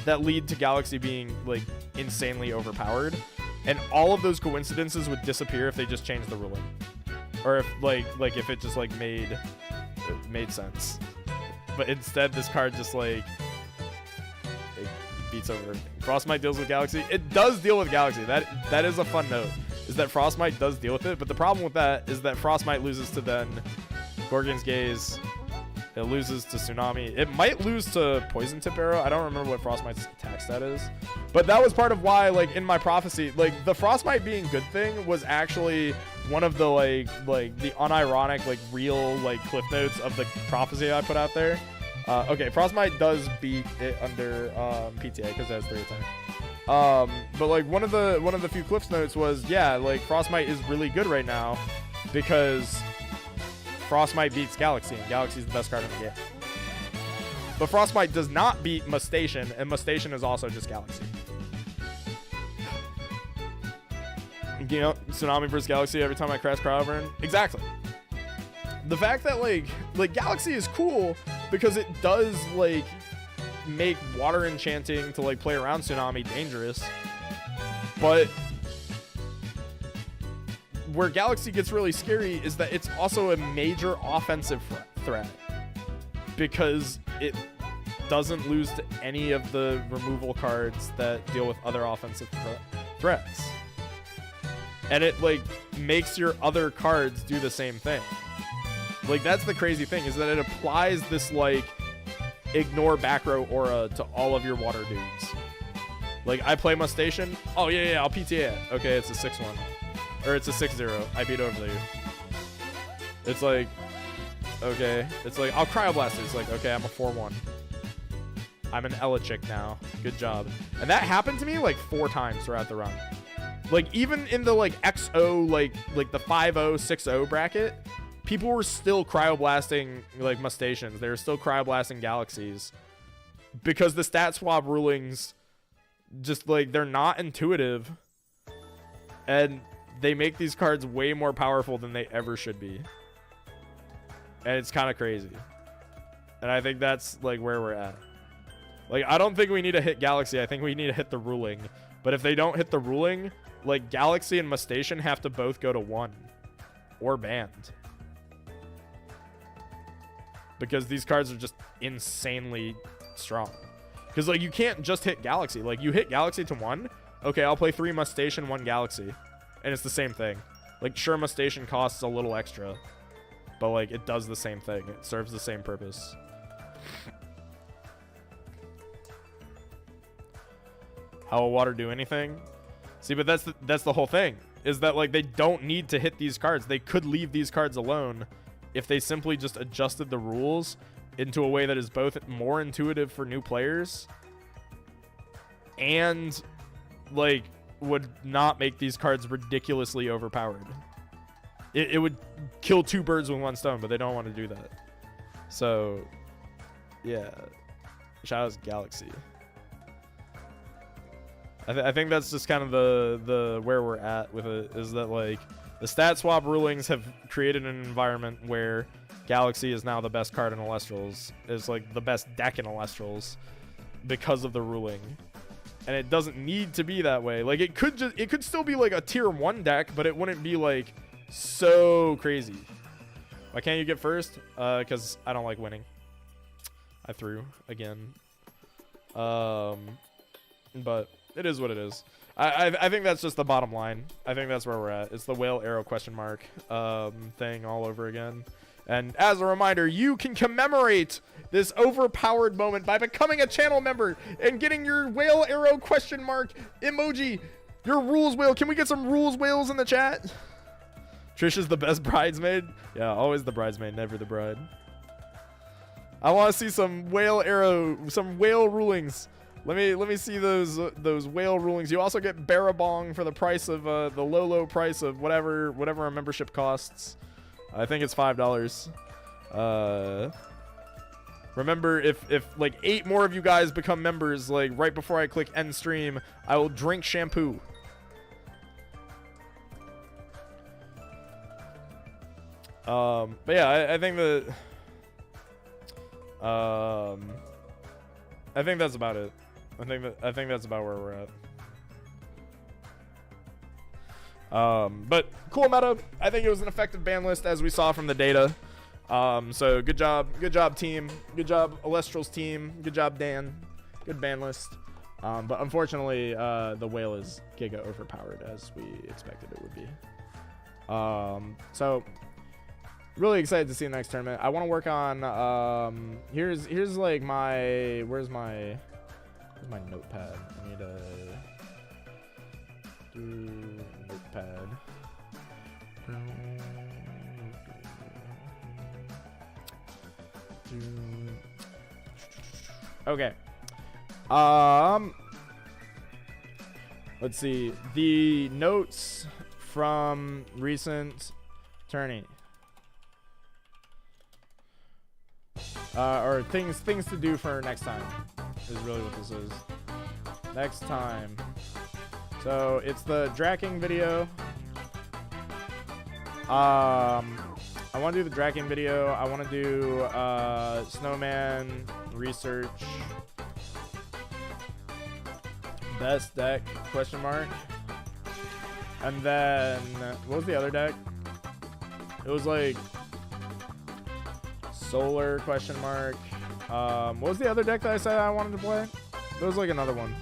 that lead to Galaxy being like insanely overpowered, and all of those coincidences would disappear if they just changed the ruling, or if like if it just like made sense. But instead this card just like it beats over everything. Frostmite deals with Galaxy. It does deal with Galaxy. That is a fun note, is that Frostmite does deal with it, but the problem with that is that Frostmite loses to then Gorgon's Gaze. It loses to Tsunami. It might lose to Poison Tip Arrow. I don't remember what Frostmite's attack stat is. But that was part of why, like, in my prophecy, like, the Frostmite being good thing was actually one of the, like the unironic, like, real, like, cliff notes of the prophecy I put out there. Okay, Frostmite does beat it under PTA because it has 3 attack. But, like, one of the few cliff notes was, yeah, like, Frostmite is really good right now because Frostmite beats Galaxy, and Galaxy is the best card in the game. But Frostmite does not beat Mustation, and Mustation is also just Galaxy. You know, Tsunami versus Galaxy every time I crash Cryoburn. Exactly. The fact that like Galaxy is cool because it does like make water enchanting to like play around Tsunami dangerous, but where Galaxy gets really scary is that it's also a major offensive threat because it doesn't lose to any of the removal cards that deal with other offensive threats. And it like makes your other cards do the same thing. Like that's the crazy thing, is that it applies this like ignore back row aura to all of your water dudes. Like I play Mustation. Oh yeah, I'll PTA it. Okay, it's a 6-1. Or it's a 6-0. I beat over you. It's like, okay. It's like, I'll Cryoblast it. It's like, okay, I'm a 4-1. I'm an Elechick now. Good job. And that happened to me like 4 times throughout the run. Like even in the like XO, like the 5-0, 6-0 bracket, people were still Cryoblasting like Mustations. They were still Cryoblasting Galaxies. Because the stat swap rulings just like, they're not intuitive. And they make these cards way more powerful than they ever should be. And it's kind of crazy. And I think that's like where we're at. Like, I don't think we need to hit Galaxy. I think we need to hit the ruling. But if they don't hit the ruling, like, Galaxy and Mustation have to both go to 1 or banned. Because these cards are just insanely strong. Because, like, you can't just hit Galaxy. Like, you hit Galaxy to 1. Okay, I'll play 3 Mustation, 1 Galaxy. And it's the same thing. Like, sure, Mustation costs a little extra. But, like, it does the same thing. It serves the same purpose. How will water do anything? See, but that's the whole thing. Is that, like, they don't need to hit these cards. They could leave these cards alone if they simply just adjusted the rules into a way that is both more intuitive for new players and, like, would not make these cards ridiculously overpowered. It would kill 2 birds with 1 stone, but they don't want to do that. So, yeah. Shout out to Galaxy. I think that's just kind of the where we're at with it, is that, like, the stat swap rulings have created an environment where Galaxy is now the best card in elestrals, is like the best deck in elestrals because of the ruling. And it doesn't need to be that way. Like, it could still be like a tier 1 deck, but it wouldn't be like so crazy. Why can't you get first? Because I don't like winning. I threw again. But it is what it is. I think that's just the bottom line. I think that's where we're at. It's the whale arrow question mark thing all over again. And as a reminder, you can commemorate this overpowered moment by becoming a channel member and getting your whale arrow question mark emoji. Your rules whale. Can we get some rules whales in the chat? Trish is the best bridesmaid. Yeah, always the bridesmaid, never the bride. I want to see some whale arrow, some whale rulings. Let me see those whale rulings. You also get Barabong for the price of the low price of whatever a membership costs. I think it's $5. Remember, if like 8 more of you guys become members, like right before I click end stream, I will drink shampoo. But yeah, I think that I think that's about it. I think that's about where we're at. But cool meta. I think it was an effective ban list as we saw from the data. So good job team. Good job Elestrals team. Good job Dan. Good ban list. But unfortunately, the whale is giga overpowered as we expected it would be. So really excited to see the next tournament. I want to work on here's like my where's my notepad. I need a notepad. Okay. Let's see the notes from recent tourney. Or things to do for next time is really what this is. Next time. So it's the Draing video. I want to do the Draing video. I want to do Snowman research. Best deck question mark. And then what was the other deck? It was like Solar question mark. What was the other deck that I said I wanted to play? There was like another one.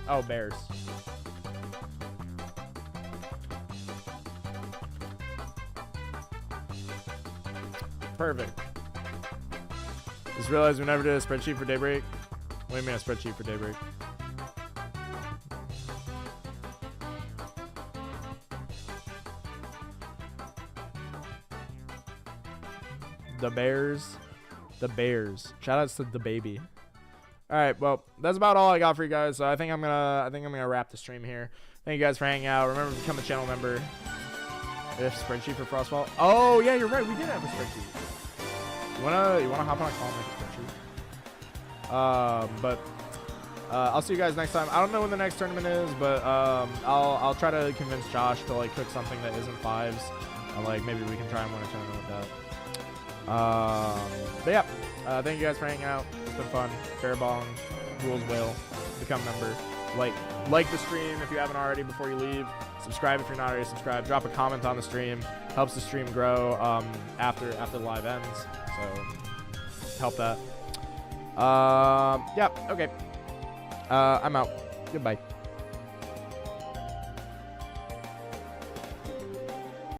Oh, Bears. Perfect. Just realized we never did a spreadsheet for Daybreak. What do you mean a spreadsheet for Daybreak? The Bears. Shout outs to the baby. All right, well, that's about all I got for you guys. So I think I'm gonna wrap the stream here. Thank you guys for hanging out. Remember to become a channel member. If spreadsheet for Frostfall. Oh yeah, you're right. We did have a spreadsheet. You wanna hop on a call and make a spreadsheet? But I'll see you guys next time. I don't know when the next tournament is, but I'll try to convince Josh to like cook something that isn't 5s. And, like maybe we can try and win a tournament with that. But yeah, thank you guys for hanging out. It's been fun. Fair bong. rules whale. Become a member. Like the stream if you haven't already before you leave. Subscribe if you're not already subscribed. Drop a comment on the stream. Helps the stream grow after the live ends. So help that. Yeah. Okay. I'm out. Goodbye.